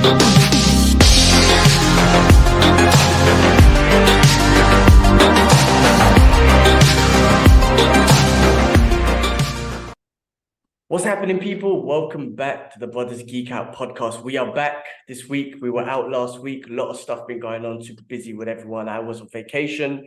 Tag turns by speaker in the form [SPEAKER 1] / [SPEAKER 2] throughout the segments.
[SPEAKER 1] What's happening, people? Welcome back to the Brothers Geekout podcast. We are back this week. We were out last week. A lot of stuff been going on. Super busy with everyone. I was on vacation,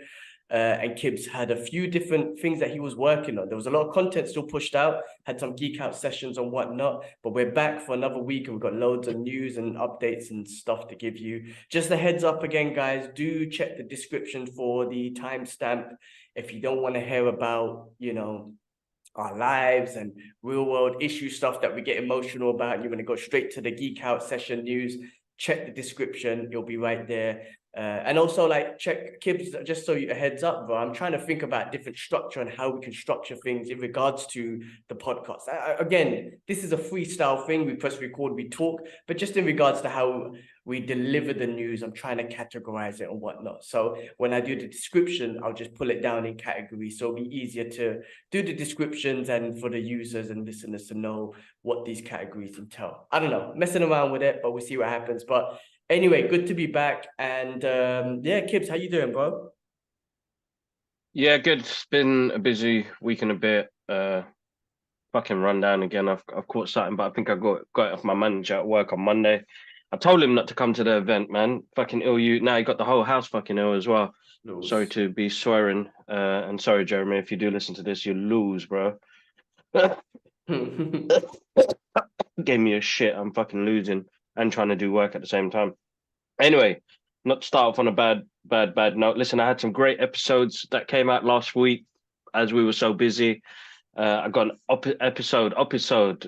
[SPEAKER 1] and Kibs had a few different things that he was working on. There was a lot of content still pushed out. Had some Geekout sessions and whatnot. But we're back for another week, and we've got loads of news and updates and stuff to give you. Just a heads up again, guys. Do check the description for the timestamp if you don't want to hear about, our lives and real world issue stuff that we get emotional about, and you want to go straight to the Geek Out session news, check the description. It'll be right there. And also, check Kibs, just so you a heads up, bro. I'm trying to think about different structure and how we can structure things in regards to the podcast. Again, this is a freestyle thing. We press record, we talk, but just in regards to how we deliver the news, I'm trying to categorize it and whatnot. So when I do the description, I'll just pull it down in categories. So it'll be easier to do the descriptions and for the users and listeners to know what these categories entail. I don't know, messing around with it, but we'll see what happens. But anyway, good to be back. And yeah, Kibs, how you doing, bro?
[SPEAKER 2] Yeah, good. It's been a busy week and a bit. Fucking run down again. I've caught something, but I think I got it off my manager at work on Monday. I told him not to come to the event, man. Fucking ill you. Now he got the whole house fucking ill as well. Sorry to be swearing. And sorry, Jeremy, if you do listen to this, you lose, bro. Gave me a shit. I'm fucking losing and trying to do work at the same time. Anyway, not to start off on a bad note. Listen, I had some great episodes that came out last week as we were so busy. I got an episode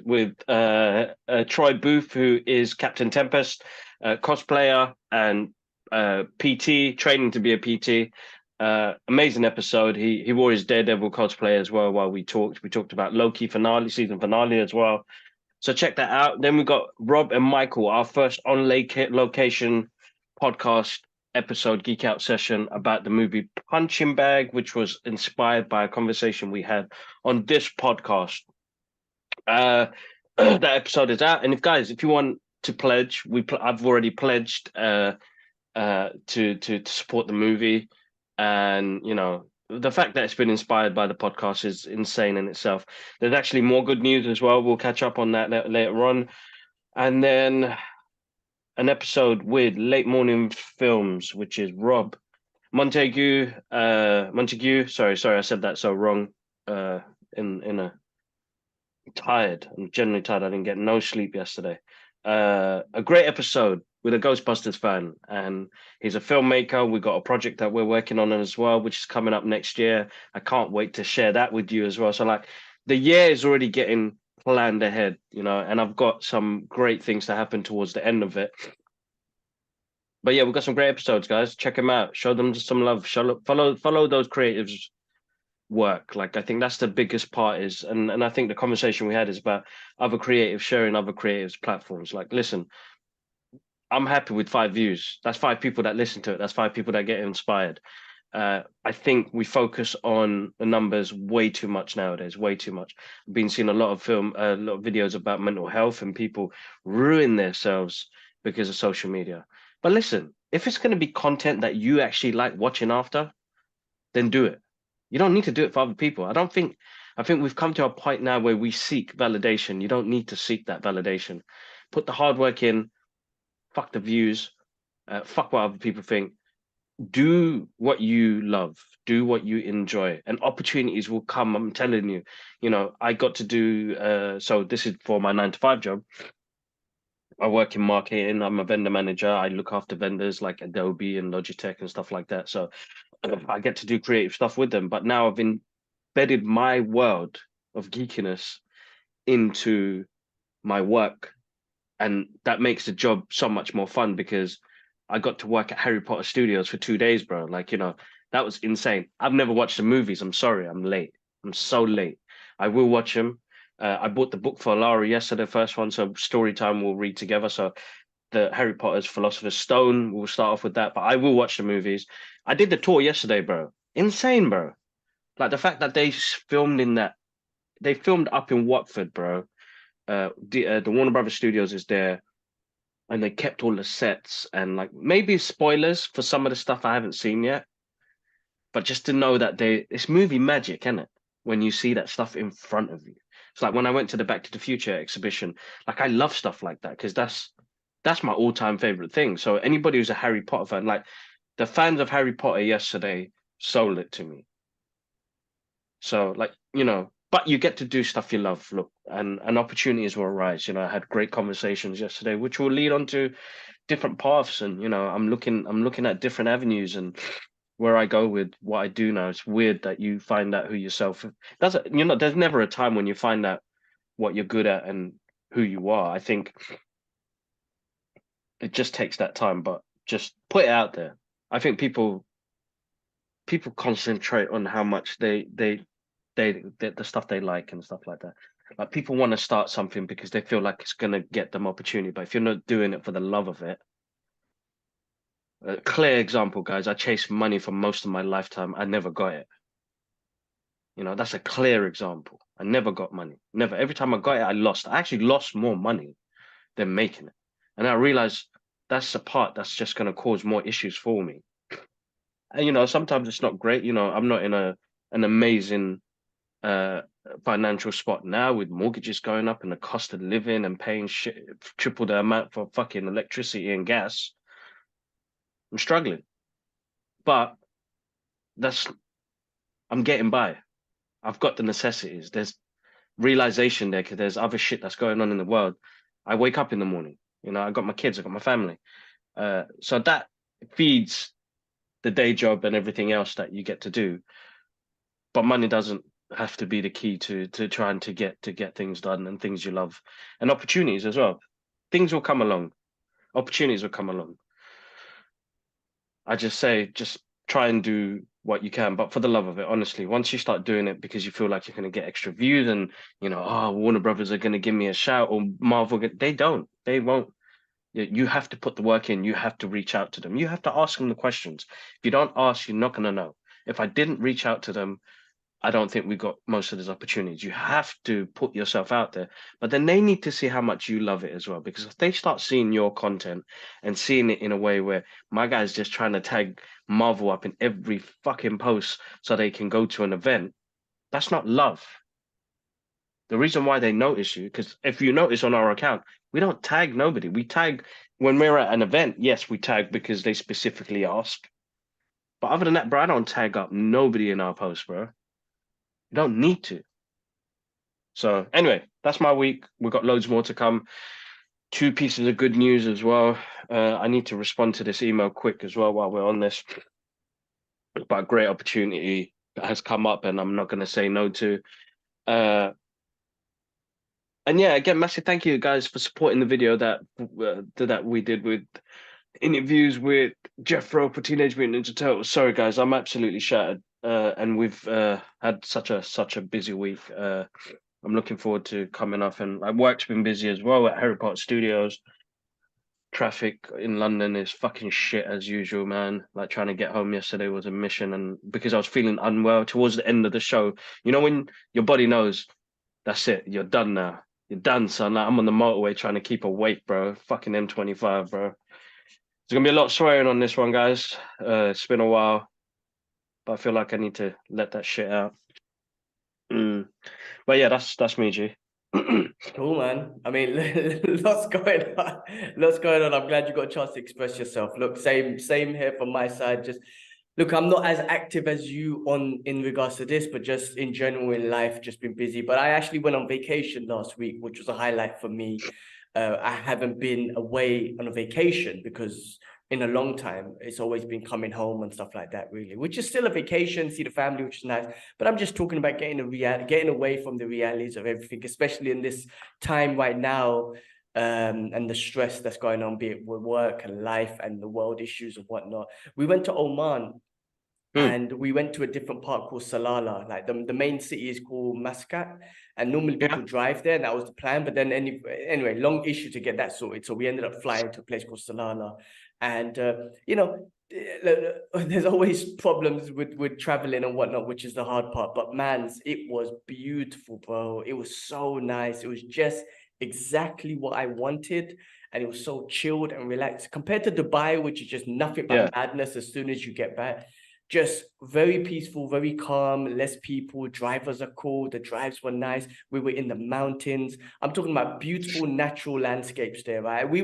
[SPEAKER 2] with Troy Booth, who is Captain Tempest, cosplayer and PT, training to be a PT. Amazing episode. He wore his Daredevil cosplay as well while we talked. We talked about Loki season finale as well. So check that out. Then we got Rob and Michael, our first on location podcast episode, Geek Out session about the movie Punching Bag, which was inspired by a conversation we had on this podcast. That episode is out, and if you want to pledge, I've already pledged to support the movie, and the fact that it's been inspired by the podcast is insane in itself. There's actually more good news as well. We'll catch up on that later on, and then an episode with Late Morning Films, which is Rob Montague. Sorry, I said that so wrong. I'm genuinely tired. I didn't get no sleep yesterday. A great episode with a Ghostbusters fan, and he's a filmmaker. We've got a project that we're working on as well, which is coming up next year. I can't wait to share that with you as well. So the year is already getting planned ahead, and I've got some great things to happen towards the end of it. But yeah, we've got some great episodes, guys. Check them out. Show them some love. Follow those creatives' work. I think that's the biggest part and I think the conversation we had is about other creatives sharing other creatives' platforms. Listen, I'm happy with 5 views. That's 5 people that listen to it. That's 5 people that get inspired. I think we focus on the numbers way too much nowadays, way too much. I've been seeing a lot of videos about mental health and people ruin themselves because of social media. But listen, if it's going to be content that you actually like watching after, then do it. You don't need to do it for other people. I think we've come to a point now where we seek validation. You don't need to seek that validation. Put the hard work in, fuck the views, fuck what other people think. Do what you love, do what you enjoy, and opportunities will come. I'm telling you, I got to do, so this is for my 9-to-5 job. I work in marketing. I'm a vendor manager. I look after vendors like Adobe and Logitech and stuff like that. So I get to do creative stuff with them. But now I've embedded my world of geekiness into my work. And that makes the job so much more fun because I got to work at Harry Potter Studios for 2 days, bro. That was insane. I've never watched the movies. I'm sorry. I'm late. I'm so late. I will watch them. I bought the book for Lara yesterday, first one. So story time we'll read together. So the Harry Potter's Philosopher's Stone, we'll start off with that. But I will watch the movies. I did the tour yesterday, bro. Insane, bro. The fact that they filmed up in Watford, bro. The Warner Brothers Studios is there. and they kept all the sets and like maybe spoilers for some of the stuff I haven't seen yet, but just to know that it's movie magic, isn't it? When you see that stuff in front of you. It's like when I went to the Back to the Future exhibition, like I love stuff like that because that's my all-time favorite thing. So anybody who's a Harry Potter fan, like the fans of Harry Potter yesterday sold it to me. So like, but you get to do stuff you love, look, and opportunities will arise. I had great conversations yesterday, which will lead on to different paths. And I'm looking at different avenues and where I go with what I do now. It's weird that you find out who yourself there's never a time when you find out what you're good at and who you are. I think it just takes that time, but just put it out there. I think people concentrate on how much the stuff they like and stuff like that. Like people want to start something because they feel like it's going to get them opportunity. But if you're not doing it for the love of it, a clear example, guys, I chased money for most of my lifetime. I never got it. That's a clear example. I never got money. Never. Every time I got it, I lost. I actually lost more money than making it. And I realized that's the part that's just going to cause more issues for me. And sometimes it's not great. I'm not in an amazing financial spot now with mortgages going up and the cost of living and paying shit triple the amount for fucking electricity and gas. I'm struggling, but I'm getting by. I've got the necessities. There's realization there because there's other shit that's going on in the world. I wake up in the morning. I got my kids, I got my family. So that feeds the day job and everything else that you get to do. But money doesn't have to be the key to trying to get things done and things you love and opportunities as well. Things will come along. Opportunities will come along. I just say, just try and do what you can, but for the love of it, honestly, once you start doing it because you feel like you're going to get extra views and, Warner Brothers are going to give me a shout or Marvel, they won't. You have to put the work in. You have to reach out to them. You have to ask them the questions. If you don't ask, you're not going to know. If I didn't reach out to them, I don't think we got most of these opportunities. You have to put yourself out there, but then they need to see how much you love it as well. Because if they start seeing your content and seeing it in a way where my guy's just trying to tag Marvel up in every fucking post so they can go to an event, that's not love. The reason why they notice you, because if you notice on our account, we don't tag nobody. We tag when we're at an event. Yes, we tag because they specifically ask. But other than that, bro, I don't tag up nobody in our posts, bro. You don't need to. So anyway, that's my week. We've got loads more to come. 2 pieces of good news as well. I need to respond to this email quick as well while we're on this. But a great opportunity has come up and I'm not going to say no to. And yeah, again, massive thank you guys for supporting the video that we did with interviews with Jeffro for Teenage Mutant Ninja Turtles. Sorry guys, I'm absolutely shattered. And we've had such a busy week. I'm looking forward to coming up, and like work's been busy as well at Harry Potter Studios. Traffic in London is fucking shit as usual, man. Like trying to get home yesterday was a mission, and because I was feeling unwell towards the end of the show, when your body knows that's it, you're done now. You're done, son. Like, I'm on the motorway trying to keep awake, bro. Fucking M25, bro. There's gonna be a lot of swearing on this one, guys. It's been a while, but I feel like I need to let that shit out. But yeah, that's me, G.
[SPEAKER 1] Cool, man. I mean, lots going on. Lots going on. I'm glad you got a chance to express yourself. Look, same here from my side. Just look, I'm not as active as you in regards to this, but just in general in life, just been busy. But I actually went on vacation last week, which was a highlight for me. I haven't been away on a vacation because in a long time, it's always been coming home and stuff like that, really, which is still a vacation, see the family, which is nice. But I'm just talking about getting away from the realities of everything, especially in this time right now, and the stress that's going on, be it with work and life and the world issues and whatnot. We went to Oman. And we went to a different part called Salalah. Like the main city is called Muscat, and normally people drive there, and that was the plan. But then anyway, long issue to get that sorted. So we ended up flying to a place called Salalah, and there's always problems with traveling and whatnot, which is the hard part. But it was beautiful, bro. It was so nice. It was just exactly what I wanted. and it was so chilled and relaxed compared to Dubai, which is just nothing but madness as soon as you get back. Just very peaceful, very calm, less people. Drivers are cool. The drives were nice. We were in the mountains. I'm talking about beautiful natural landscapes there, right? We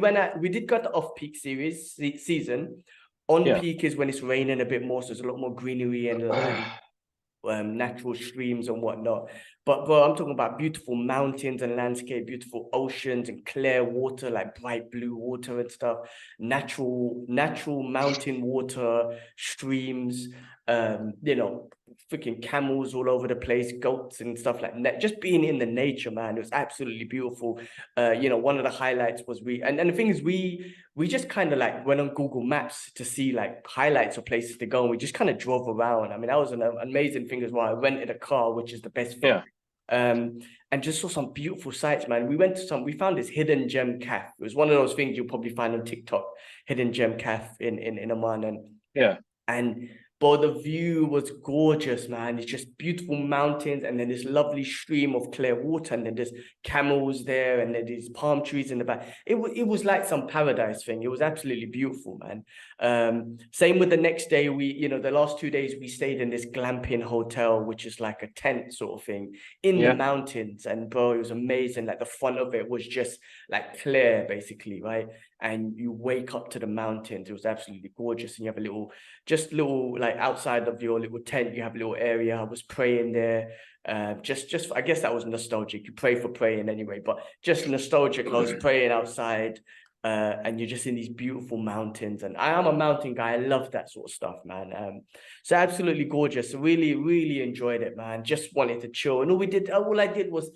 [SPEAKER 1] did got the off-peak season. On peak is when it's raining a bit more, so there's a lot more greenery and natural streams and whatnot. But bro, I'm talking about beautiful mountains and landscape, beautiful oceans and clear water, like bright blue water and stuff, natural mountain water, streams, freaking camels all over the place, goats and stuff like that. Just being in the nature, man, it was absolutely beautiful. One of the highlights was and the thing is we just kind of like went on Google Maps to see like highlights of places to go, and we just kind of drove around. I mean, that was an amazing thing as well. I rented a car, which is the best thing. And just saw some beautiful sights, man. We found this hidden gem cafe. It was one of those things you'll probably find on TikTok, hidden gem cafe in Oman. And but the view was gorgeous, man. It's just beautiful mountains, and then this lovely stream of clear water, and then there's camels there, and then these palm trees in the back. It was like some paradise thing. It was absolutely beautiful, man. Same with the next day. The last 2 days we stayed in this glamping hotel, which is like a tent sort of thing in the mountains. And bro, it was amazing. Like the front of it was just like clear, basically, right? And you wake up to the mountains. It was absolutely gorgeous. And you have a little like outside of your little tent, you have a little area. I was praying there. Just I guess that was nostalgic. You pray for praying anyway, but just nostalgic. I was praying outside, and you're just in these beautiful mountains. And I am a mountain guy. I love that sort of stuff, man. So absolutely gorgeous. Really, really enjoyed it, man. Just wanted to chill. And all I did was,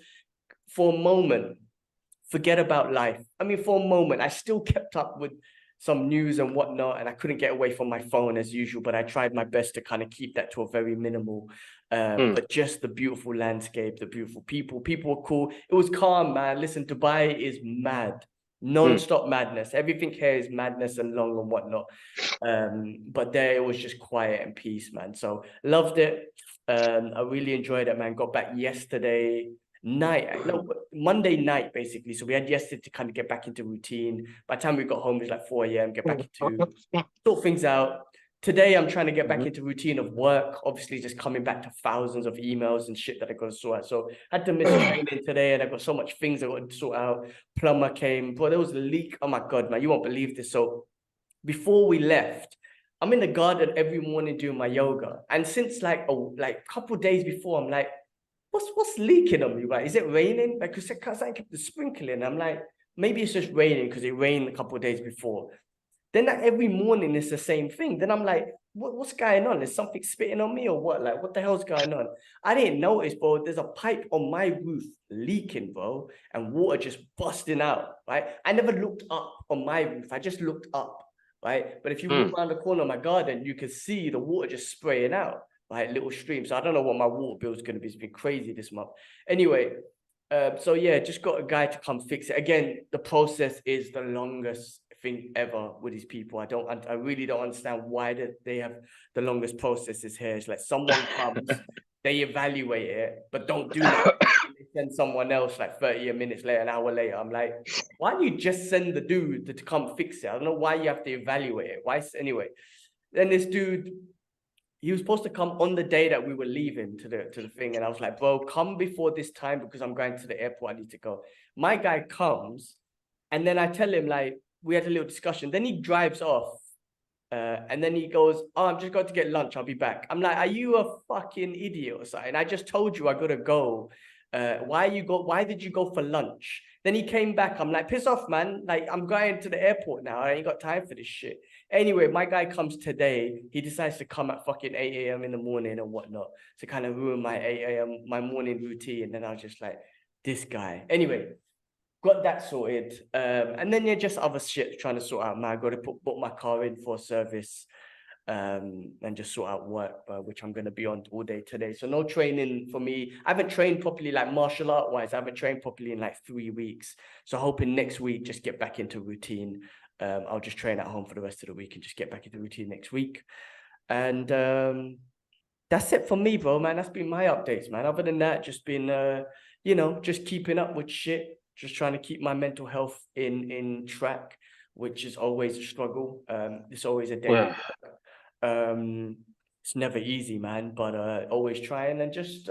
[SPEAKER 1] for a moment, forget about life. I mean, for a moment, I still kept up with some news and whatnot, and I couldn't get away from my phone as usual, but I tried my best to kind of keep that to a very minimal, but just the beautiful landscape, the beautiful people were cool. It was calm, man. Listen, Dubai is mad, non-stop madness. Everything here is madness and long and whatnot. But there it was just quiet and peace, man. So loved it. I really enjoyed it, man. Got back yesterday Monday night, basically. So we had yesterday to kind of get back into routine. By the time we got home, it was like 4 a.m. Get back into sort things out. Today, I'm trying to get back into routine of work. Obviously, just coming back to thousands of emails and shit that I got to sort out. So I had to miss training today, and I got so much things I got to sort out. Plumber came, but there was a leak. Oh my God, man, you won't believe this. So before we left, I'm in the garden every morning doing my yoga. And since like a couple of days before, I'm like, what's leaking on me, right? Is it raining? Like, because I kept the sprinkling. I'm like, maybe it's just raining because it rained a couple of days before. Then like, every morning it's the same thing. Then I'm like, what's going on? Is something spitting on me or what? Like, what the hell's going on? I didn't notice, bro. There's a pipe on my roof leaking, bro, and water just busting out, right? I never looked up on my roof. I just looked up, right? But if you walk around the corner of my garden, you can see the water just spraying out. Like little streams. So I don't know what my water bill is going to be. It's been crazy this month. Anyway, so yeah, just got a guy to come fix it. Again, the process is the longest thing ever with these people. I really don't understand why they have the longest processes here. It's like someone comes, they evaluate it, but don't do that. They send someone else like 30 minutes later, an hour later. I'm like, why don't you just send the dude to come fix it? I don't know why you have to evaluate it. Anyway, then this dude, he was supposed to come on the day that we were leaving to the thing. And I was like, bro, come before this time because I'm going to the airport. I need to go. My guy comes, and then I tell him, like, we had a little discussion. Then he drives off. And then he goes, oh, I'm just going to get lunch. I'll be back. I'm like, are you a fucking idiot or something? I just told you I got to go. Why did you go for lunch? Then he came back. I'm like, piss off, man. Like, I'm going to the airport now. I ain't got time for this shit. Anyway, my guy comes today. He decides to come at fucking 8 a.m. in the morning and whatnot to kind of ruin my 8 a.m., my morning routine. And then I was just like, this guy. Anyway, got that sorted. And then, yeah, just other shit trying to sort out, man. I got to put my car in for service. And just sort out work, which I'm going to be on all day today. So no training for me. I haven't trained properly, like martial art wise. I haven't trained properly in like 3 weeks. So hoping next week, just get back into routine. I'll just train at home for the rest of the week and just get back into routine next week. And that's it for me, bro, man. That's been my updates, man. Other than that, just been, just keeping up with shit, just trying to keep my mental health in track, which is always a struggle. It's always a daily work. It's never easy, man, but always trying and just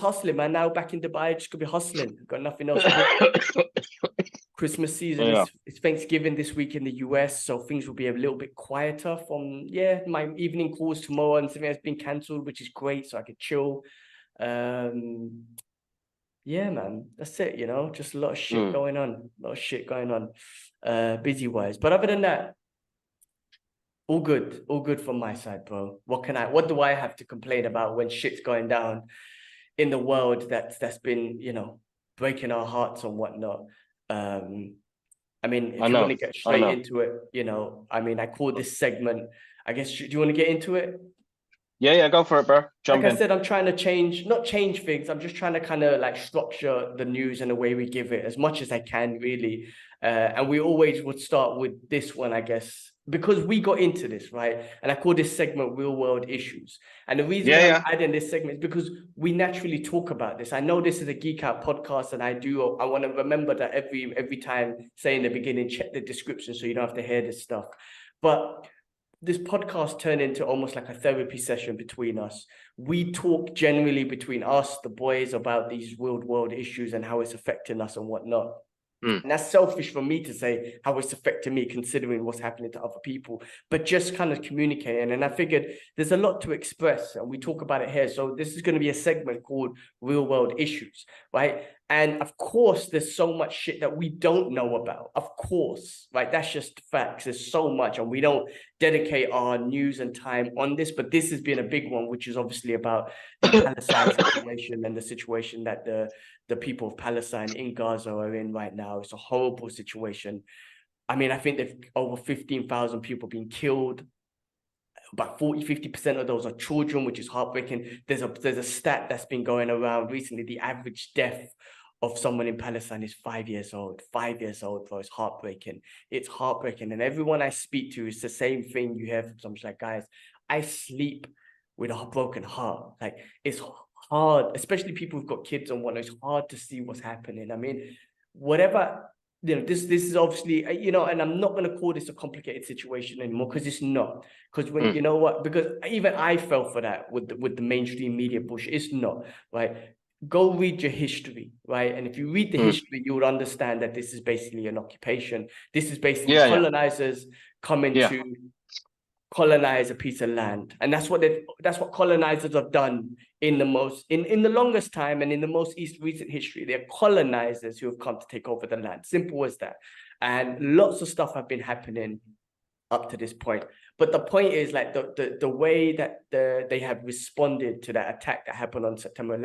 [SPEAKER 1] hustling, man. Now back in Dubai, just could be hustling. Got nothing else to do. Christmas season is Thanksgiving this week in the US, so things will be a little bit quieter from my evening calls tomorrow and something has been cancelled, which is great, so I could chill. Yeah, man, that's it, just a lot of shit going on, busy wise. But other than that, all good from my side, bro. What do I have to complain about when shit's going down in the world that's been, breaking our hearts and whatnot? I mean, if you want to get straight into it, I call this segment, I guess, do you want to get into it?
[SPEAKER 2] Yeah, go for it, bro. Jump in.
[SPEAKER 1] I said, I'm trying to not change things. I'm just trying to kind of like structure the news in the way we give it as much as I can, really. And we always would start with this one, I guess, because we got into this, right? And I call this segment Real World Issues. And the reason why I'm adding this segment is because we naturally talk about this. I know this is a Geek Out podcast, and I want to remember that every time, say in the beginning, check the description so you don't have to hear this stuff. But this podcast turned into almost like a therapy session between us. We talk generally between us, the boys, about these real world issues and how it's affecting us and whatnot. And that's selfish for me to say how it's affecting me, considering what's happening to other people, but just kind of communicating. And I figured there's a lot to express, and we talk about it here. So this is going to be a segment called Real World Issues, right? And of course, there's so much shit that we don't know about. Of course, right? That's just facts. There's so much, and we don't dedicate our news and time on this. But this has been a big one, which is obviously about the Palestine situation and the situation that the people of Palestine in Gaza are in right now. It's a horrible situation. I mean, I think there's over 15,000 people being killed. About 40-50% of those are children, which is heartbreaking. There's a stat that's been going around recently. The average death of someone in Palestine is 5 years old. 5 years old, bro. It's heartbreaking. It's heartbreaking. And everyone I speak to, it's the same thing you hear from some like, guys, I sleep with a broken heart. Like, it's hard, especially people who've got kids and whatnot. It's hard to see what's happening. I mean, whatever, this is obviously, and I'm not going to call this a complicated situation anymore, because it's not. Because when, you know what, because even I fell for that with the mainstream media push. It's not, right? Go read your history, right? And if you read the history, you would understand that this is basically an occupation. This is basically colonizers coming to colonize a piece of land. And that's what colonizers have done in the longest time and in the most recent history. They're colonizers who have come to take over the land. Simple as that. And lots of stuff have been happening up to this point. But the point is, like, the way that they have responded to that attack that happened on October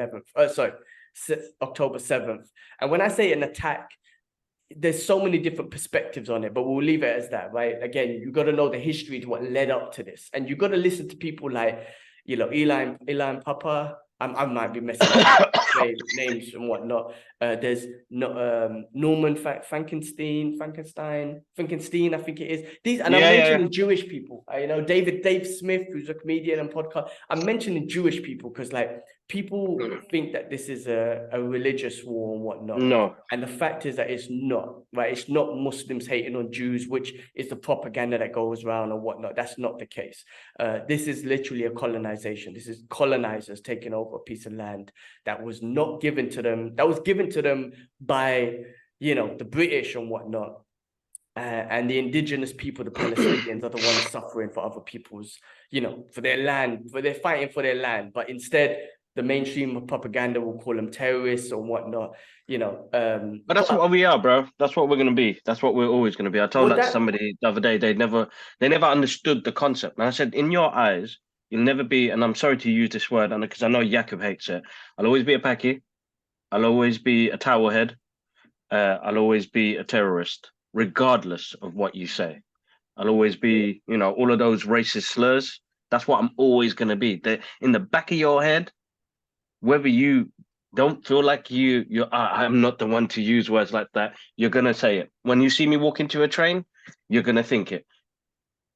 [SPEAKER 1] 7th. And when I say an attack, there's so many different perspectives on it, but we'll leave it as that, right? Again, you got to know the history to what led up to this. And you got to listen to people like, Eli Papa. I might be messing up names and whatnot. There's Norman Frankenstein, I think it is. I'm mentioning Jewish people. Dave Smith, who's a comedian and podcast. I'm mentioning Jewish people because, like, people think that this is a religious war and whatnot.
[SPEAKER 2] No.
[SPEAKER 1] And the fact is that it's not, right? It's not Muslims hating on Jews, which is the propaganda that goes around and whatnot. That's not the case. This is literally a colonization. This is colonizers taking over a piece of land that was not given to them. That was given to them by, the British and whatnot. And the indigenous people, the Palestinians, are the ones suffering for other people's, for their land, they're fighting for their land. But instead, the mainstream propaganda will call them terrorists or whatnot,
[SPEAKER 2] But that's what we are, bro. That's what we're going to be. That's what we're always going to be. I told that to somebody the other day. They never understood the concept. And I said, in your eyes, you'll never be, and I'm sorry to use this word, because I know Jakob hates it. I'll always be a Paki. I'll always be a towel head. I'll always be a terrorist, regardless of what you say. I'll always be, all of those racist slurs. That's what I'm always going to be. In the back of your head, whether you don't feel like I'm not the one to use words like that, you're going to say it. When you see me walk into a train, you're going to think it.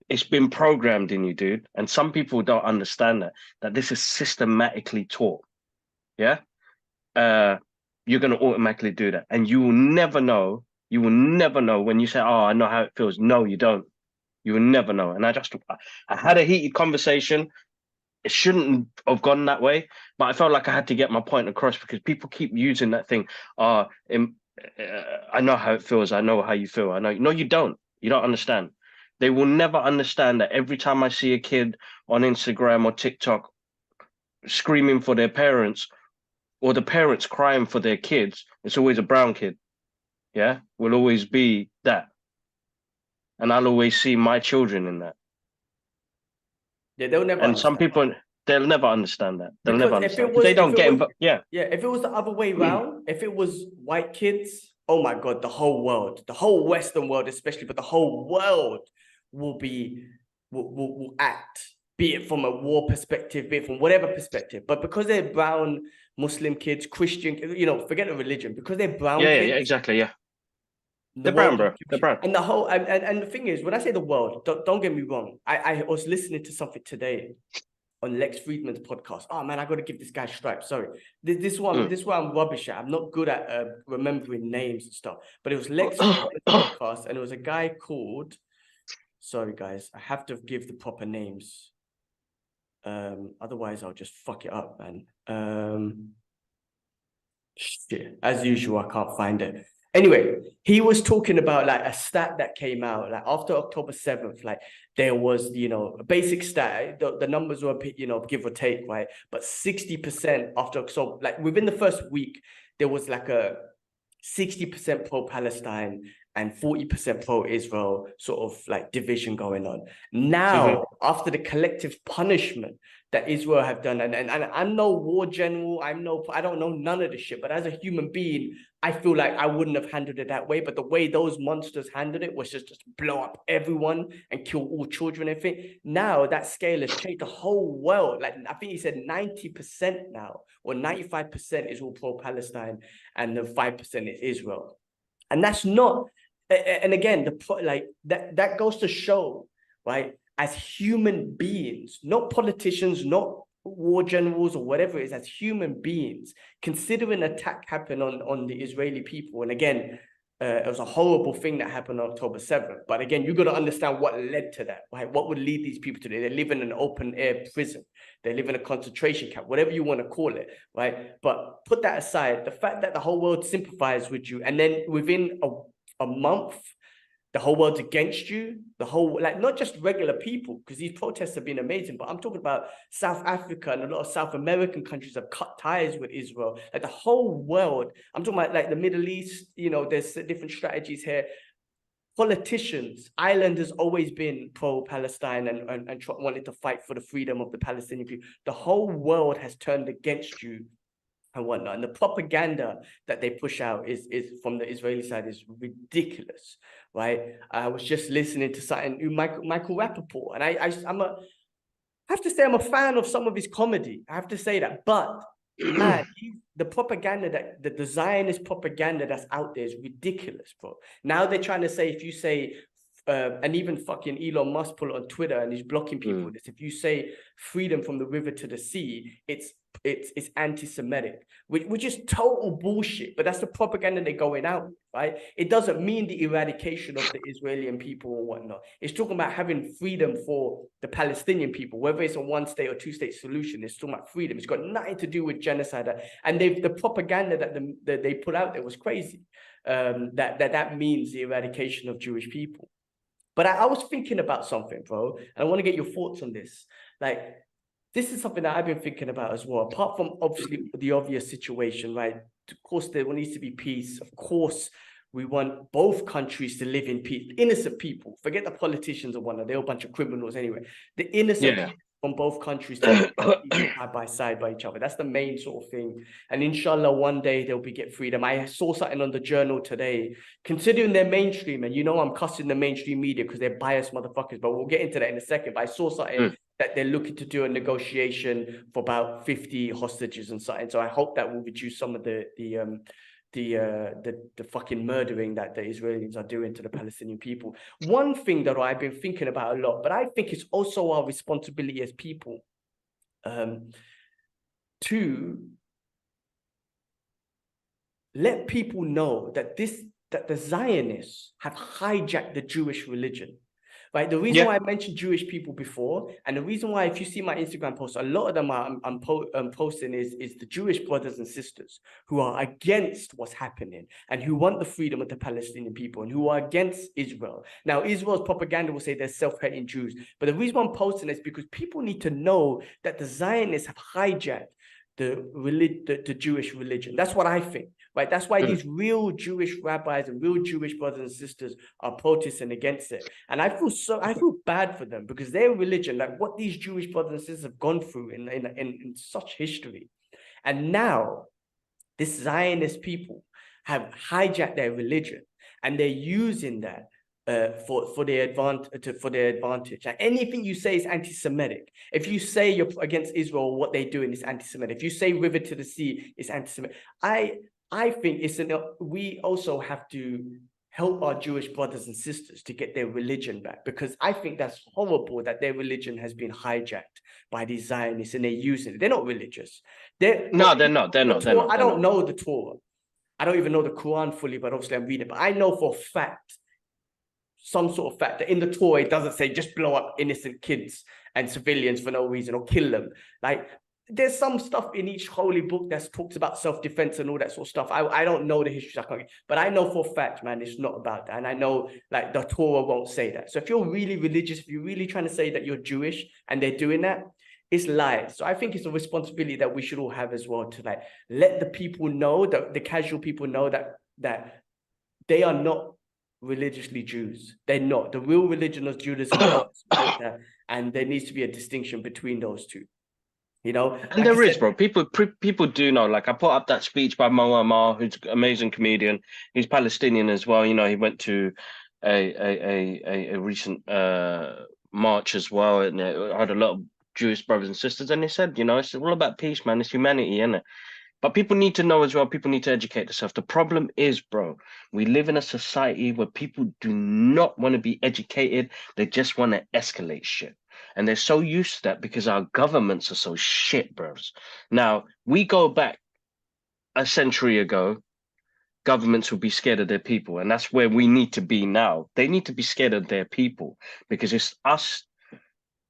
[SPEAKER 2] It's been programmed in you, dude. And some people don't understand that this is systematically taught. Yeah? you're going to automatically do that. And you will never know. You will never know when you say, oh, I know how it feels. No, you don't. You will never know. And I had a heated conversation. It shouldn't have gone that way, but I felt like I had to get my point across because people keep using that thing. I know how it feels. I know how you feel. I know. No, you don't. You don't understand. They will never understand that every time I see a kid on Instagram or TikTok screaming for their parents or the parents crying for their kids, it's always a brown kid. Yeah, will always be that. And I'll always see my children in that.
[SPEAKER 1] Yeah, they'll never
[SPEAKER 2] And some
[SPEAKER 1] understand.
[SPEAKER 2] people, they'll never understand that. They'll
[SPEAKER 1] Because
[SPEAKER 2] never
[SPEAKER 1] if it
[SPEAKER 2] understand.
[SPEAKER 1] was,
[SPEAKER 2] They
[SPEAKER 1] if
[SPEAKER 2] don't
[SPEAKER 1] it
[SPEAKER 2] get
[SPEAKER 1] was,
[SPEAKER 2] involved. Yeah.
[SPEAKER 1] yeah, if it was the other way around, if it was white kids, oh my God, the whole world, the whole Western world, especially, but the whole world will act, be it from a war perspective, be it from whatever perspective. But because they're brown Muslim kids, Christian, forget the religion, because they're brown
[SPEAKER 2] Yeah,
[SPEAKER 1] kids,
[SPEAKER 2] exactly. Yeah.
[SPEAKER 1] the
[SPEAKER 2] They're brown,
[SPEAKER 1] world,
[SPEAKER 2] bro. They're brown.
[SPEAKER 1] and the whole, and the thing is, when I say the world, don't get me wrong. I was listening to something today on Lex Friedman's podcast. Oh man, I got to give this guy stripes. Sorry, this one, this one I'm rubbish at. I'm not good at remembering names and stuff. But it was Lex Friedman's podcast, and it was a guy called. Sorry guys, I have to give the proper names. Otherwise I'll just fuck it up, man. Shit, as usual, I can't find it. Anyway, he was talking about like a stat that came out like after October 7th, like there was, a basic stat, the numbers were, give or take, right? But 60% after, so like within the first week, there was like a 60% pro-Palestine and 40% pro-Israel sort of like division going on. Now, after the collective punishment that Israel have done, and I'm no war general, I don't know none of this shit, but as a human being, I feel like I wouldn't have handled it that way. But the way those monsters handled it was just blow up everyone and kill all children and everything. Now that scale has changed the whole world. Like I think he said 90% now, or 95% is all pro-Palestine, and the 5% is Israel. And that's not, and again, that goes to show, right? As human beings, not politicians, not war generals or whatever it is, as human beings, considering an attack happened on the Israeli people. And again, it was a horrible thing that happened on October 7th. But again, you got to understand what led to that, right? What would lead these people to that? They live in an open air prison. They live in a concentration camp, whatever you want to call it, right? But put that aside, the fact that the whole world sympathized with you, and then within a month, the whole world's against you, the whole, like, not just regular people, because these protests have been amazing, but I'm talking about South Africa and a lot of South American countries have cut ties with Israel. Like the whole world, I'm talking about like the Middle East, there's different strategies here. Politicians, Ireland has always been pro-Palestine and wanted to fight for the freedom of the Palestinian people. The whole world has turned against you and whatnot. And the propaganda that they push out is from the Israeli side is ridiculous, right? I was just listening to something, Michael Rappaport, and I have to say I'm a fan of some of his comedy. I have to say that, but man, the propaganda the Zionist propaganda that's out there is ridiculous, bro. Now they're trying to say if you say and even fucking Elon Musk pull it on Twitter and he's blocking people with this. If you say freedom from the river to the sea, it's anti-Semitic, which is total bullshit. But that's the propaganda they're going out with, right? It doesn't mean the eradication of the Israeli people or whatnot. It's talking about having freedom for the Palestinian people, whether it's a one-state or two-state solution. It's talking about freedom. It's got nothing to do with genocide. And the propaganda that they put out there was crazy. That means the eradication of Jewish people. But I was thinking about something, bro, and I want to get your thoughts on this. Like, this is something that I've been thinking about as well. Apart from obviously the obvious situation, right? Of course, there needs to be peace. Of course, we want both countries to live in peace. Innocent people, forget the politicians or whatnot. They're a bunch of criminals anyway. The innocent people from both countries to live side by side by each other. That's the main sort of thing. And inshallah, one day they'll get freedom. I saw something on the journal today, considering they're mainstream, and I'm cussing the mainstream media because they're biased motherfuckers, but we'll get into that in a second. But I saw something that they're looking to do a negotiation for about 50 hostages and something. So I hope that will reduce some of the fucking murdering that the Israelis are doing to the Palestinian people. One thing that I've been thinking about a lot, but I think it's also our responsibility as people to let people know that the Zionists have hijacked the Jewish religion. Right. The reason why I mentioned Jewish people before, and the reason why, if you see my Instagram posts, a lot of them I'm posting is the Jewish brothers and sisters who are against what's happening and who want the freedom of the Palestinian people and who are against Israel. Now, Israel's propaganda will say they're self-hating Jews, but the reason why I'm posting is because people need to know that the Zionists have hijacked the Jewish religion. That's what I think, right? That's why these real Jewish rabbis and real Jewish brothers and sisters are protesting against it. And I feel bad for them because their religion, like what these Jewish brothers and sisters have gone through in such history. And now this Zionist people have hijacked their religion and they're using that for their advantage. Like anything you say is anti-Semitic. If you say you're against Israel, what they're doing is anti-Semitic. If you say river to the sea, it's anti-Semitic. I think we also have to help our Jewish brothers and sisters to get their religion back, because I think that's horrible that their religion has been hijacked by these Zionists and they're using it. They're not religious.
[SPEAKER 2] They're not.
[SPEAKER 1] I don't know the Torah. I don't even know the Quran fully, but obviously I'm reading it. But I know for a fact, some sort of fact, that in the Torah it doesn't say just blow up innocent kids and civilians for no reason or kill them. Like there's some stuff in each holy book that talks about self-defense and all that sort of stuff. I don't know the history, but I know for a fact, man, it's not about that. And I know like the Torah won't say that. So if you're really religious, if you're really trying to say that you're Jewish and they're doing that, it's lies. So I think it's a responsibility that we should all have as well, to like let the people know, that the casual people know that they are not religiously Jews. They're not. The real religion of Judaism, and there needs to be a distinction between those two. You know,
[SPEAKER 2] and like there is, bro. People do know. Like I put up that speech by Mo Ammar, who's an amazing comedian. He's Palestinian as well. You know, he went to a recent march as well, and it had a lot of Jewish brothers and sisters. And he said, you know, it's all about peace, man. It's humanity, isn't it? But people need to know as well. People need to educate themselves. The problem is, bro, we live in a society where people do not want to be educated. They just want to escalate shit. And they're so used to that because our governments are so shit, bros. Now, we go back a century ago, governments would be scared of their people. And that's where we need to be now. They need to be scared of their people because it's us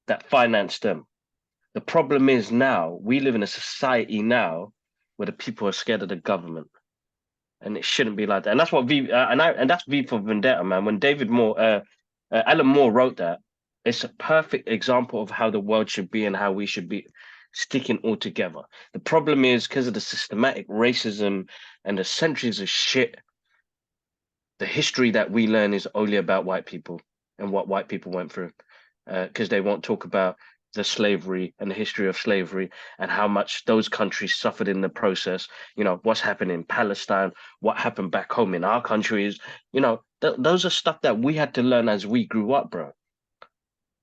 [SPEAKER 2] that finance them. The problem is now, we live in a society now where the people are scared of the government, and it shouldn't be like that. And that's what that's V for Vendetta, man. When Alan Moore wrote that, it's a perfect example of how the world should be and how we should be sticking all together. The problem is because of the systematic racism and the centuries of shit, the history that we learn is only about white people and what white people went through, because they won't talk about the slavery and the history of slavery and how much those countries suffered in the process. You know, what's happened in Palestine, what happened back home in our countries, you know, those are stuff that we had to learn as we grew up, bro.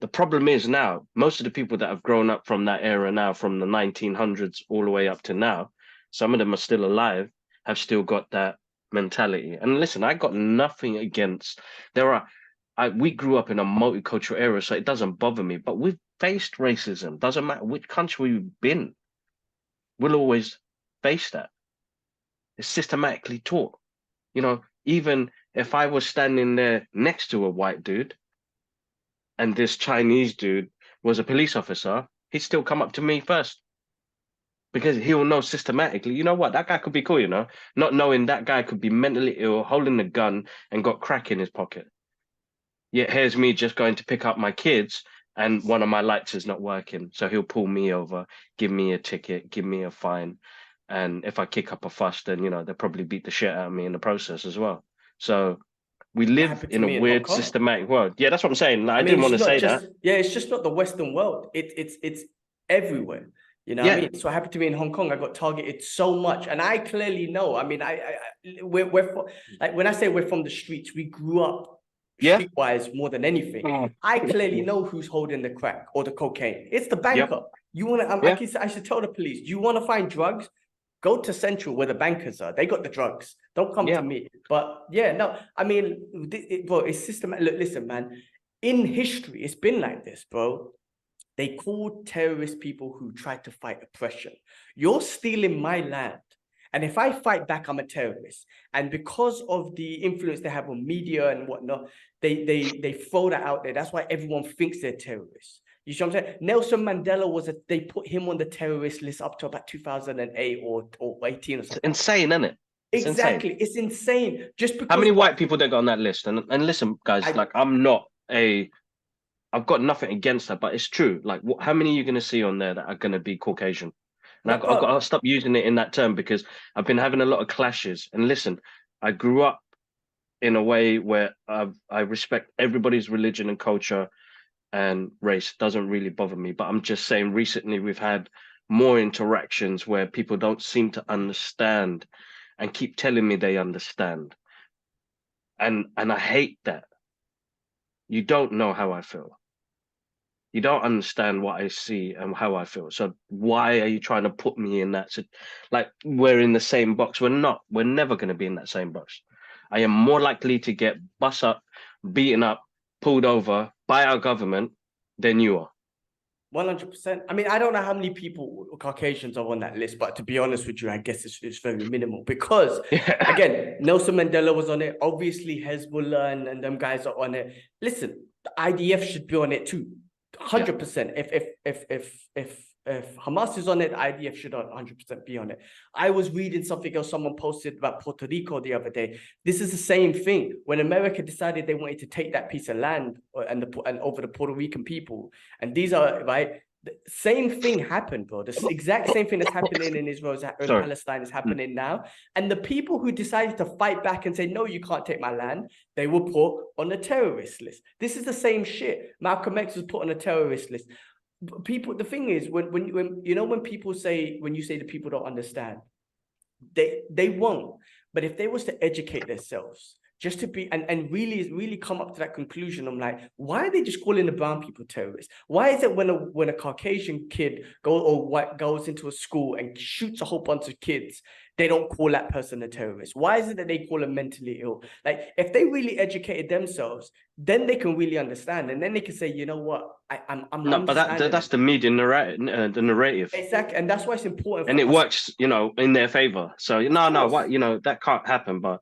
[SPEAKER 2] The problem is now, most of the people that have grown up from that era now, from the 1900s all the way up to now, some of them are still alive, have still got that mentality. And listen, I got nothing against, we grew up in a multicultural era, so it doesn't bother me, but we've faced racism. Doesn't matter which country we've been, we'll always face that. It's systematically taught. You know, even if I was standing there next to a white dude and this Chinese dude was a police officer, he'd still come up to me first. Because he'll know systematically, you know what, that guy could be cool, you know, not knowing that guy could be mentally ill, holding a gun and got crack in his pocket. Yet here's me just going to pick up my kids and one of my lights is not working. So he'll pull me over, give me a ticket, give me a fine. And if I kick up a fuss, then, you know, they'll probably beat the shit out of me in the process as well. So we live in a weird systematic world. Yeah, that's what I'm saying. I didn't want to say that.
[SPEAKER 1] Yeah, it's just not the Western world. It's everywhere. You know what I mean? So it happened to me in Hong Kong. I got targeted so much. And I clearly know, I mean, we're from, like when I say we're from the streets, we grew up streetwise more than anything. I clearly know who's holding the crack or the cocaine. It's the banker. You want to, I should tell the police, you want to find drugs? Go to Central where the bankers are. They got the drugs. Don't come to me. But yeah, no, I mean, bro, it's systematic. Look, listen, man, in history, it's been like this, bro. They called terrorist people who tried to fight oppression. You're stealing my land And if I fight back, I'm a terrorist. And because of the influence they have on media and whatnot, they throw that out there. That's why everyone thinks they're terrorists. You see what I'm saying? Nelson Mandela they put him on the terrorist list up to about 2008 or 18 or something.
[SPEAKER 2] It's insane, isn't it?
[SPEAKER 1] Exactly.
[SPEAKER 2] Insane.
[SPEAKER 1] It's insane. Just because
[SPEAKER 2] how many white people they got on that list? And listen, guys, I've got nothing against that, but it's true. Like, how many are you going to see on there that are going to be Caucasian? And I've got to stop using it in that term because I've been having a lot of clashes. And listen, I grew up in a way where I respect everybody's religion and culture, and race doesn't really bother me. But I'm just saying, recently we've had more interactions where people don't seem to understand and keep telling me they understand. And I hate that. You don't know how I feel. You don't understand what I see and how I feel. So why are you trying to put me in that? Like, we're in the same box. We're not. We're never going to be in that same box. I am more likely to get bust up, beaten up, pulled over by our government than you are.
[SPEAKER 1] 100%. I mean, I don't know how many people, Caucasians, are on that list, but to be honest with you, I guess it's very minimal because, again, Nelson Mandela was on it. Obviously, Hezbollah and them guys are on it. Listen, the IDF should be on it too. 100%. If Hamas is on it, the IDF should 100% be on it. I was reading something else someone posted about Puerto Rico the other day. This is the same thing. When America decided they wanted to take that piece of land and over the Puerto Rican people, and these are right. The same thing happened, bro. The exact same thing that's happening in Israel and Palestine is happening now. And the people who decided to fight back and say, no, you can't take my land, they were put on the terrorist list. This is the same shit. Malcolm X was put on a terrorist list. People, the thing is, when you know, when people say, when you say the people don't understand, they won't. But if they was to educate themselves, just to be and really come up to that conclusion, I'm like, why are they just calling the brown people terrorists? Why is it when a Caucasian kid goes into a school and shoots a whole bunch of kids, they don't call that person a terrorist? Why is it that they call them mentally ill? Like, if they really educated themselves, then they can really understand, and then they can say, you know what, I'm
[SPEAKER 2] no, but that's the media narrative, the narrative.
[SPEAKER 1] Exactly, and that's why it's important.
[SPEAKER 2] And it works, you know, in their favor. So what, you know, that can't happen, but.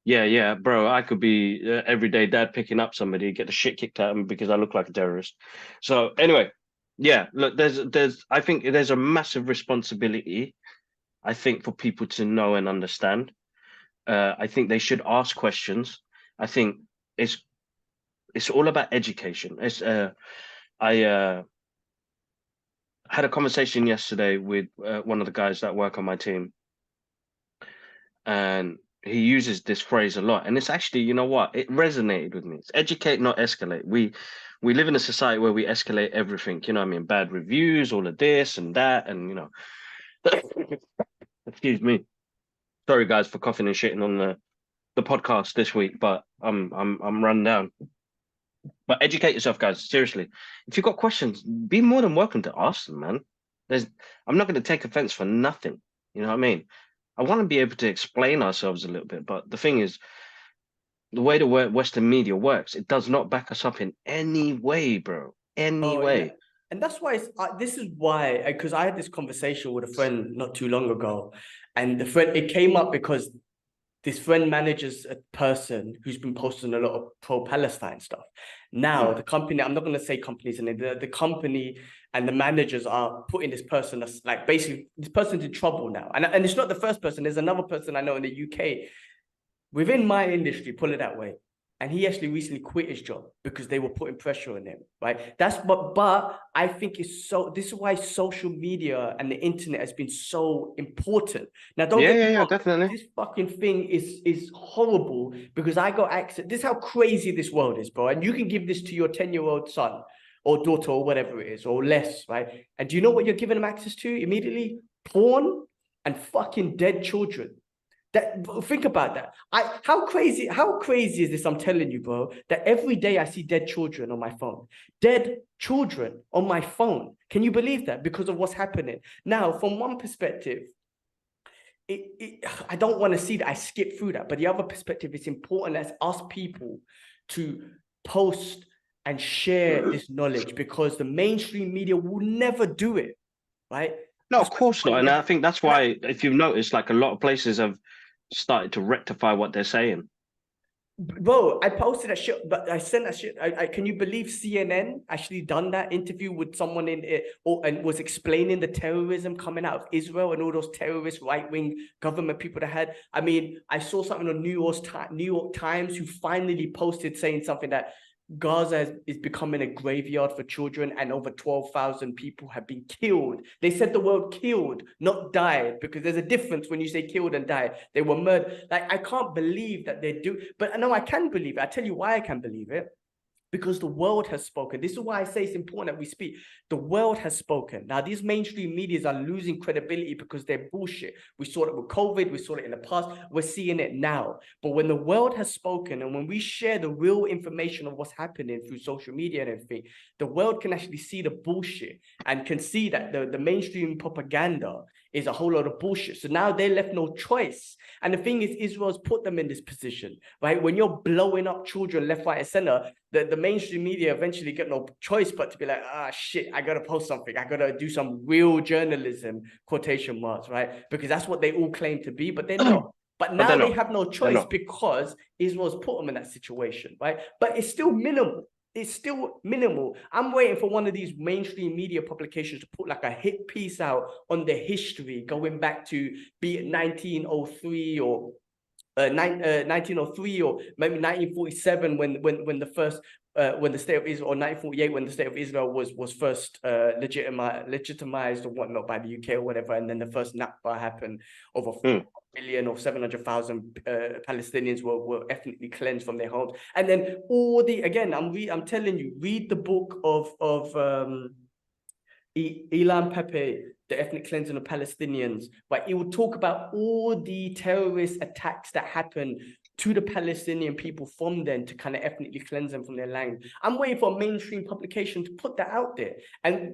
[SPEAKER 2] Yeah, bro, I could be everyday dad picking up somebody, get the shit kicked out of me because I look like a terrorist. So anyway, yeah, look, I think there's a massive responsibility, I think, for people to know and understand. I think they should ask questions. I think it's all about education. I had a conversation yesterday with one of the guys that work on my team, and he uses this phrase a lot, and it's actually, you know what, it resonated with me. It's educate, not escalate. We live in a society where we escalate everything, you know what I mean? Bad reviews, all of this and that, and you know, excuse me. Sorry guys for coughing and shitting on the podcast this week, but I'm run down. But educate yourself, guys. Seriously, if you've got questions, be more than welcome to ask them, man. I'm not going to take offense for nothing. You know what I mean? I want to be able to explain ourselves a little bit, but the thing is, the way the Western media works, it does not back us up in any way, bro. Any way.
[SPEAKER 1] And that's why this is why, because I had this conversation with a friend not too long ago, and it came up because this friend manages a person who's been posting a lot of pro-Palestine stuff. Now, the company, I'm not going to say companies, and the company and the managers are putting this person, like, basically, this person's in trouble now. And it's not the first person. There's another person I know in the UK, within my industry, pull it that way. And he actually recently quit his job because they were putting pressure on him, right? But I think this is why social media and the internet has been so important. Now, don't get me wrong, definitely. This fucking thing is horrible because I got access. This is how crazy this world is, bro. And you can give this to your 10-year-old son or daughter or whatever it is, or less, right? And do you know what you're giving them access to immediately? Porn and fucking dead children. Think about that. How crazy is this? I'm telling you, bro, that every day I see dead children on my phone. Dead children on my phone. Can you believe that? Because of what's happening. Now, from one perspective, I don't want to see that. I skip through that. But the other perspective, it's important as us people to post and share this knowledge, because the mainstream media will never do it, right?
[SPEAKER 2] No,
[SPEAKER 1] That's
[SPEAKER 2] of
[SPEAKER 1] what's
[SPEAKER 2] course not.
[SPEAKER 1] important.
[SPEAKER 2] And I think that's
[SPEAKER 1] And
[SPEAKER 2] why, if you've noticed, like a lot of places have started to rectify what they're saying.
[SPEAKER 1] bro, I posted that shit, but I sent that shit. Can you believe CNN actually done that interview with someone in it, and was explaining the terrorism coming out of Israel and all those terrorist right-wing government people that had. I mean, I saw something on New York Times who finally posted saying something that Gaza is becoming a graveyard for children, and over 12,000 people have been killed. They said the word killed, not died, because there's a difference when you say killed and died. They were murdered. Like, I can't believe that they do, but I know I can believe it. I tell you why I can believe it. Because the world has spoken. This is why I say it's important that we speak. The world has spoken. Now, these mainstream medias are losing credibility because they're bullshit. We saw it with COVID. We saw it in the past. We're seeing it now. But when the world has spoken, and when we share the real information of what's happening through social media and everything, the world can actually see the bullshit and can see that the mainstream propaganda is a whole lot of bullshit. So now they're left no choice. And the thing is, Israel's put them in this position, right? When you're blowing up children left, right, and center, the mainstream media eventually get no choice but to be like, shit, I gotta post something. I gotta do some real journalism, quotation marks, right? Because that's what they all claim to be, but they're not. But now they have no choice because Israel's put them in that situation, right? But it's still minimal. It's still minimal. I'm waiting for one of these mainstream media publications to put like a hit piece out on the history going back to be it 1903 or 1903 or maybe 1947 when the first when the state of Israel, or 1948 when the state of Israel was first legitimized or whatnot by the UK or whatever, and then the first Nakba happened. Over 4 million or 700,000 Palestinians were ethnically cleansed from their homes, and then all the I'm telling you, read the book of Ilan Pepe, The Ethnic Cleansing of Palestinians, but it will talk about all the terrorist attacks that happened to the Palestinian people from then to kind of ethnically cleanse them from their land. I'm waiting for a mainstream publication to put that out there,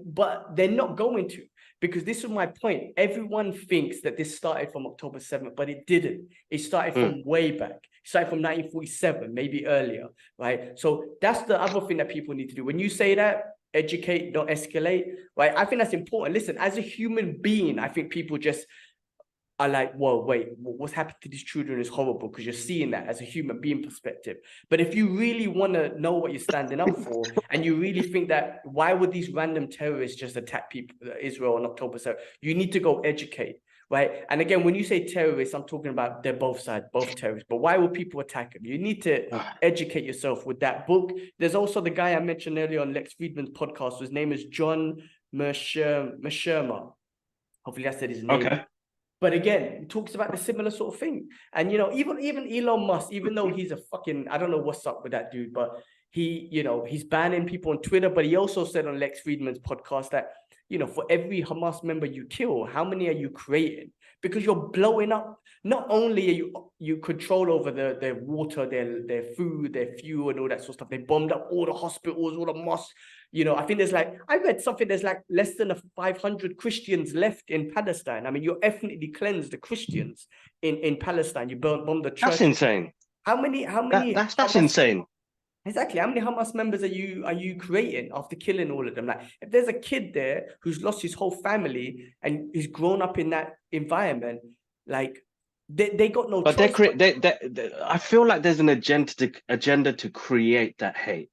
[SPEAKER 1] but they're not going to, because this is my point. Everyone thinks that this started from October 7th, but it didn't. It started from way back. It started from 1947, maybe earlier, right? So that's the other thing that people need to do. When you say that, educate, don't escalate, right? I think that's important. Listen, as a human being, I think people just are like, whoa, wait, what's happened to these children is horrible, because you're seeing that as a human being perspective. But if you really want to know what you're standing up for, and you really think that, why would these random terrorists just attack people, Israel on October 7th? You need to go educate. Right. And again, when you say terrorists, I'm talking about they're both sides, both terrorists. But why would people attack them? You need to educate yourself with that book. There's also the guy I mentioned earlier on Lex Friedman's podcast. His name is John Mersherma. Hopefully I said his name.
[SPEAKER 2] Okay.
[SPEAKER 1] But again, he talks about the similar sort of thing. And, you know, even Elon Musk, even though he's a fucking, I don't know what's up with that dude, but he's banning people on Twitter. But he also said on Lex Friedman's podcast that, you know, for every Hamas member you kill, how many are you creating? Because you're blowing up. Not only are you control over their water, their food, their fuel, and all that sort of stuff. They bombed up all the hospitals, all the mosques. You know, I think I read something, there's like less than 500 Christians left in Palestine. I mean, you ethnically cleansed the Christians in Palestine. You bombed the church.
[SPEAKER 2] That's insane.
[SPEAKER 1] How many?
[SPEAKER 2] That's insane.
[SPEAKER 1] Exactly. How many Hamas members are you creating after killing all of them? Like, if there's a kid there who's lost his whole family and he's grown up in that environment, like they got no choice.
[SPEAKER 2] I feel like there's an agenda to create that hate.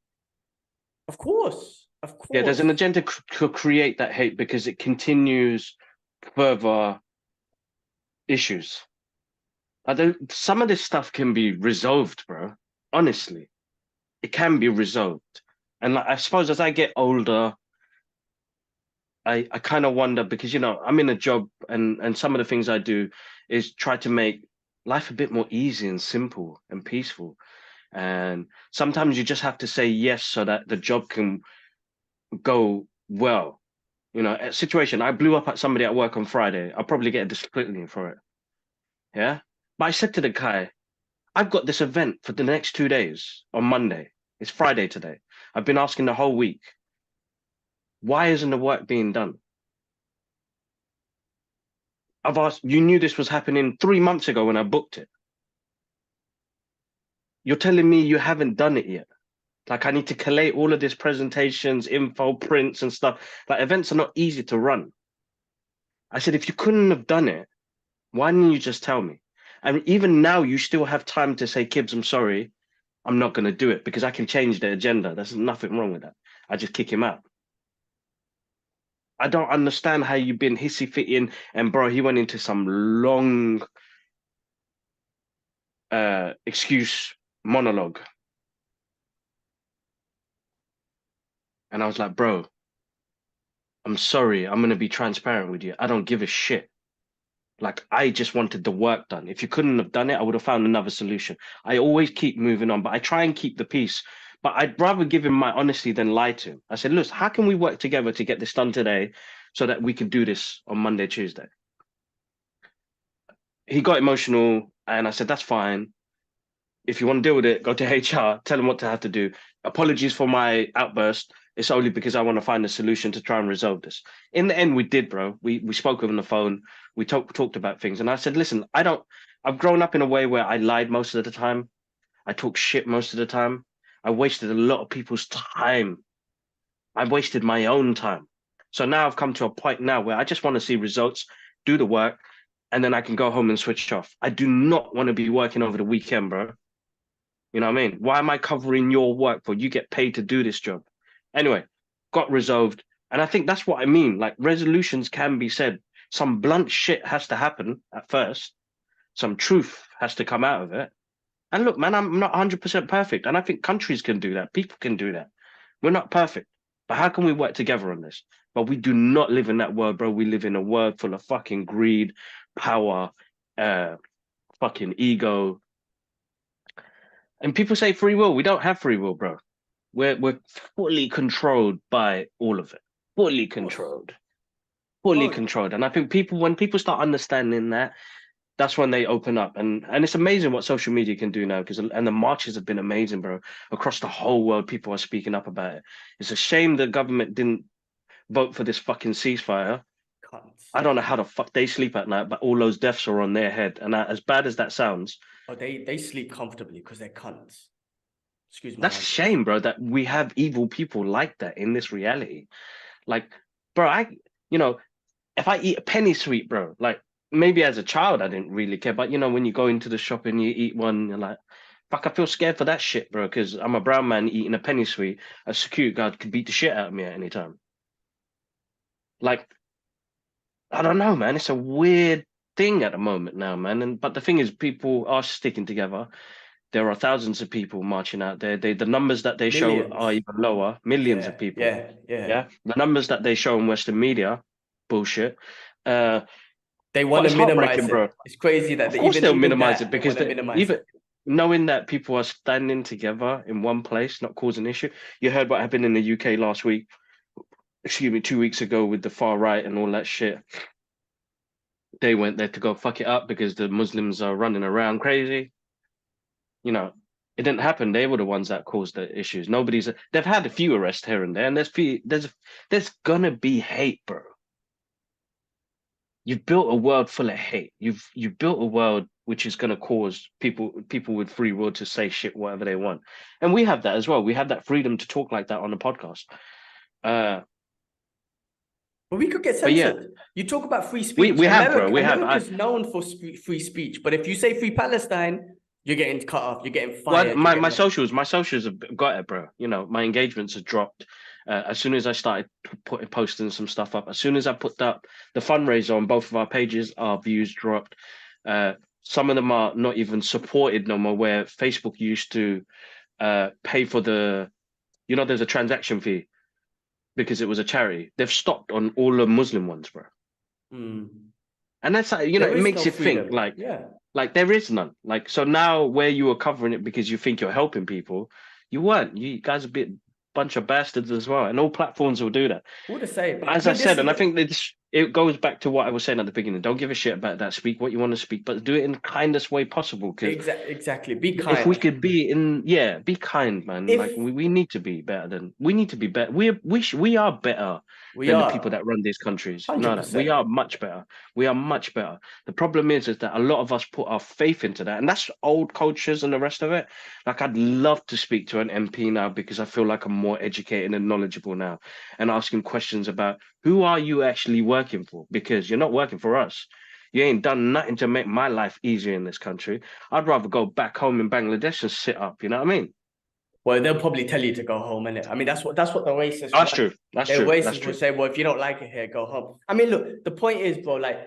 [SPEAKER 1] Of course.
[SPEAKER 2] Yeah, there's an agenda to create that hate because it continues further issues. Some of this stuff can be resolved, bro. Honestly. It can be resolved. And like, I suppose as I get older, I kind of wonder, because, you know, I'm in a job and some of the things I do is try to make life a bit more easy and simple and peaceful. And sometimes you just have to say yes so that the job can go well. You know, a situation, I blew up at somebody at work on Friday. I'll probably get a discipline for it. Yeah. But I said to the guy, I've got this event for the next 2 days on Monday. It's Friday today. I've been asking the whole week. Why isn't the work being done? I've asked, you knew this was happening 3 months ago when I booked it. You're telling me you haven't done it yet. Like, I need to collate all of this presentations, info, prints and stuff. Like, events are not easy to run. I said, if you couldn't have done it, why didn't you just tell me? And even now, you still have time to say, Kibs, I'm sorry, I'm not going to do it because I can change the agenda. There's nothing wrong with that. I just kick him out. I don't understand how you've been hissy fitting. And bro, he went into some long excuse monologue. And I was like, bro, I'm sorry. I'm going to be transparent with you. I don't give a shit. Like, I just wanted the work done. If you couldn't have done it, I would have found another solution. I always keep moving on, but I try and keep the peace. But I'd rather give him my honesty than lie to him. I said, look, how can we work together to get this done today so that we can do this on Monday, Tuesday? He got emotional and I said, that's fine. If you want to deal with it, go to HR, tell them what to have to do. Apologies for my outburst. It's only because I want to find a solution to try and resolve this. In the end, we did, bro. We spoke on the phone. We talked about things. And I said, listen, I've grown up in a way where I lied most of the time. I talk shit most of the time. I wasted a lot of people's time. I wasted my own time. So now I've come to a point now where I just want to see results, do the work, and then I can go home and switch off. I do not want to be working over the weekend, bro. You know what I mean? Why am I covering your work for? You get paid to do this job. Anyway, got resolved. And I think that's what I mean. Like, resolutions can be said. Some blunt shit has to happen at first. Some truth has to come out of it. And look, man, I'm not 100% perfect. And I think countries can do that. People can do that. We're not perfect. But how can we work together on this? But we do not live in that world, bro. We live in a world full of fucking greed, power, fucking ego. And people say free will. We don't have free will, bro. We're fully controlled by all of it. Fully controlled. Fully controlled. And I think when people start understanding that, that's when they open up. And it's amazing what social media can do now, and the marches have been amazing, bro. Across the whole world, people are speaking up about it. It's a shame the government didn't vote for this fucking ceasefire.
[SPEAKER 1] Cunts.
[SPEAKER 2] I don't know how the fuck they sleep at night, but all those deaths are on their head. And as bad as that sounds,
[SPEAKER 1] they sleep comfortably because they're cunts. Excuse me.
[SPEAKER 2] That's a shame, bro, that we have evil people like that in this reality. Like, bro, if I eat a penny sweet, bro, like, maybe as a child I didn't really care, but when you go into the shop and you eat one, you're like, fuck, I feel scared for that shit, bro, because I'm a brown man eating a penny sweet. A security guard could beat the shit out of me at any time. Like, I don't know, man. It's a weird thing at the moment now, man. But the thing is, people are sticking together. There are thousands of people marching out there. The numbers that they show are even lower. Millions of people. Yeah. The numbers that they show in Western media, bullshit.
[SPEAKER 1] They want to minimize it,
[SPEAKER 2] bro.
[SPEAKER 1] It's crazy that
[SPEAKER 2] of course they'll minimize it because even knowing that people are standing together in one place, not causing an issue. You heard what happened in the UK last week. 2 weeks ago with the far right and all that shit. They went there to go fuck it up because the Muslims are running around crazy. It didn't happen. They were the ones that caused the issues. They've had a few arrests here and there, and there's gonna be hate, bro. You've built a world full of hate. You've built a world which is gonna cause people with free will to say shit whatever they want, and we have that as well. We have that freedom to talk like that on the podcast.
[SPEAKER 1] But we could get censored. Yeah, you talk about free speech.
[SPEAKER 2] We have, bro.
[SPEAKER 1] America's known for free speech, but if you say free Palestine, you're getting cut off. You're getting fired.
[SPEAKER 2] Well, my socials have got it, bro. My engagements have dropped. As soon as I started posting some stuff up, as soon as I put up the fundraiser on both of our pages, our views dropped. Some of them are not even supported no more. Where Facebook used to pay for there's a transaction fee because it was a charity. They've stopped on all the Muslim ones, bro.
[SPEAKER 1] Mm.
[SPEAKER 2] And that's it makes you think like there is none. Like, so now where you were covering it because you think you're helping people, you weren't. You guys are a bunch of bastards as well. And all platforms will do that.
[SPEAKER 1] What to say?
[SPEAKER 2] But as I said, and I think it goes back to what I was saying at the beginning. Don't give a shit about that. Speak what you want to speak, but do it in the kindest way possible.
[SPEAKER 1] Exactly. Be kind.
[SPEAKER 2] If we could be be kind, man. We need to be better we need to be better. We are better than the people that run these countries. 100%. No, we are much better. We are much better. The problem is that a lot of us put our faith into that, and that's old cultures and the rest of it. Like, I'd love to speak to an MP now because I feel like I'm more educated and knowledgeable now, and asking questions about who are you actually working working for, because you're not working for us. You ain't done nothing to make my life easier in this country. I'd rather go back home in Bangladesh and sit up. You know what I mean?
[SPEAKER 1] Well, they'll probably tell you to go home, innit? I mean, that's what the racists
[SPEAKER 2] That's
[SPEAKER 1] want.
[SPEAKER 2] true. That's
[SPEAKER 1] The
[SPEAKER 2] true. That's
[SPEAKER 1] racists will
[SPEAKER 2] true.
[SPEAKER 1] say, well, if you don't like it here, go home. I mean, look, the point is, bro, like,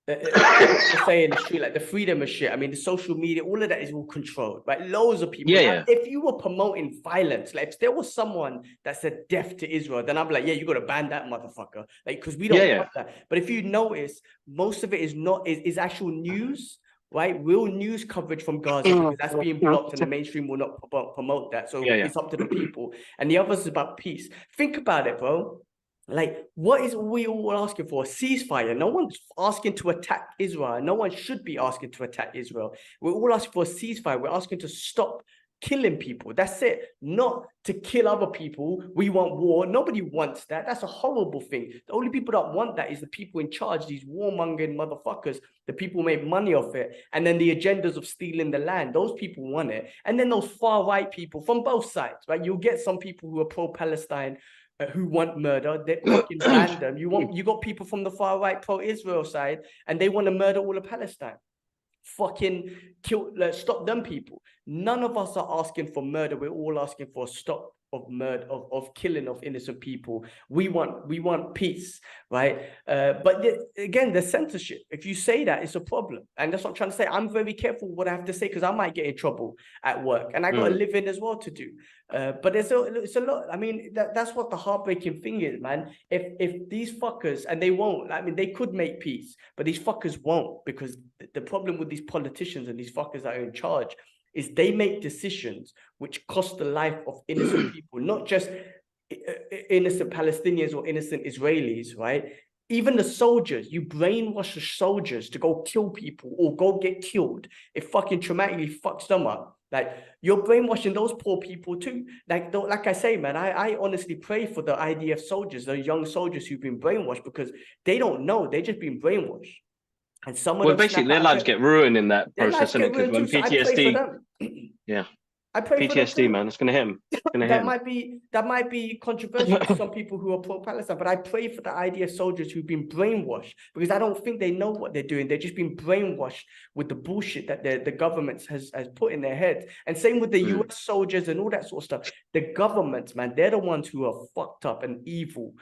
[SPEAKER 1] people say in the street, like the freedom of shit. I mean, the social media, all of that is all controlled, right? Loads of people.
[SPEAKER 2] Yeah,
[SPEAKER 1] Now,
[SPEAKER 2] yeah.
[SPEAKER 1] if you were promoting violence, like if there was someone that said death to Israel, then I'm like, yeah, you got to ban that motherfucker, like, because we don't want that. But if you notice, most of it is actual news. Right, real news coverage from Gaza, because that's being blocked and the mainstream will not promote that. So it's up to the people. And the others is about peace. Think about it, bro. Like, what is we all asking for? A ceasefire. No one's asking to attack Israel. No one should be asking to attack Israel. We're all asking for a ceasefire. We're asking to stop killing people. That's it. Not to kill other people. We want war. Nobody wants that. That's a horrible thing. The only people that want that is the people in charge, these warmongering motherfuckers. The people who make money off it. And then the agendas of stealing the land. Those people want it. And then those far-right people from both sides, right? You'll get some people who are pro-Palestine, who want murder. They fucking ban them. You got people from the far-right pro-Israel side, and they want to murder all of Palestine. Fucking kill, stop them people. None of us are asking for murder. We're all asking for a stop of murder, of killing of innocent people. We want peace, right? But again, the censorship. If you say that, it's a problem, and that's what I'm trying to say. I'm very careful what I have to say because I might get in trouble at work, and I got a living as well to do. But it's a lot. I mean, that's what the heartbreaking thing is, man. If these fuckers, and they won't. I mean, they could make peace, but these fuckers won't, because the problem with these politicians and these fuckers that are in charge is they make decisions which cost the life of innocent people, not just innocent Palestinians or innocent Israelis, right? Even the soldiers, you brainwash the soldiers to go kill people or go get killed. It fucking traumatically fucks them up. Like, you're brainwashing those poor people too. Like I say, man, I honestly pray for the IDF soldiers, the young soldiers who've been brainwashed, because they don't know. They've just been brainwashed. And some of them
[SPEAKER 2] basically their lives get ruined in that process, isn't it? Because when
[SPEAKER 1] so I pray for them.
[SPEAKER 2] Yeah.
[SPEAKER 1] I pray
[SPEAKER 2] PTSD,
[SPEAKER 1] for them,
[SPEAKER 2] man, it's gonna hit him.
[SPEAKER 1] That might be controversial to some people who are pro-Palestine, but I pray for the IDF soldiers who've been brainwashed, because I don't think they know what they're doing. They've just been brainwashed with the bullshit that the government has put in their heads. And same with the US soldiers and all that sort of stuff. The governments, man, they're the ones who are fucked up and evil.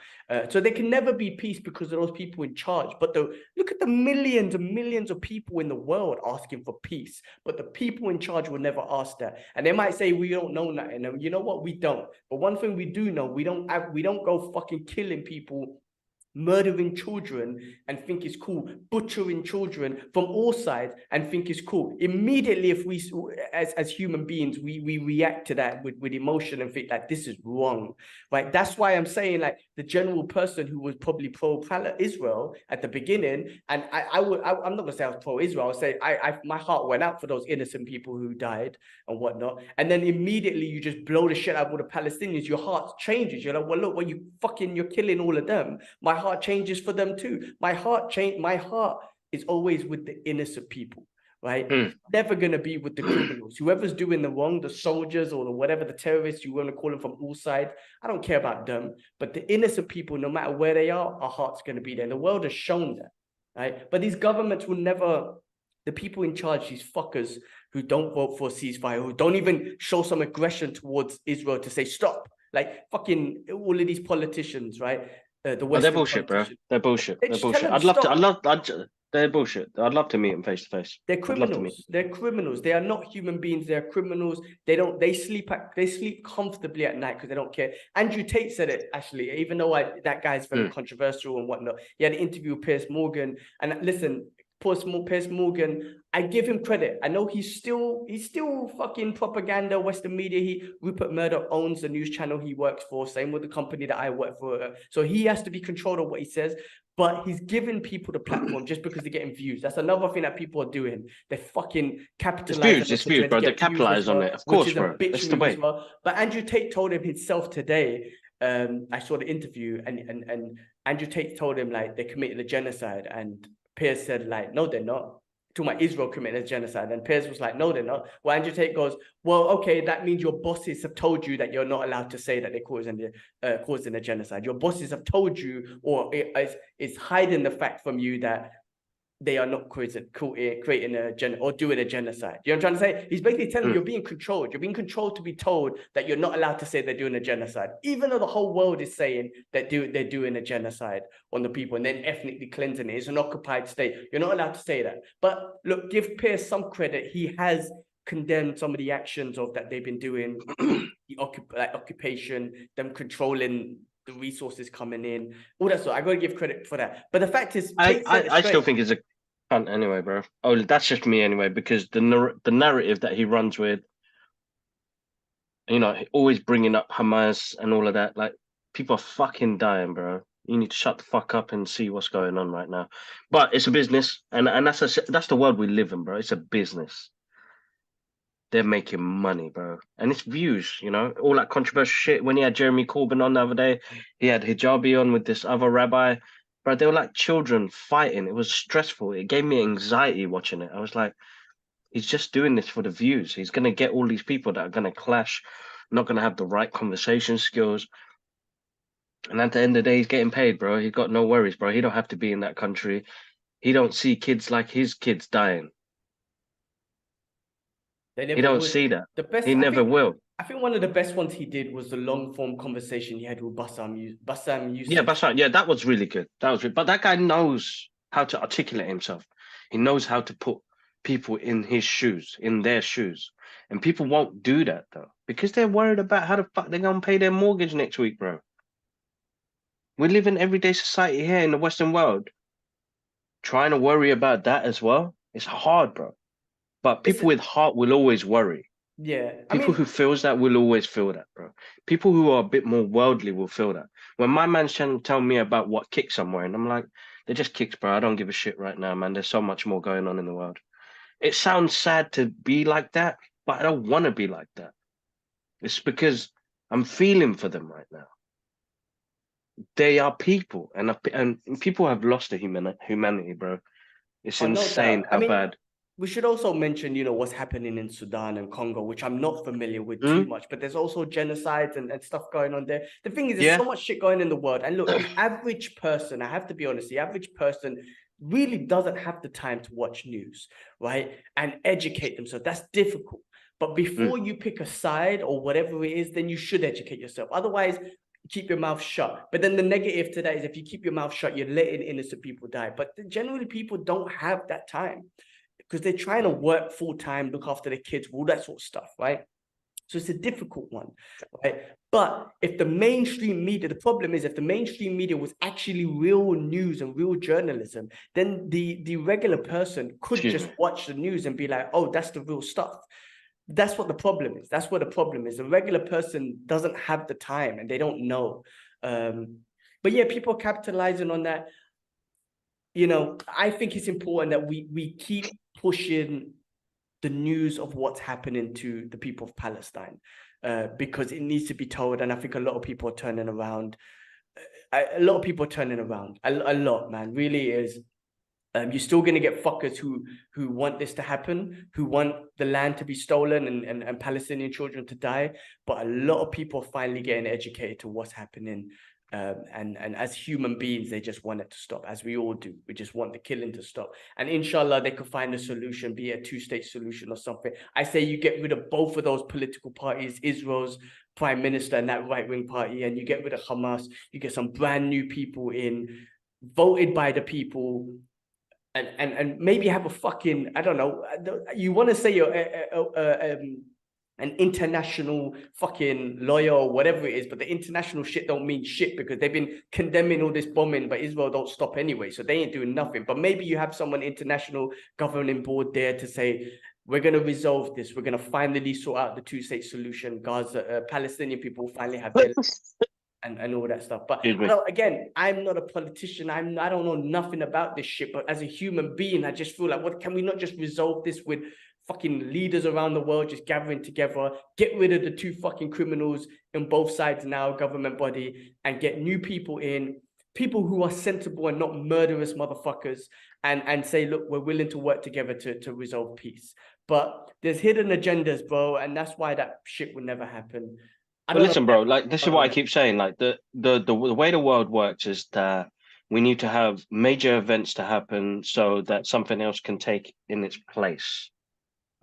[SPEAKER 1] So there can never be peace because of those people in charge. But look at the millions and millions of people in the world asking for peace, but the people in charge will never ask that. And they might say, we don't know nothing. And you know what? We don't. But one thing we do know, we don't go fucking killing people, murdering children and think it's cool, butchering children from all sides and think it's cool. Immediately, if we as human beings, we react to that with emotion and think like, this is wrong, right? That's why I'm saying, like, the general person who was probably pro-Israel at the beginning, and I'm not gonna say I was pro-Israel, I'll say my heart went out for those innocent people who died and whatnot. And then immediately you just blow the shit out of all the Palestinians, your heart changes. You're like, well, look, when you're killing all of them, my heart changes for them too. My heart is always with the innocent people, right? Never gonna be with the criminals. Whoever's doing the wrong, the soldiers or whatever, the terrorists, you want to call them from all sides, I don't care about them. But the innocent people, no matter where they are, our heart's gonna be there. The world has shown that, right? But these governments will never, the people in charge, these fuckers who don't vote for a ceasefire, who don't even show some aggression towards Israel to say stop, like fucking all of these politicians, right?
[SPEAKER 2] They're bullshit, bro. They're bullshit. They're bullshit. They're bullshit. I'd love to meet them face to face.
[SPEAKER 1] They're criminals. They're criminals. They are not human beings. They're criminals. They sleep comfortably at night because they don't care. Andrew Tate said it, actually, even though that guy is very controversial and whatnot. He had an interview with Piers Morgan, and listen, Piers Morgan, I give him credit. I know he's still fucking propaganda, Western media. Rupert Murdoch owns the news channel he works for, same with the company that I work for. So he has to be controlled of what he says, but he's giving people the platform just because they're getting views. That's another thing that people are doing. They're fucking capitalizing.
[SPEAKER 2] It's views, bro. They capitalize on it, of course, bro. That's the way.
[SPEAKER 1] Well. But Andrew Tate told him himself today, I saw the interview, and Andrew Tate told him, like, they're committing a genocide, and Piers said, like, no, they're not. to my Israel committing a genocide. And Piers was like, no, they're not. Well, Andrew Tate goes, well, okay, that means your bosses have told you that you're not allowed to say that they're causing a genocide. Your bosses have told you, or it's hiding the fact from you that they are not creating or doing a genocide. You know what I'm trying to say? He's basically telling you you're being controlled. You're being controlled to be told that you're not allowed to say they're doing a genocide, even though the whole world is saying that they're doing a genocide on the people and then ethnically cleansing it. It's an occupied state. You're not allowed to say that. But look, give Pierce some credit. He has condemned some of the actions of that they've been doing, the occupation, them controlling the resources coming in, all that sort. I got to give credit for that. But the fact is,
[SPEAKER 2] I still think it's a cunt anyway, bro. Oh, that's just me anyway, because the narrative that he runs with, you know, always bringing up Hamas and all of that, like, people are fucking dying, bro. You need to shut the fuck up and see what's going on right now. But it's a business, and that's the world we live in, bro. It's a business. They're making money, bro. And it's views, you know, all that controversial shit. When he had Jeremy Corbyn on the other day, he had Hijabi on with this other rabbi. Bro, they were like children fighting. It was stressful. It gave me anxiety watching it. I was like, he's just doing this for the views. He's going to get all these people that are going to clash, not going to have the right conversation skills. And at the end of the day, he's getting paid, bro. He got no worries, bro. He don't have to be in that country. He don't see kids like his kids dying. He don't see that. He never will.
[SPEAKER 1] I think one of the best ones he did was the long form conversation he had with Bassam Youssef.
[SPEAKER 2] Yeah, Bassam. Yeah, that was really good. But that guy knows how to articulate himself. He knows how to put people in his shoes, in their shoes. And people won't do that, though, because they're worried about how the fuck they're going to pay their mortgage next week, bro. We live in everyday society here in the Western world. Trying to worry about that as well, it's hard, bro. But people with heart will always worry.
[SPEAKER 1] Yeah.
[SPEAKER 2] People who feels that will always feel that, bro. People who are a bit more worldly will feel that. When my man's trying to tell me about what kicks I'm wearing, I'm like, they're just kicks, bro. I don't give a shit right now, man. There's so much more going on in the world. It sounds sad to be like that, but I don't want to be like that. It's because I'm feeling for them right now. They are people, and people have lost their humanity, bro. It's insane how bad.
[SPEAKER 1] We should also mention, you know, what's happening in Sudan and Congo, which I'm not familiar with too much, but there's also genocides and stuff going on there. The thing is, there's so much shit going in the world. And look, the average person, I have to be honest, the average person really doesn't have the time to watch news, right? And educate themselves. That's difficult. But before you pick a side or whatever it is, then you should educate yourself. Otherwise, keep your mouth shut. But then the negative to that is if you keep your mouth shut, you're letting innocent people die. But generally, people don't have that time, because they're trying to work full time, look after their kids, all that sort of stuff, right? So it's a difficult one, right? But if the mainstream media, the problem is if the mainstream media was actually real news and real journalism, then the regular person could just watch the news and be like, oh, that's the real stuff. That's what the problem is. That's what the problem is. The regular person doesn't have the time and they don't know. But yeah, people are capitalizing on that. You know, I think it's important that we keep pushing the news of what's happening to the people of Palestine, because it needs to be told. And I think a lot of people are turning around. A lot of people are turning around. A lot, man, really is. You're still going to get fuckers who want this to happen, who want the land to be stolen and Palestinian children to die. But a lot of people are finally getting educated to what's happening. And as human beings, they just want it to stop, as we all do. We just want the killing to stop. And inshallah, they could find a solution, be a two-state solution or something. I say you get rid of both of those political parties, Israel's prime minister and that right-wing party, and you get rid of Hamas. You get some brand new people in, voted by the people, and maybe have a fucking, I don't know, you want to say you're an international fucking lawyer or whatever it is, but the international shit don't mean shit because they've been condemning all this bombing, but Israel don't stop anyway, so they ain't doing nothing. But maybe you have someone international governing board there to say, we're going to resolve this. We're going to finally sort out the two-state solution. Gaza, Palestinian people will finally have their and all that stuff. But you know, again, I'm not a politician. I don't know nothing about this shit. But as a human being, I just feel like, what can we not just resolve this with fucking leaders around the world just gathering together, get rid of the two fucking criminals in both sides now, government body, and get new people in people who are sensible and not murderous motherfuckers, and say, look, we're willing to work together to resolve peace. But there's hidden agendas, bro, and that's why that shit would never happen.
[SPEAKER 2] But listen, bro, like this is what I keep saying. Like the way the world works is that we need to have major events to happen so that something else can take in its place.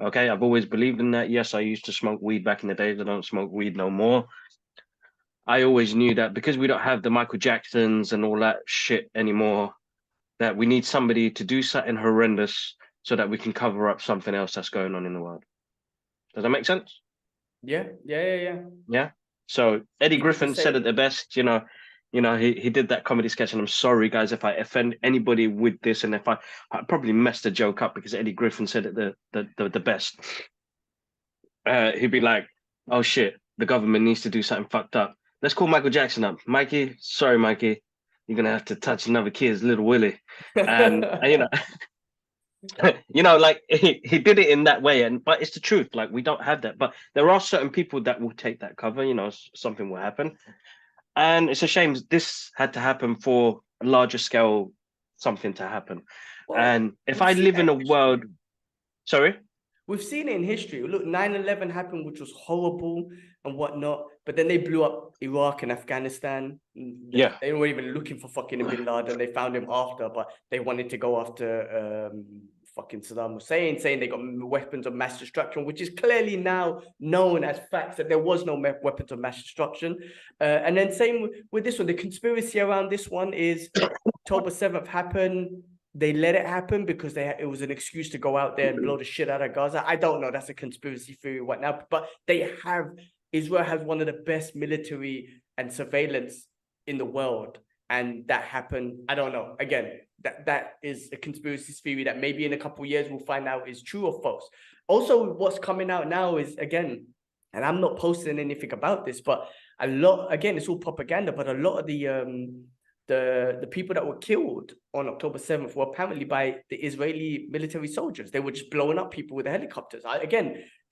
[SPEAKER 2] Okay, I've always believed in that. Yes, I used to smoke weed back in the days. I don't smoke weed no more. I always knew that because we don't have the Michael Jacksons and all that shit anymore, that we need somebody to do something horrendous so that we can cover up something else that's going on in the world. Does that make sense?
[SPEAKER 1] Yeah.
[SPEAKER 2] Yeah. So Eddie Griffin said it the best, he did that comedy sketch, and I'm sorry guys if I offend anybody with this, and if I probably messed the joke up because Eddie Griffin said it the best. He'd be like, oh shit, the government needs to do something fucked up. Let's call Michael Jackson up. Mikey, sorry, Mikey, you're gonna have to touch another kid's little Willie. And like he did it in that way, but it's the truth. Like we don't have that, but there are certain people that will take that cover. Something will happen, and it's a shame this had to happen for a larger scale something to happen. Well, and if I live in a world, sorry.
[SPEAKER 1] We've seen it in history. Look, 9/11 happened, which was horrible and whatnot. But then they blew up Iraq and Afghanistan.
[SPEAKER 2] Yeah.
[SPEAKER 1] They weren't even looking for fucking Bin Laden. They found him after, but they wanted to go after fucking Saddam Hussein, saying they got weapons of mass destruction, which is clearly now known as facts that there was no weapons of mass destruction. And then same with this one. The conspiracy around this one is October 7th happened. They let it happen because it was an excuse to go out there and blow the shit out of Gaza. I don't know. That's a conspiracy theory right now. But Israel has one of the best military and surveillance in the world. And that happened. I don't know. Again, that is a conspiracy theory that maybe in a couple of years we'll find out is true or false. Also, what's coming out now is, again, and I'm not posting anything about this, but it's all propaganda, but a lot of the people that were killed on October 7th were apparently by the Israeli military soldiers. They were just blowing up people with the helicopters.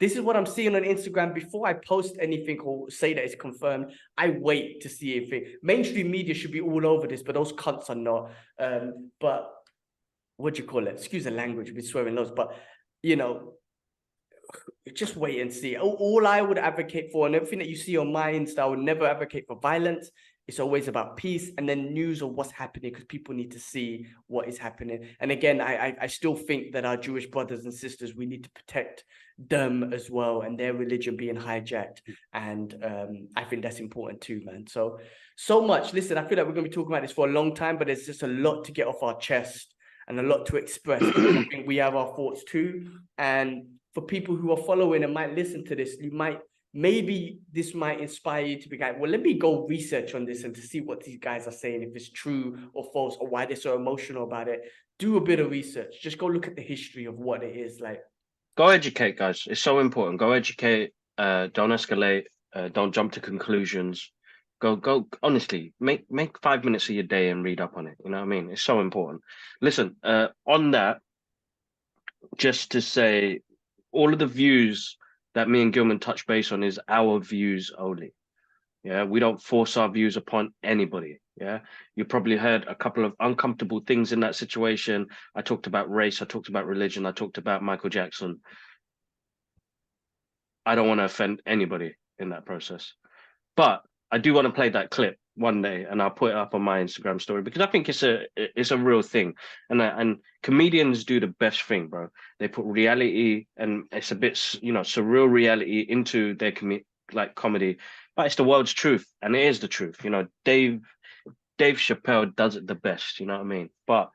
[SPEAKER 1] This is what I'm seeing on Instagram. Before I post anything or say that it's confirmed, I wait to see if mainstream media should be all over this, but those cunts are not. But what do you call it? Excuse the language, we're swearing loads, but just wait and see. All I would advocate for, and everything that you see on my Insta, I would never advocate for violence. It's always about peace and then news of what's happening, because people need to see what is happening. And again, I still think that our Jewish brothers and sisters, we need to protect them as well, and their religion being hijacked. And I think that's important too, man. So much. Listen, I feel like we're going to be talking about this for a long time, but there's just a lot to get off our chest and a lot to express. I think we have our thoughts too. And for people who are following and might listen to this, maybe this might inspire you to be like, well, let me go research on this and to see what these guys are saying, if it's true or false, or why they're so emotional about it. Do a bit of research. Just go look at the history of what it is like.
[SPEAKER 2] Go educate, guys. It's so important. Go educate. Don't escalate. Don't jump to conclusions. Go. Honestly, make 5 minutes of your day and read up on it. You know what I mean? It's so important. Listen, on that, just to say, all of the views that me and Gilman touch base on is our views only. Yeah, we don't force our views upon anybody. Yeah, you probably heard a couple of uncomfortable things in that situation. I talked about race, I talked about religion, I talked about Michael Jackson. I don't want to offend anybody in that process, but I do want to play that clip one day, and I'll put it up on my Instagram story, because I think it's a real thing, and comedians do the best thing, bro. They put reality, and it's a bit surreal reality into their comedy, but it's the world's truth, and it is the truth. Dave Chappelle does it the best. You know what I mean? But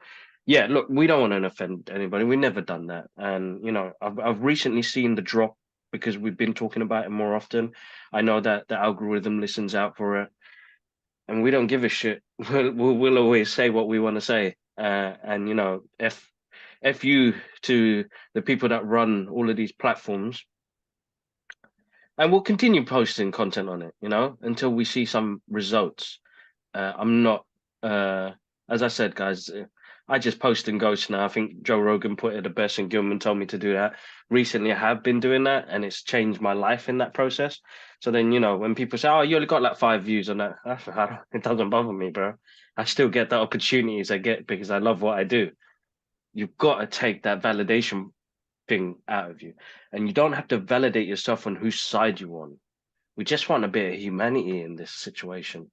[SPEAKER 2] yeah, look, we don't want to offend anybody. We've never done that, and I've recently seen the drop because we've been talking about it more often. I know that the algorithm listens out for it. And we don't give a shit. We'll always say what we want to say. And F you to the people that run all of these platforms. And we'll continue posting content on it, until we see some results. I'm not, as I said, guys, I just post and ghost now. I think Joe Rogan put it the best, and Gilman told me to do that. Recently, I have been doing that, and it's changed my life in that process. So then, when people say, "Oh, you only got like 5 views on that," it doesn't bother me, bro. I still get the opportunities I get because I love what I do. You've got to take that validation thing out of you, and you don't have to validate yourself on whose side you on. We just want a bit of humanity in this situation,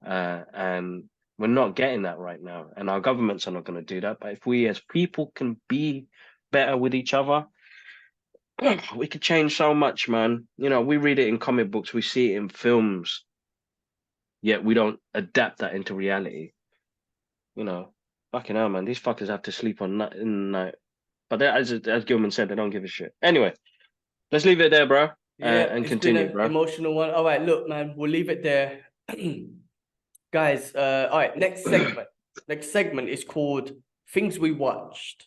[SPEAKER 2] and we're not getting that right now. And our governments are not going to do that. But if we as people can be better with each other, we could change so much, man. We read it in comic books, we see it in films, yet we don't adapt that into reality. Fucking hell, man. These fuckers have to sleep in the night. But as Gilman said, they don't give a shit. Anyway, let's leave it there, bro.
[SPEAKER 1] Yeah,
[SPEAKER 2] And
[SPEAKER 1] it's
[SPEAKER 2] continue,
[SPEAKER 1] been an
[SPEAKER 2] bro.
[SPEAKER 1] emotional one. All right, look, man, we'll leave it there. Guys, all right, next segment. Next segment is called Things We Watched.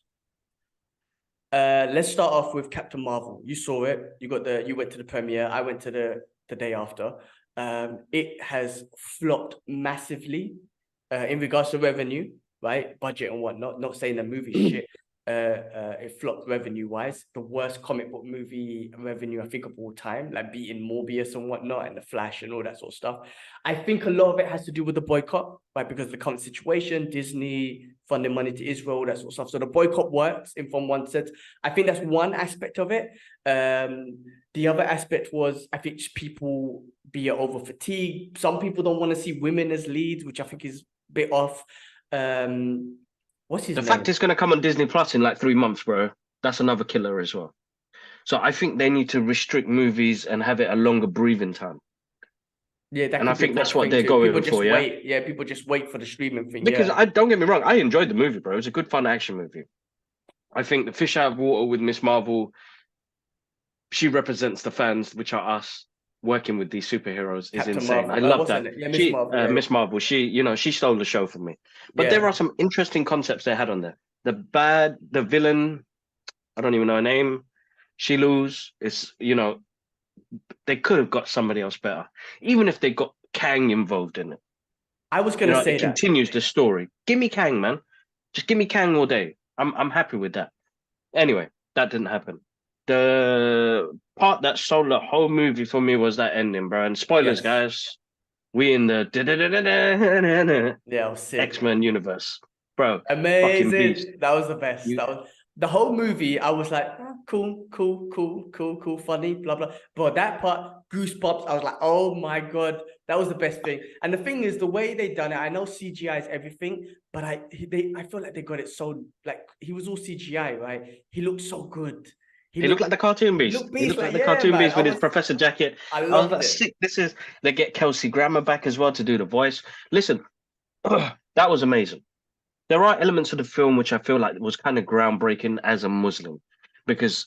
[SPEAKER 1] Let's start off with Captain Marvel. You saw it. You went to the premiere. I went to the day after. It has flopped massively in regards to revenue, right? Budget and whatnot. Not saying the movie shit. It flopped revenue-wise. The worst comic book movie revenue, I think, of all time, like beating Morbius and whatnot, and The Flash and all that sort of stuff. I think a lot of it has to do with the boycott, right? Because of the current situation, Disney funding money to Israel, that sort of stuff. So the boycott works from one sense. I think that's one aspect of it. The other aspect was, I think people be over fatigue. Some people don't want to see women as leads, which I think is a bit off. What's his name?
[SPEAKER 2] The fact it's going to come on Disney Plus in like 3 months, bro. That's another killer as well. So I think they need to restrict movies and have it a longer breathing time.
[SPEAKER 1] Yeah,
[SPEAKER 2] and I think that's what they're going for. Yeah,
[SPEAKER 1] people just wait for the streaming thing.
[SPEAKER 2] Because I don't get me wrong, I enjoyed the movie, bro. It was a good, fun action movie. I think the fish out of water with Miss Marvel, she represents the fans, which are us, working with these superheroes is
[SPEAKER 1] Captain
[SPEAKER 2] insane.
[SPEAKER 1] Marvel.
[SPEAKER 2] I love that.
[SPEAKER 1] Yeah, Miss Marvel.
[SPEAKER 2] Miss Marvel. She stole the show from me. But there are some interesting concepts they had on there. The villain, I don't even know her name. She is, they could have got somebody else better, even if they got Kang involved in it.
[SPEAKER 1] I was gonna say
[SPEAKER 2] it continues the story. Give me Kang, man. Just give me Kang all day. I'm happy with that. Anyway, that didn't happen. The part that stole the whole movie for me was that ending, bro. And spoilers, guys. We in the X-Men universe, bro.
[SPEAKER 1] Amazing. That was the best. That was the whole movie. I was like, cool, funny, blah blah. But that part, goosebumps. I was like, oh my god, that was the best thing. And the thing is, the way they done it. I know CGI is everything, but I feel like they got it so, like, he was all CGI, right? He looked so good.
[SPEAKER 2] He looked like the cartoon beast. He looked like the cartoon beast with his professor jacket. I was like, sick. They get Kelsey Grammer back as well to do the voice. Listen, that was amazing. There are elements of the film which I feel like was kind of groundbreaking as a Muslim, because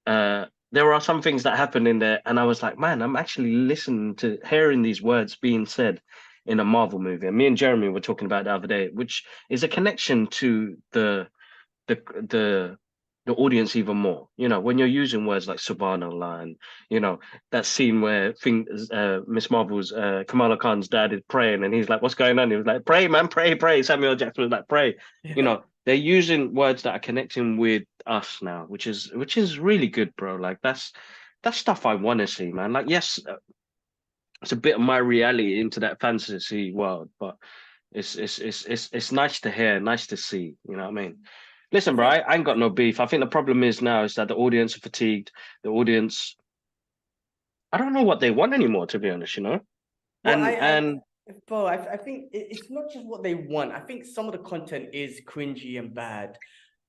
[SPEAKER 2] there are some things that happened in there, and I was like, man, I'm actually listening to hearing these words being said in a Marvel movie. And me and Jeremy were talking about it the other day, which is a connection to the audience even more. When you're using words like subhanallah, and that scene where Miss Marvel's Kamala Khan's dad is praying, and he's like, what's going on? He was like, pray, man, pray. Samuel Jackson was like, pray. They're using words that are connecting with us now, which is really good, bro. Like that's stuff I want to see, man. Like, yes, it's a bit of my reality into that fantasy world, but it's nice to hear, nice to see. You know what I mean? Listen, bro, I ain't got no beef. I think the problem is now is that the audience are fatigued. The audience, I don't know what they want anymore, to be honest,
[SPEAKER 1] Bro, I think it's not just what they want. I think some of the content is cringy and bad.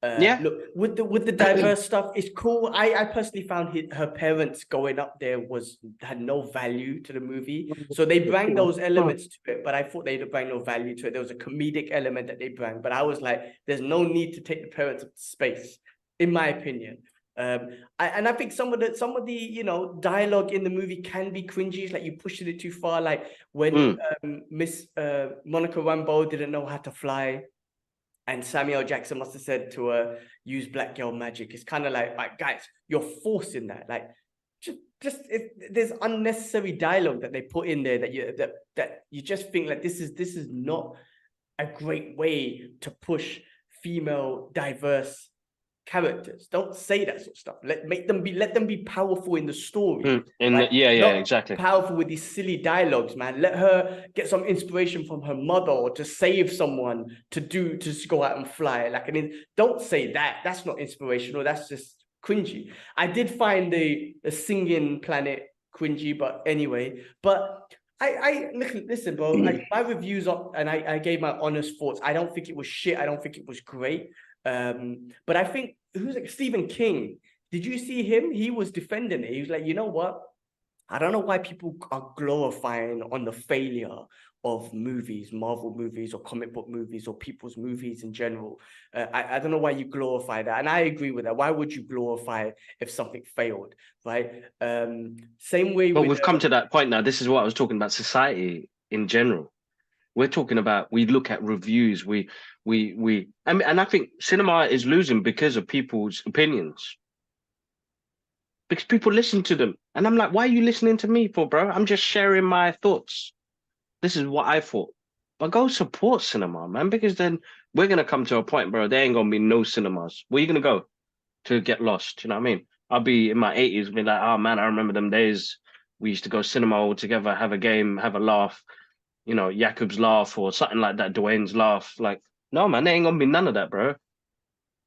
[SPEAKER 1] Look, with the diverse stuff, it's cool. I personally found her parents going up there had no value to the movie. So they bring those elements to it, but I thought they'd bring no value to it. There was a comedic element that they bring, but I was like, there's no need to take the parents up to space, in my opinion. I think some of the dialogue in the movie can be cringy. It's like you pushing it too far. Like when Miss Monica Rambeau didn't know how to fly, and Samuel Jackson must have said to her, use black girl magic. It's kind of like, guys, you're forcing that. Like, there's unnecessary dialogue that they put in there that you just think like this is not a great way to push female diverse characters. Don't say that sort of stuff. Let them be powerful in the story. Right? Not
[SPEAKER 2] exactly.
[SPEAKER 1] powerful with these silly dialogues, man. Let her get some inspiration from her mother or to save someone to go out and fly. Like, I mean, don't say that. That's not inspirational. That's just cringy. I did find the singing planet cringy, but anyway. But I listen, bro. My reviews up, and I gave my honest thoughts. I don't think it was shit. I don't think it was great. But I think Stephen King, did you see him? He was defending it. He was like, you know what? I don't know why people are glorifying on the failure of movies, Marvel movies or comic book movies or people's movies in general. I don't know why you glorify that. And I agree with that. Why would you glorify if something failed, right? Same way
[SPEAKER 2] But we've come to that point now. This is what I was talking about, society in general. We're talking about, we look at reviews, and I think cinema is losing because of people's opinions. Because people listen to them. And I'm like, why are you listening to me for, bro? I'm just sharing my thoughts. This is what I thought. But go support cinema, man, because then we're going to come to a point, bro, there ain't going to be no cinemas. Where are you going to go to get lost? You know what I mean? I'll be in my 80s, be like, oh, man, I remember them days. We used to go cinema all together, have a game, have a laugh. You know, Jakub's laugh or something like that, Dwayne's laugh. Like, no, man, there ain't going to be none of that, bro.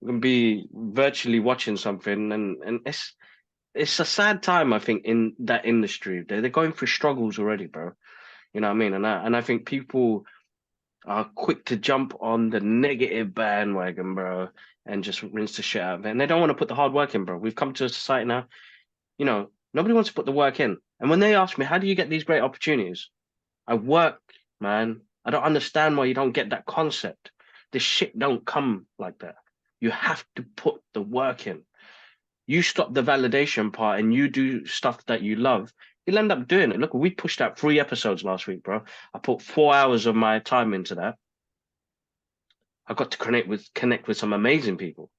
[SPEAKER 2] We're going to be virtually watching something, and it's a sad time, I think, in that industry. They're going through struggles already, bro. You know what I mean? And I think people are quick to jump on the negative bandwagon, bro, and just rinse the shit out of it. And they don't want to put the hard work in, bro. We've come to a society now, you know, nobody wants to put the work in. And when they ask me, how do you get these great opportunities? I work, man. I don't understand why you don't get that concept. This shit don't come like that. You have to put the work in. You stop the validation part and you do stuff that you love, you'll end up doing it. Look, we pushed out 3 episodes last week, bro. I put 4 hours of my time into that. I got to connect with some amazing people.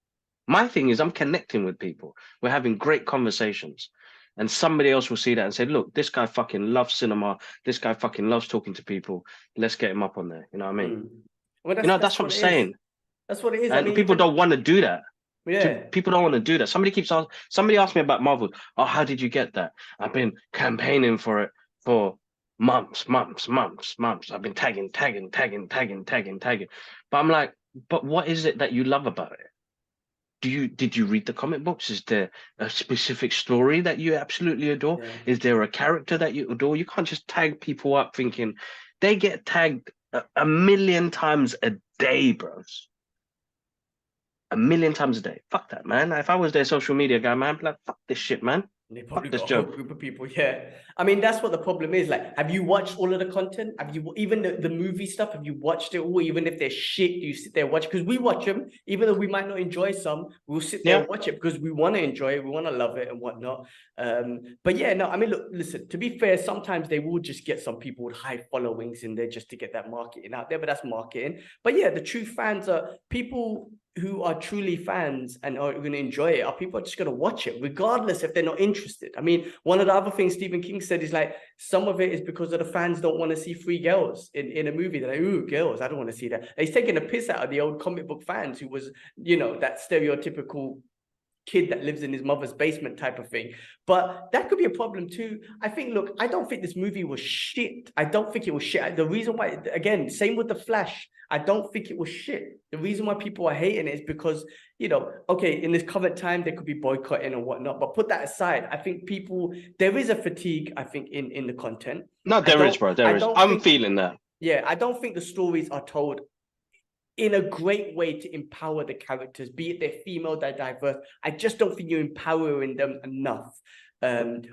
[SPEAKER 2] My thing is I'm connecting with people. We're having great conversations. And somebody else will see that and say, look, this guy fucking loves cinema. This guy fucking loves talking to people. Let's get him up on there. You know what I mean?
[SPEAKER 1] Well,
[SPEAKER 2] that's what I'm saying.
[SPEAKER 1] That's what it is.
[SPEAKER 2] And
[SPEAKER 1] I mean,
[SPEAKER 2] people don't want to do that.
[SPEAKER 1] Yeah.
[SPEAKER 2] People don't want to do that. Somebody asked me about Marvel. Oh, how did you get that? I've been campaigning for it for months. I've been tagging. But I'm like, but what is it that you love about it? Did you read the comic books? Is there a specific story that you absolutely adore?
[SPEAKER 1] Yeah.
[SPEAKER 2] Is there a character that you adore? You can't just tag people up thinking they get tagged a million times a day, bros. A million times a day. Fuck that, man. If I was their social media guy, man, I'd be like, fuck this shit, man.
[SPEAKER 1] They probably got a whole group of people. Yeah. I mean, that's what the problem is. Like, have you watched all of the content? Have you, even the movie stuff, have you watched it all? Even if they're shit, you sit there and watch, because we watch them, even though we might not enjoy some, we'll sit there and watch it because we want to enjoy it, we want to love it and whatnot. But yeah, no, I mean, look, listen, to be fair, sometimes they will just get some people with high followings in there just to get that marketing out there, but that's marketing. But yeah, the true fans are people who are truly fans and are going to enjoy it, are people are just going to watch it regardless if they're not interested. I mean, one of the other things Stephen King said is like, some of it is because of the fans don't want to see 3 girls in a movie. They're like, ooh, girls, I don't want to see that. He's taking a piss out of the old comic book fans who was, you know, that stereotypical kid that lives in his mother's basement type of thing. But that could be a problem too. I think, look, I don't think this movie was shit. I don't think it was shit. The reason why, again, same with The Flash, I don't think it was shit. The reason why people are hating it is because, you know, okay, in this current time, they could be boycotting and whatnot, but put that aside. I think there is a fatigue, I think, in the content.
[SPEAKER 2] No, there is, bro. There is. I'm feeling that.
[SPEAKER 1] Yeah, I don't think the stories are told in a great way to empower the characters, be it they're female, they're diverse. I just don't think you're empowering them enough. With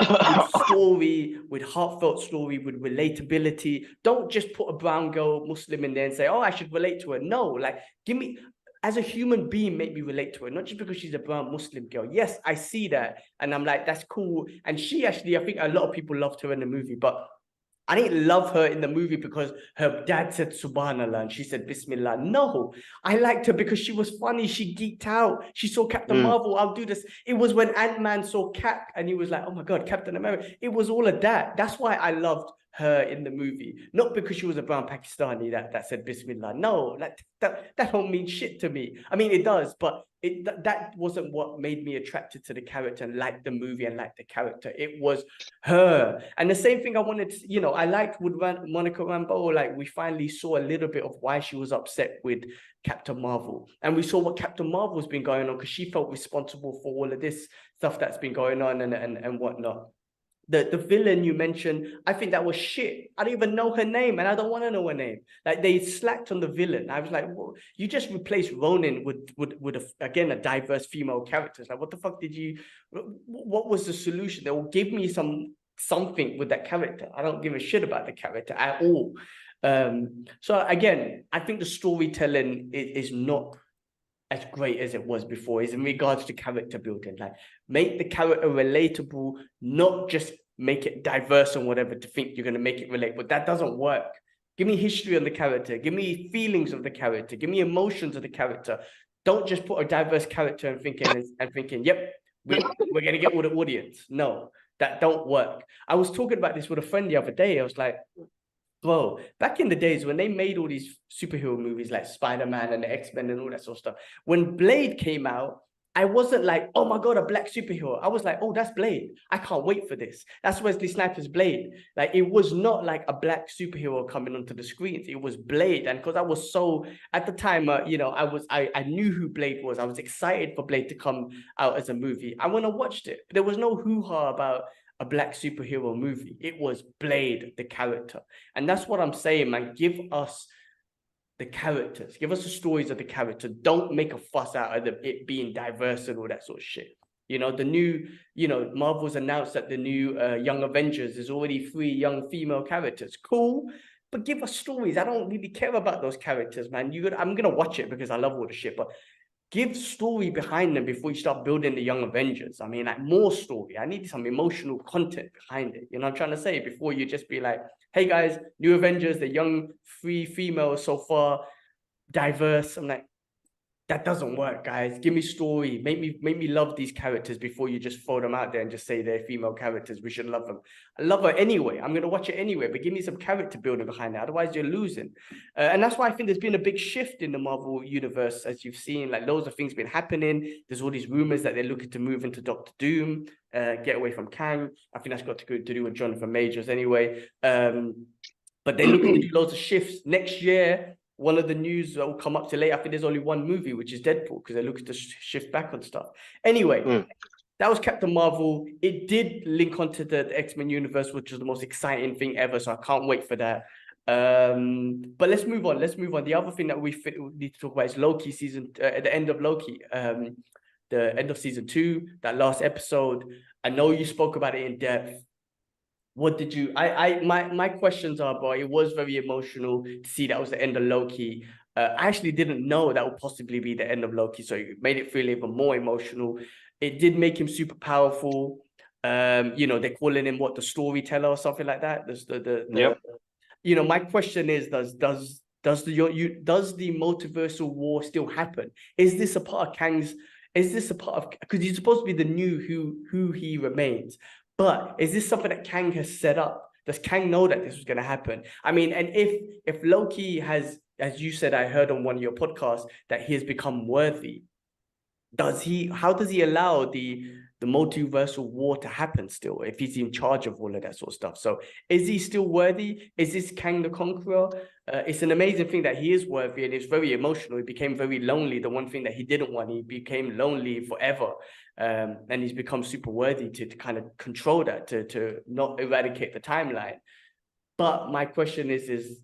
[SPEAKER 1] story, with heartfelt story, with relatability. Don't just put a brown girl Muslim in there and say, oh, I should relate to her. No, like, give me, as a human being, make me relate to her, not just because she's a brown Muslim girl. Yes, I see that. And I'm like, that's cool. And she actually, I think a lot of people loved her in the movie, but I didn't love her in the movie because her dad said Subhanallah and she said Bismillah. No, I liked her because she was funny. She geeked out. She saw Captain Marvel. I'll do this. It was when Ant-Man saw Cap and he was like, oh my God, Captain America. It was all of that. That's why I loved her in the movie, not because she was a brown Pakistani that said Bismillah. No, like that don't mean shit to me. I mean, it does, but that wasn't what made me attracted to the character and like the movie and like the character. It was her. And the same thing I wanted to, you know, I liked with Monica Rambeau, like we finally saw a little bit of why she was upset with Captain Marvel. And we saw what Captain Marvel's been going on because she felt responsible for all of this stuff that's been going on and whatnot. The villain you mentioned, I think that was shit. I don't even know her name, and I don't want to know her name. Like, they slacked on the villain. I was like, well, you just replaced Ronin with again a diverse female character. It's like, what the fuck did you? What was the solution? They will give me something with that character. I don't give a shit about the character at all. So again, I think the storytelling is not as great as it was before, is in regards to character building. Like, make the character relatable, not just make it diverse and whatever to think you're going to make it relatable. That doesn't work. Give me history on the character. Give me feelings of the character. Give me emotions of the character. Don't just put a diverse character and thinking, yep, we're going to get all the audience. No, that don't work. I was talking about this with a friend the other day. I was like, bro, back in the days when they made all these superhero movies like Spider-Man and the X-Men and all that sort of stuff, when Blade came out, I wasn't like, oh my God, a black superhero. I was like, oh, that's Blade. I can't wait for this. That's Wesley Snipes' Blade. Like, it was not like a black superhero coming onto the screens. It was Blade. And because I was so, at the time, you know, I knew who Blade was. I was excited for Blade to come out as a movie. I went and watched it. There was no hoo-ha about a black superhero movie. It was Blade, the character. And that's what I'm saying, man. Give us the characters. Give us the stories of the character. Don't make a fuss out of it being diverse and all that sort of shit. You know, the new, you know, Marvel's announced that the new Young Avengers is already 3 young female characters. Cool. But give us stories. I don't really care about those characters, man. I'm going to watch it because I love all the shit. But give story behind them before you start building the Young Avengers. I mean, like, more story. I need some emotional content behind it. You know what I'm trying to say? Before you just be like, hey guys, new Avengers, the young 3 females so far, diverse. I'm like, that doesn't work, guys. Give me story. Make me love these characters before you just throw them out there and just say they're female characters. We should love them. I love her anyway. I'm going to watch it anyway, but give me some character building behind it. Otherwise, you're losing. And that's why I think there's been a big shift in the Marvel universe, as you've seen. Like, loads of things been happening. There's all these rumors that they're looking to move into Doctor Doom, get away from Kang. I think that's got to do with Jonathan Majors anyway. But they're looking to do loads of shifts next year. One of the news that will come up to later, I think there's only one movie, which is Deadpool, because they're looking to shift back on stuff. Anyway, that was Captain Marvel. It did link onto the X-Men universe, which is the most exciting thing ever. So I can't wait for that. But let's move on. The other thing that we need to talk about is Loki season, at the end of Loki, the end of season 2, that last episode. I know you spoke about it in depth. What did you, my questions are, bro, it was very emotional to see that was the end of Loki. I actually didn't know that would possibly be the end of Loki, so it made it feel even more emotional. It did make him super powerful. You know, they're calling him the storyteller or something like that. Yep. You know, my question is, does the multiversal war still happen? Is this a part of Kang's? Is this a part of, because he's supposed to be the new who he remains? But is this something that Kang has set up? Does Kang know that this was going to happen? I mean, and if Loki has, as you said, I heard on one of your podcasts, that he has become worthy, how does he allow the multiversal war to happen still, if he's in charge of all of that sort of stuff? So is he still worthy? Is this Kang the Conqueror? It's an amazing thing that he is worthy, and it's very emotional. He became very lonely. The one thing that he didn't want, he became lonely forever. And he's become super worthy to kind of control that, to not eradicate the timeline. But my question is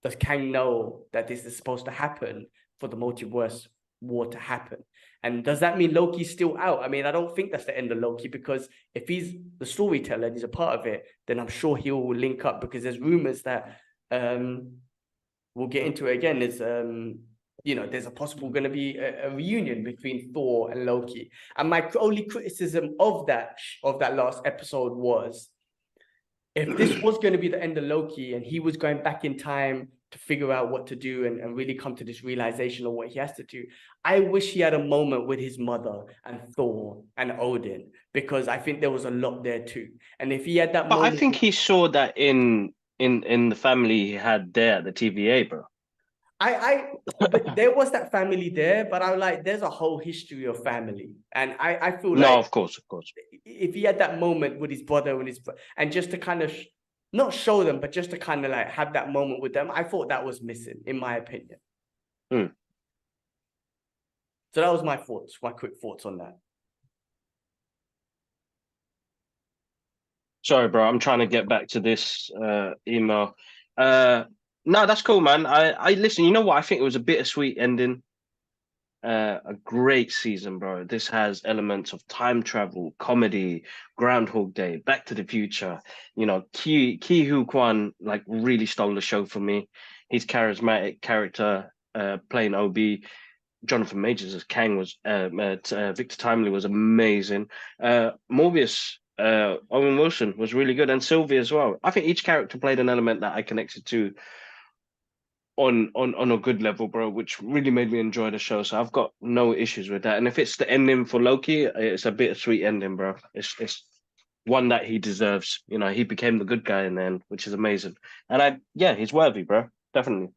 [SPEAKER 1] does Kang know that this is supposed to happen for the multiverse war to happen? And does that mean Loki's still out? I mean, I don't think that's the end of Loki, because if he's the storyteller and he's a part of it, then I'm sure he will link up, because there's rumors that we'll get into it again. There's you know, there's a possible going to be a reunion between Thor and Loki. And my only criticism of that last episode was, if this was going to be the end of Loki and he was going back in time to figure out what to do and really come to this realization of what he has to do, I wish he had a moment with his mother and Thor and Odin, because I think there was a lot there too. And if he had that moment...
[SPEAKER 2] I think he saw that in in the family he had there at the TVA, bro.
[SPEAKER 1] But there was that family there, but I'm like, there's a whole history of family, and I feel
[SPEAKER 2] No,
[SPEAKER 1] like
[SPEAKER 2] of course, of course.
[SPEAKER 1] if he had that moment with his brother and just to kind of not show them, but just to kind of like have that moment with them, I thought that was missing, in my opinion.
[SPEAKER 2] Hmm.
[SPEAKER 1] So that was my thoughts, my quick thoughts on that.
[SPEAKER 2] Sorry, bro. I'm trying to get back to this email. No, that's cool, man. I listen. You know what? I think it was a bittersweet ending. A great season, bro. This has elements of time travel, comedy, Groundhog Day, Back to the Future. You know, Ki Hu Kwan like really stole the show for me. His charismatic character, playing OB. Jonathan Majors as Kang was Victor Timely was amazing. Morbius, Owen Wilson was really good, and Sylvie as well. I think each character played an element that I connected to on a good level, bro, which really made me enjoy the show. So I've got no issues with that. And if it's the ending for Loki, it's a bittersweet ending, bro. It's one that he deserves. You know, he became the good guy in the end, which is amazing. And yeah, he's worthy, bro. Definitely.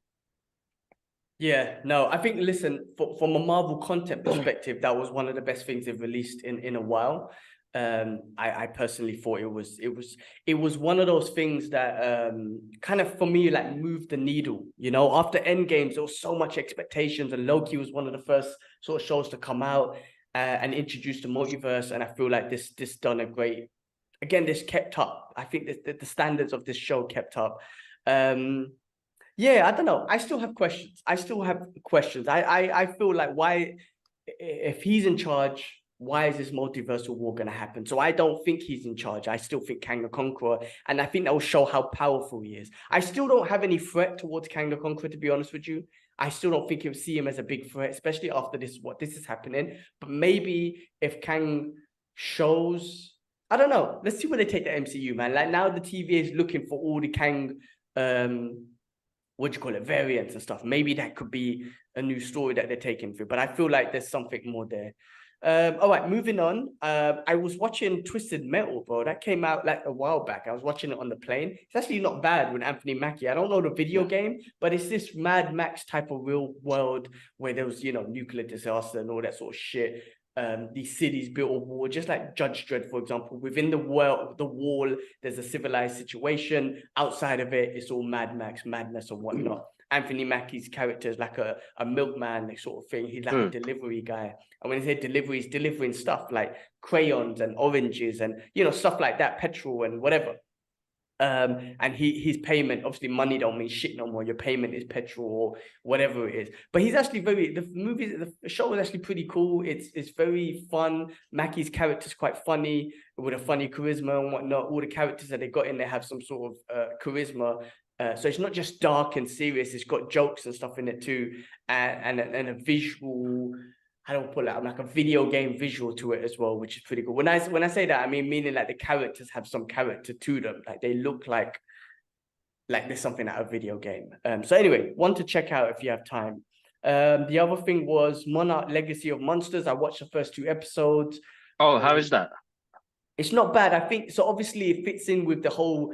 [SPEAKER 1] Yeah, no, I think, listen, from a Marvel content perspective, that was one of the best things they've released in a while. I personally thought it was one of those things that kind of for me like moved the needle. You know, after Endgames, there was so much expectations, and Loki was one of the first sort of shows to come out and introduce the multiverse. And I feel like this done a great. Again, this kept up. I think the standards of this show kept up. Yeah, I don't know. I still have questions. I feel like why, if he's in charge, why is this multiversal war going to happen? So I don't think he's in charge. I still think Kang the Conqueror, and I think that will show how powerful he is. I still don't have any threat towards Kang the Conqueror, to be honest with you. I still don't think you'll see him as a big threat, especially after this is happening. But maybe if Kang shows, I don't know. Let's see where they take the MCU, man. Like now the TVA is looking for all the Kang what do you call it, variants and stuff. Maybe that could be a new story that they're taking through, but I feel like there's something more there. All right, moving on. I was watching Twisted Metal, bro. That came out like a while back. I was watching it on the plane. It's actually not bad with Anthony Mackie. I don't know the video game, but it's this Mad Max type of real world where there was, you know, nuclear disaster and all that sort of shit. These cities built a wall, just like Judge Dredd, for example. Within the wall, there's a civilized situation. Outside of it, it's all Mad Max, madness, and whatnot. Anthony Mackie's character is like a milkman, like sort of thing. He's like a delivery guy. And when he said delivery, he's delivering stuff like crayons and oranges and, you know, stuff like that, petrol and whatever. And his payment, obviously money don't mean shit no more. Your payment is petrol or whatever it is. But he's actually the show is actually pretty cool. It's very fun. Mackie's character is quite funny with a funny charisma and whatnot. All the characters that they got in there have some sort of charisma. So it's not just dark and serious. It's got jokes and stuff in it too, and a visual. I don't put it like a video game visual to it as well, which is pretty cool. When I say that, I mean meaning like the characters have some character to them, like they look like there's something out of a video game. So anyway, one to check out if you have time. The other thing was Monarch Legacy of Monsters. I watched the first 2 episodes.
[SPEAKER 2] Oh, how is that?
[SPEAKER 1] It's not bad. I think so. Obviously, it fits in with the whole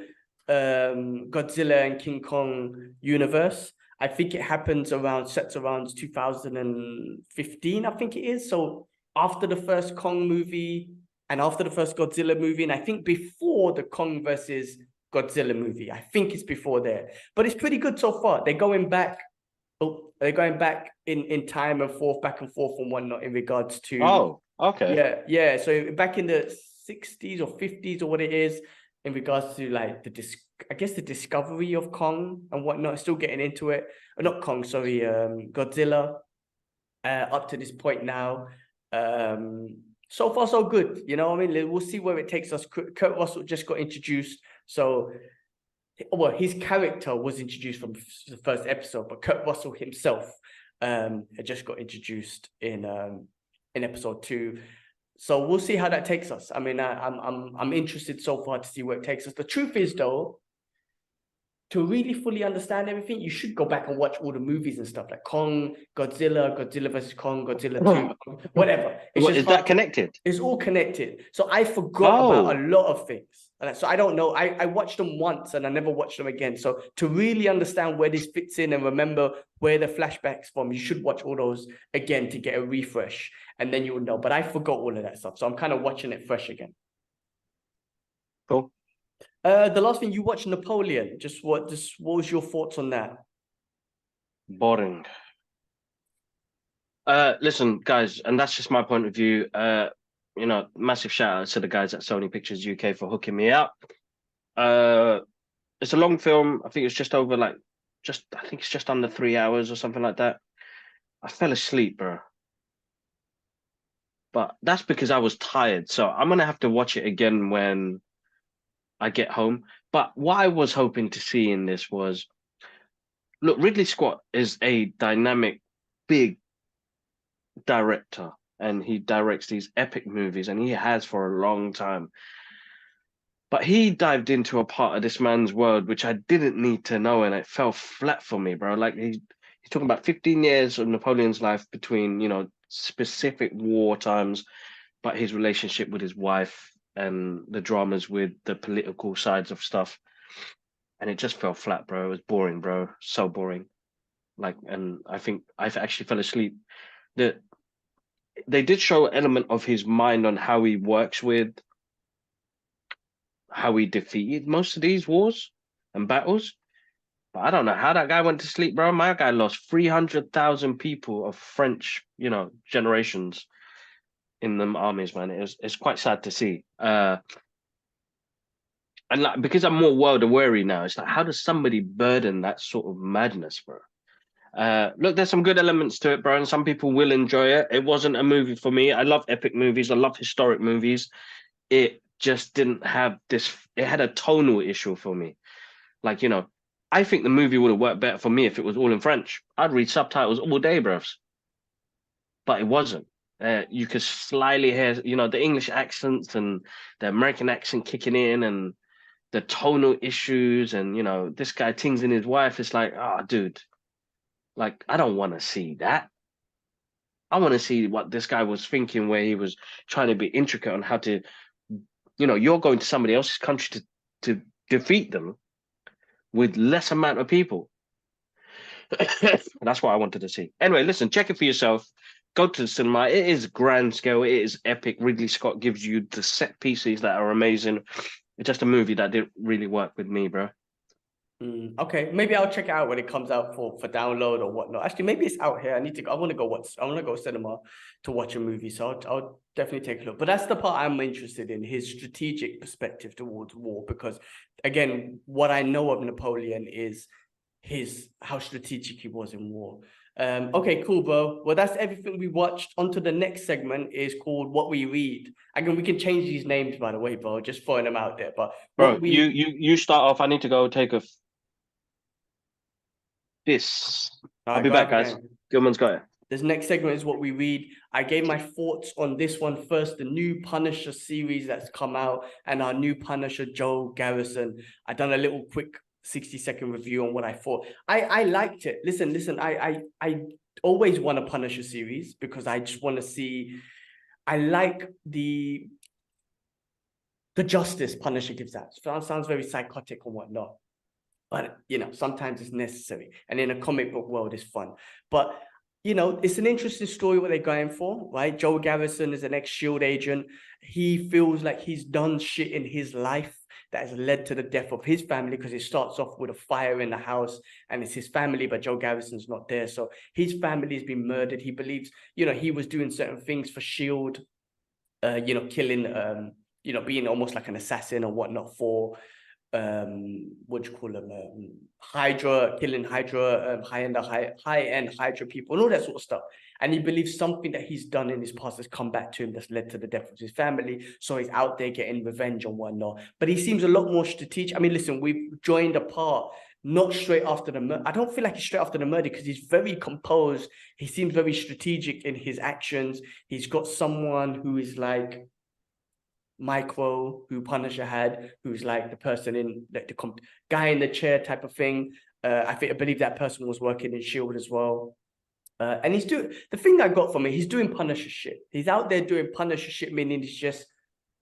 [SPEAKER 1] Godzilla and King Kong universe. I think it happens sets around 2015, I think it is. So after the first Kong movie and after the first Godzilla movie, and I think before the Kong versus Godzilla movie. I think it's before there. But it's pretty good so far. They're going back in time and forth, back and forth and whatnot in regards to
[SPEAKER 2] okay.
[SPEAKER 1] Yeah. So back in the 60s or 50s or what it is, in regards to like the discovery of Kong and whatnot, still getting into it. Not Kong, sorry, Godzilla. Up to this point now, so far so good. You know what I mean? We'll see where it takes us. Kurt Russell just got introduced, so his character was introduced from the first episode, but Kurt Russell himself had just got introduced in episode 2. So we'll see how that takes us. I mean, I'm interested so far to see where it takes us. The truth is, though, to really fully understand everything, you should go back and watch all the movies and stuff like Kong, Godzilla versus Kong, Godzilla 2, whatever.
[SPEAKER 2] Is that connected?
[SPEAKER 1] It's all connected. So I forgot about a lot of things. So I don't know. I watched them once and I never watched them again. So to really understand where this fits in and remember where the flashbacks from, you should watch all those again to get a refresh, and then you will know. But I forgot all of that stuff, so I'm kind of watching it fresh again.
[SPEAKER 2] Cool.
[SPEAKER 1] The last thing, you watched Napoleon. What was your thoughts on that?
[SPEAKER 2] Boring. Listen, guys, and that's just my point of view. Massive shout out to the guys at Sony Pictures UK for hooking me up. It's a long film. I think it's just over I think it's just under 3 hours or something like that. I fell asleep, bro. But that's because I was tired. So I'm gonna have to watch it again when I get home. But what I was hoping to see in this was, look, Ridley Scott is a dynamic, big director, and he directs these epic movies, and he has for a long time. But he dived into a part of this man's world which I didn't need to know, and it fell flat for me, bro. Like he's talking about 15 years of Napoleon's life between, specific war times, but his relationship with his wife and the dramas with the political sides of stuff. And it just fell flat, bro. It was boring, bro. So boring. And I think I actually fell asleep. They did show an element of his mind on how he works with, how he defeated most of these wars and battles. But I don't know how that guy went to sleep, bro. My guy lost 300,000 people of French, generations in them armies, man. It's quite sad to see. And because I'm more world aware now, it's like, how does somebody burden that sort of madness, bro? Look, there's some good elements to it, bro, and some people will enjoy it. It wasn't a movie for me. I love epic movies. I love historic movies. It just didn't have this. It had a tonal issue for me. I think the movie would have worked better for me if it was all in French. I'd read subtitles all day, bros. But it wasn't. You could slyly hear, the English accents and the American accent kicking in, and the tonal issues, and this guy tings in his wife. It's like, dude, I don't want to see that. I want to see what this guy was thinking, where he was trying to be intricate on how to, you're going to somebody else's country to defeat them with less amount of people. That's what I wanted to see. Anyway, listen, check it for yourself. Go to the cinema. It is grand scale. It is epic. Ridley Scott gives you the set pieces that are amazing. It's just a movie that didn't really work with me, bro.
[SPEAKER 1] Okay, maybe I'll check it out when it comes out for download or whatnot. Actually, maybe it's out here. I want to go cinema to watch a movie. So I'll definitely take a look. But that's the part I'm interested in, his strategic perspective towards war. Because again, what I know of Napoleon is how strategic he was in war. Okay, cool, bro. Well, that's everything we watched. On to the next segment is called What We Read. Again, we can change these names, by the way, bro. Just throwing them out there. But
[SPEAKER 2] bro, you start off. I need to go take a piss. I'll be back, guys. Gilman's got it.
[SPEAKER 1] This next segment is What We Read. I gave my thoughts on this one first, the new Punisher series that's come out, and our new Punisher, Joe Garrison. I done a little quick 60-second review on what I thought. I liked it. Listen, I always want a Punisher series because I just want to see, I like the justice Punisher gives out. Sounds very psychotic and whatnot. But, sometimes it's necessary. And in a comic book world, it's fun. But, it's an interesting story what they're going for, right? Joe Garrison is an ex-SHIELD agent. He feels like he's done shit in his life that has led to the death of his family, because it starts off with a fire in the house and it's his family, but Joe Garrison's not there. So his family has been murdered. He believes, he was doing certain things for SHIELD, killing, being almost like an assassin or whatnot for, what do you call them, Hydra, killing Hydra, high-end Hydra people and all that sort of stuff. And he believes something that he's done in his past has come back to him that's led to the death of his family. So he's out there getting revenge and whatnot. But he seems a lot more strategic. I mean, listen, we've joined a part not straight after the murder. I don't feel like he's straight after the murder because he's very composed. He seems very strategic in his actions. He's got someone who is like Micro, who Punisher had, who's like the person in the guy in the chair type of thing. I believe that person was working in SHIELD as well. And he's doing, the thing I got from it, he's doing Punisher shit. He's out there doing Punisher shit, meaning he's just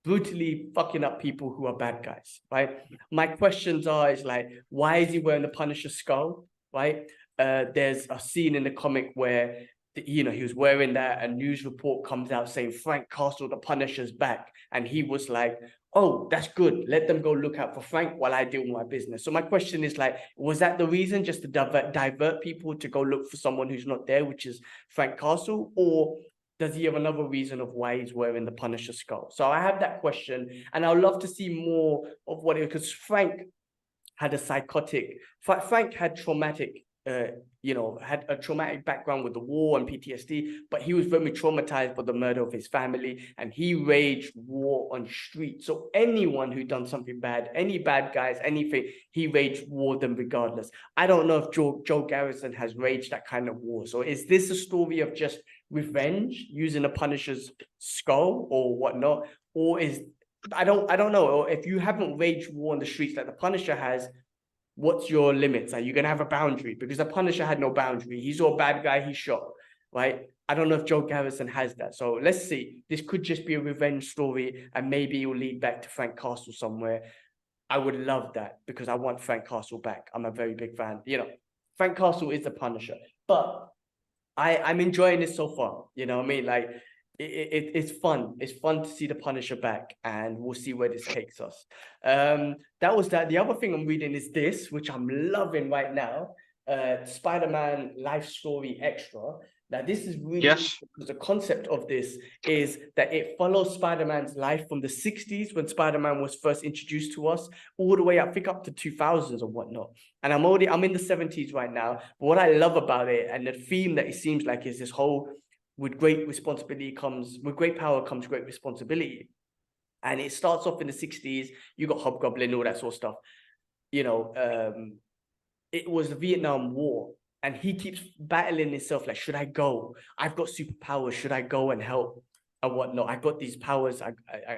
[SPEAKER 1] brutally fucking up people who are bad guys, right? My questions is like, why is he wearing the Punisher skull, right? There's a scene in the comic where he was wearing that. A news report comes out saying Frank Castle, the Punisher's back, and he was like, "Oh, that's good. Let them go look out for Frank while I deal with my business." So my question is like, was that the reason, just to divert people to go look for someone who's not there, which is Frank Castle, or does he have another reason of why he's wearing the Punisher skull? So I have that question, and I'd love to see more of what it, because Frank had a psychotic. Frank had traumatic. Had a traumatic background with the war and PTSD, but he was very traumatized by the murder of his family, and he waged war on streets. So anyone who done something bad, any bad guys, anything, he waged war them regardless. I don't know if Joe Garrison has waged that kind of war. So is this a story of just revenge using a Punisher's skull or whatnot, or is I don't know. Or if you haven't waged war on the streets like the Punisher has, what's your limits? Are you going to have a boundary? Because the Punisher had no boundary. He saw a bad guy, he shot, right? I don't know if Joe Garrison has that. So let's see. This could just be a revenge story, and maybe it will lead back to Frank Castle somewhere. I would love that, because I want Frank Castle back. I'm a very big fan. Frank Castle is the Punisher. But I'm enjoying this so far. You know what I mean? Like, it's fun. It's fun to see the Punisher back, and we'll see where this takes us. That was that. The other thing I'm reading is this, which I'm loving right now. Spider-Man Life Story Extra. Now, this is really because the concept of this is that it follows Spider-Man's life from the 60s when Spider-Man was first introduced to us, all the way up, I think, up to 2000s or whatnot. And I'm in the 70s right now. But what I love about it, and the theme that it seems like, is this whole, with great power comes great responsibility. And it starts off in the 60s. You got Hobgoblin, all that sort of stuff. It was the Vietnam War, and he keeps battling himself, like, should I go? I've got superpowers. Should I go and help and whatnot? I've got these powers.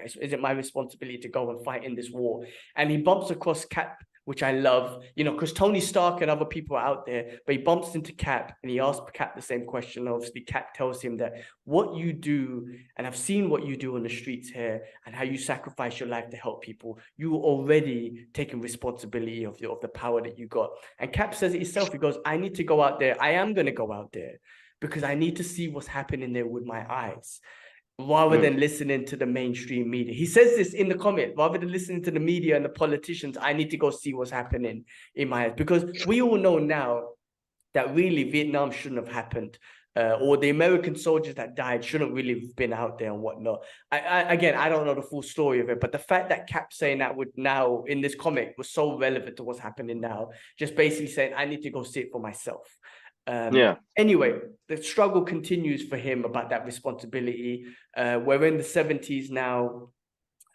[SPEAKER 1] Is it my responsibility to go and fight in this war? And he bumps across Cap, which I love, because Tony Stark and other people are out there, but he bumps into Cap, and he asks Cap the same question. Obviously, Cap tells him that what you do, and I've seen what you do on the streets here, and how you sacrifice your life to help people, you already taking responsibility of the power that you got. And Cap says it himself. He goes, I need to go out there. I am going to go out there because I need to see what's happening there with my eyes, rather than listening to the mainstream media. He says this in the comic, rather than listening to the media and the politicians, I need to go see what's happening in my eyes. Because we all know now that really Vietnam shouldn't have happened. Or the American soldiers that died shouldn't really have been out there and whatnot. Again, I don't know the full story of it, but the fact that Cap saying that would now in this comic was so relevant to what's happening now, just basically saying, I need to go see it for myself. Anyway, the struggle continues for him about that responsibility. We're in the 70s now,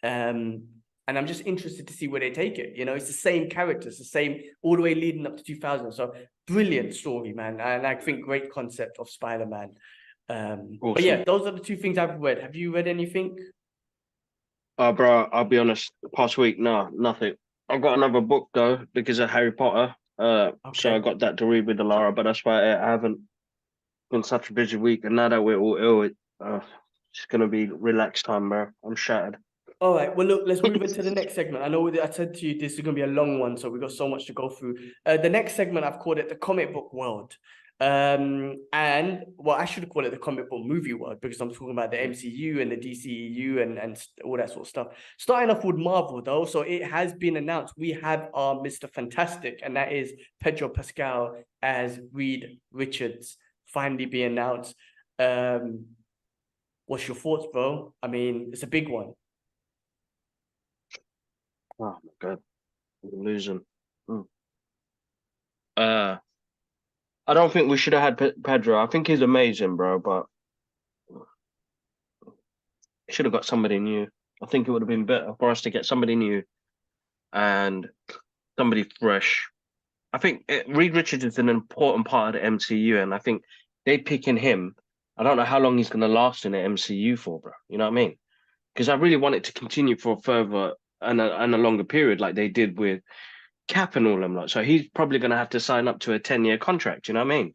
[SPEAKER 1] and I'm just interested to see where they take it. It's the same characters, the same all the way leading up to 2000. So brilliant story, man, and I think great concept of Spider-Man. Awesome. But yeah, those are the two things I've read. Have you read anything?
[SPEAKER 2] Bro, I'll be honest. The past week, no, nothing. I've got another book though because of Harry Potter. So I got that to read with Alara, but that's why I haven't been such a busy week. And now that we're all ill, it's gonna be relaxed time, bro. I'm shattered.
[SPEAKER 1] All right. Well, look, let's move into the next segment. I know I said to you this is gonna be a long one, so we've got so much to go through. The next segment, I've called it the comic book world. And well, I should call it the comic book movie world, because I'm talking about the MCU and the DCEU and all that sort of stuff. Starting off with Marvel, though, so it has been announced we have our Mr. Fantastic, and that is Pedro Pascal as Reed Richards, finally be announced. What's your thoughts, bro? I mean, it's a big one.
[SPEAKER 2] Oh my God, I'm losing. I don't think we should have had Pedro. I think he's amazing, bro, but should have got somebody new. I think it would have been better for us to get somebody new and somebody fresh. I think Reed Richards is an important part of the MCU, and I think they picking him. I don't know how long he's going to last in the MCU for, bro. You know what I mean? Because I really want it to continue for a further and a longer period, like they did with Cap and all them lot. So he's probably going to have to sign up to a 10-year contract. You know what I mean?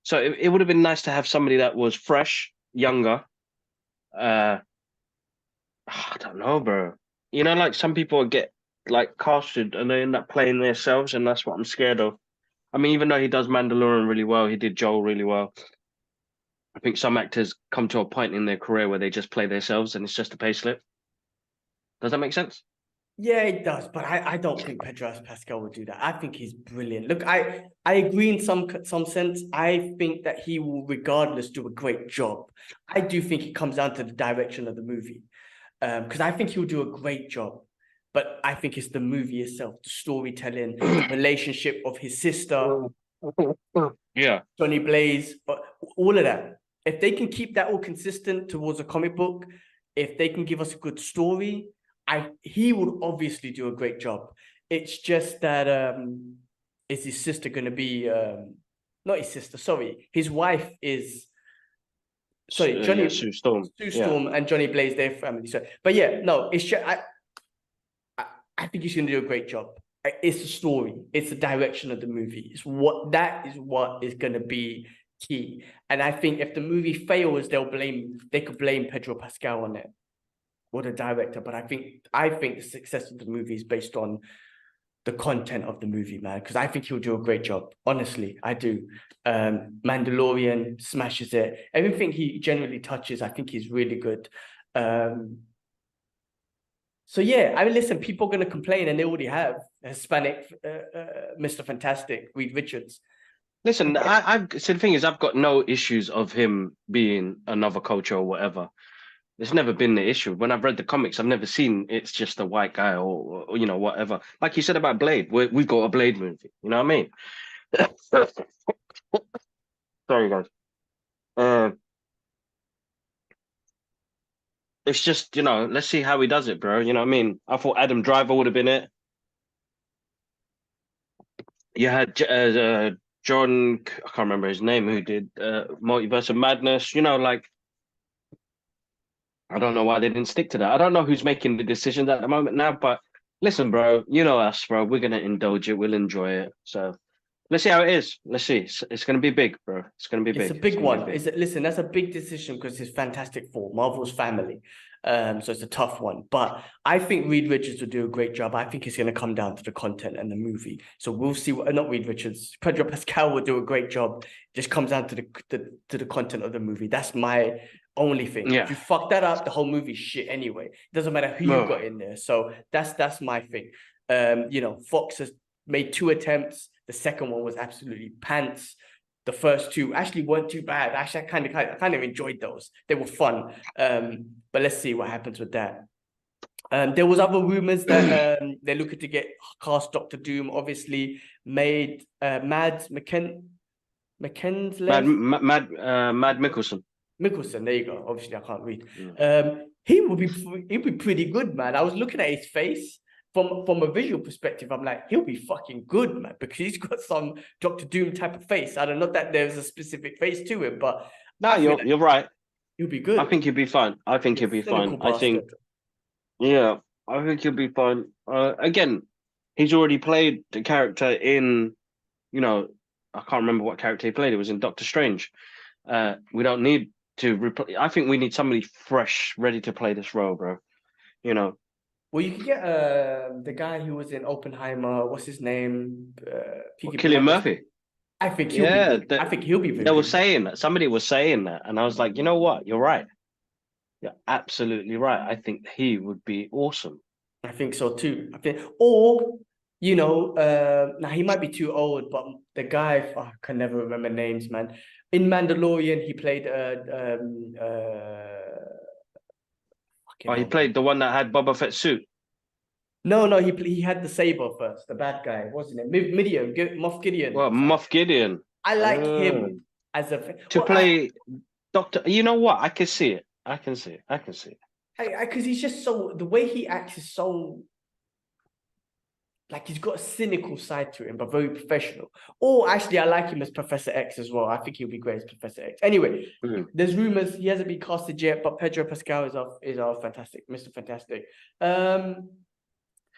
[SPEAKER 2] So it would have been nice to have somebody that was fresh, younger, I don't know, bro. You know, like some people get like casted and they end up playing themselves, and that's what I'm scared of. I mean, even though he does Mandalorian really well, he did Joel really well. I think some actors come to a point in their career where they just play themselves and it's just a payslip. Does that make sense?
[SPEAKER 1] Yeah, it does, but I don't think Pedro Pascal would do that. I think he's brilliant. Look, I agree in some sense. I think that he will, regardless, do a great job. I do think it comes down to the direction of the movie, because I think he'll do a great job. But I think it's the movie itself, the storytelling, the relationship of his sister,
[SPEAKER 2] Yeah.
[SPEAKER 1] Johnny Blaze, all of that. If they can keep that all consistent towards a comic book, if they can give us a good story, he would obviously do a great job. It's just that is his sister going to be not his sister, sorry, his wife is sorry,
[SPEAKER 2] Yeah,
[SPEAKER 1] Johnny
[SPEAKER 2] Sue Storm.
[SPEAKER 1] Sue
[SPEAKER 2] Yeah.
[SPEAKER 1] Storm and Johnny Blaze, their family. So, but yeah, no, it's just I think he's going to do a great job. It's the story, it's the direction of the movie. It's what is going to be key. And I think if the movie fails, they could blame Pedro Pascal on it or the director. But I think the success of the movie is based on the content of the movie, man. Because I think he'll do a great job. Honestly, I do. Mandalorian smashes it. Everything he generally touches, I think he's really good. So yeah, I mean, listen, people are going to complain, and they already have. Hispanic, Mr. Fantastic, Reed Richards.
[SPEAKER 2] Listen, I've so the thing is, I've got no issues of him being another culture or whatever. It's never been the issue. When I've read the comics, I've never seen it's just a white guy or you know whatever. Like you said about Blade, we've got a Blade movie. You know what I mean? Sorry, guys. Uh, it's just let's see how he does it, bro. You know what I mean? I thought Adam Driver would have been it. You had John, I can't remember his name, who did Multiverse of Madness. Like I don't know why they didn't stick to that. I don't know who's making the decisions at the moment now, but listen, bro, you know us, bro. We're gonna indulge it. We'll enjoy it. So let's see how it is. Let's see. It's gonna be big, bro. It's gonna be
[SPEAKER 1] It's a
[SPEAKER 2] big. It's
[SPEAKER 1] big
[SPEAKER 2] gonna be
[SPEAKER 1] one.
[SPEAKER 2] big.
[SPEAKER 1] Listen, that's a big decision because it's Fantastic Four, Marvel's family. So it's a tough one. But I think Reed Richards will do a great job. I think it's going to come down to the content and the movie. So we'll see. Not Reed Richards, Pedro Pascal will do a great job. It just comes down to the content of the movie. That's my only thing. If
[SPEAKER 2] Yeah.
[SPEAKER 1] you fuck that up, the whole movie's shit anyway. It doesn't matter who you got in there. So that's my thing. Fox has made 2 attempts. The second one was absolutely pants. The first 2 actually weren't too bad. Actually, I kind of enjoyed those. They were fun. But let's see what happens with that. There was other rumors that they're looking to get cast Doctor Doom. Obviously, made Mads
[SPEAKER 2] Mad,
[SPEAKER 1] McKenzie
[SPEAKER 2] Mad Mickelson.
[SPEAKER 1] Mickelson. There you go. Obviously, I can't read.
[SPEAKER 2] Mm.
[SPEAKER 1] He'd be pretty good, man. I was looking at his face from a visual perspective. I'm like, he'll be fucking good, man, because he's got some Doctor Doom type of face. I don't know that there's a specific face to him, but
[SPEAKER 2] No,
[SPEAKER 1] I feel
[SPEAKER 2] you're right.
[SPEAKER 1] he'll be
[SPEAKER 2] I
[SPEAKER 1] good.
[SPEAKER 2] think he'll be fine. I think he'll
[SPEAKER 1] He's
[SPEAKER 2] be
[SPEAKER 1] a cynical
[SPEAKER 2] fine. I think
[SPEAKER 1] bastard.
[SPEAKER 2] yeah, I think he'll be fine. Again, he's already played the character in, you know, I can't remember what character he played. It was in Doctor Strange. We don't need to replace. I think we need somebody fresh, ready to play this role, bro. You know,
[SPEAKER 1] Well, you could get the guy who was in Oppenheimer. What's his name? Peaky
[SPEAKER 2] Killian
[SPEAKER 1] Blinders.
[SPEAKER 2] Murphy.
[SPEAKER 1] I think he'll be
[SPEAKER 2] Yeah,
[SPEAKER 1] good. I think he'll be very
[SPEAKER 2] they were
[SPEAKER 1] good.
[SPEAKER 2] saying that. Somebody was saying that, and I was like, you know what? You're right. You're absolutely right. I think he would be awesome.
[SPEAKER 1] I think so too. Now he might be too old, but the guy, I can never remember names, man. In Mandalorian, he played fucking
[SPEAKER 2] Oh, he
[SPEAKER 1] hell, man.
[SPEAKER 2] played the one that had Boba Fett suit.
[SPEAKER 1] No, he had the saber first, the bad guy. What's his name? Midian, Moff Gideon.
[SPEAKER 2] Well, Moff Gideon.
[SPEAKER 1] I like
[SPEAKER 2] Uh,
[SPEAKER 1] him as a
[SPEAKER 2] to play Doctor. You know what? I can see it. I can see it. I can see it.
[SPEAKER 1] because he's just so the way he acts is so like he's got a cynical side to him, but very professional. Or actually, I like him as Professor X as well. I think he'll be great as Professor X. Anyway, there's rumors he hasn't been casted yet, but Pedro Pascal is our fantastic, Mr. Fantastic.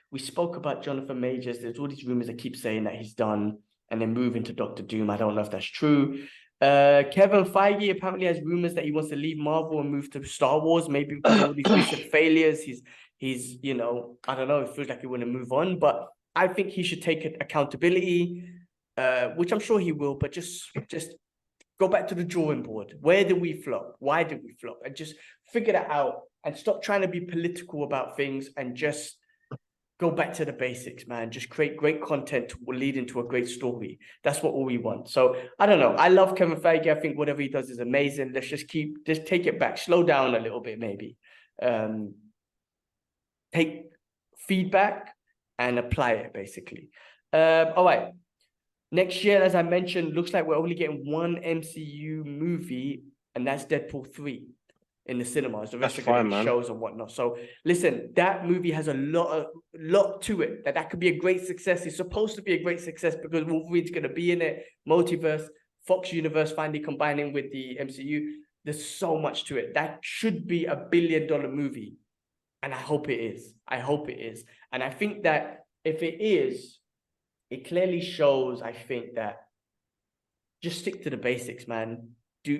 [SPEAKER 1] We spoke about Jonathan Majors. There's all these rumors that keep saying that he's done and then moving to Doctor Doom. I don't know if that's true. Kevin Feige apparently has rumors that he wants to leave Marvel and move to Star Wars, maybe because of all these recent failures. He's I don't know, it feels like he want to move on, but I think he should take accountability, which I'm sure he will, but just go back to the drawing board. Where did we flop? Why did we flop? And just figure that out and stop trying to be political about things and just go back to the basics, man. Just create great content to lead into a great story. That's what all we want. So I don't know. I love Kevin Feige. I think whatever he does is amazing. Let's just take it back, slow down a little bit, maybe. Take feedback and apply it, basically. All right. Next year, as I mentioned, looks like we're only getting one MCU movie, and that's Deadpool 3 in the cinemas. The rest are going to be shows and whatnot. So listen, that movie has a lot to it. That could be a great success. It's supposed to be a great success because Wolverine's going to be in it. Multiverse, Fox Universe finally combining with the MCU. There's so much to it. That should be a $1 billion movie. And I hope it is. I hope it is. And I think that if it is, it clearly shows, I think, that just stick to the basics, man. Do you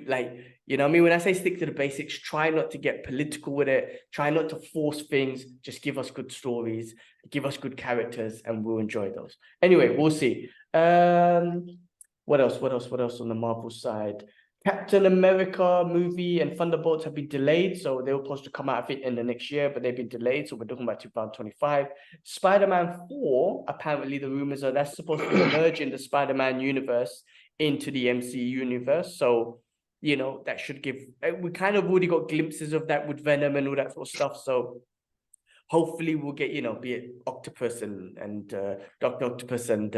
[SPEAKER 1] know what I mean? When I say stick to the basics, try not to get political with it. Try not to force things. Just give us good stories, give us good characters, and we'll enjoy those. Anyway, we'll see. What else on the Marvel side? Captain America movie and Thunderbolts have been delayed. So they were supposed to come out, I think, in the next year, but they've been delayed. So we're talking about 2025. Spider-Man 4, apparently the rumors are that's supposed to be merging the Spider-Man universe into the MCU universe. So, that should give, we kind of already got glimpses of that with Venom and all that sort of stuff. So hopefully we'll get, be it Octopus and Dr. Octopus and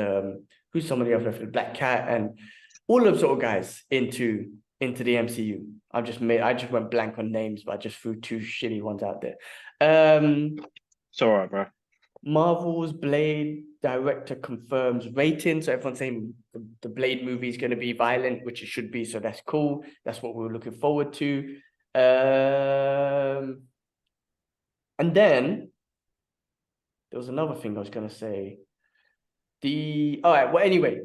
[SPEAKER 1] who's some of the other, Black Cat and all of sort of guys into the MCU. I just went blank on names, but I just threw two shitty ones out there.
[SPEAKER 2] It's all right, bro.
[SPEAKER 1] Marvel's Blade director confirms rating. So everyone's saying the Blade movie is going to be violent, which it should be. So that's cool. That's what we were looking forward to. And then there was another thing I was going to say. All right. Well, anyway,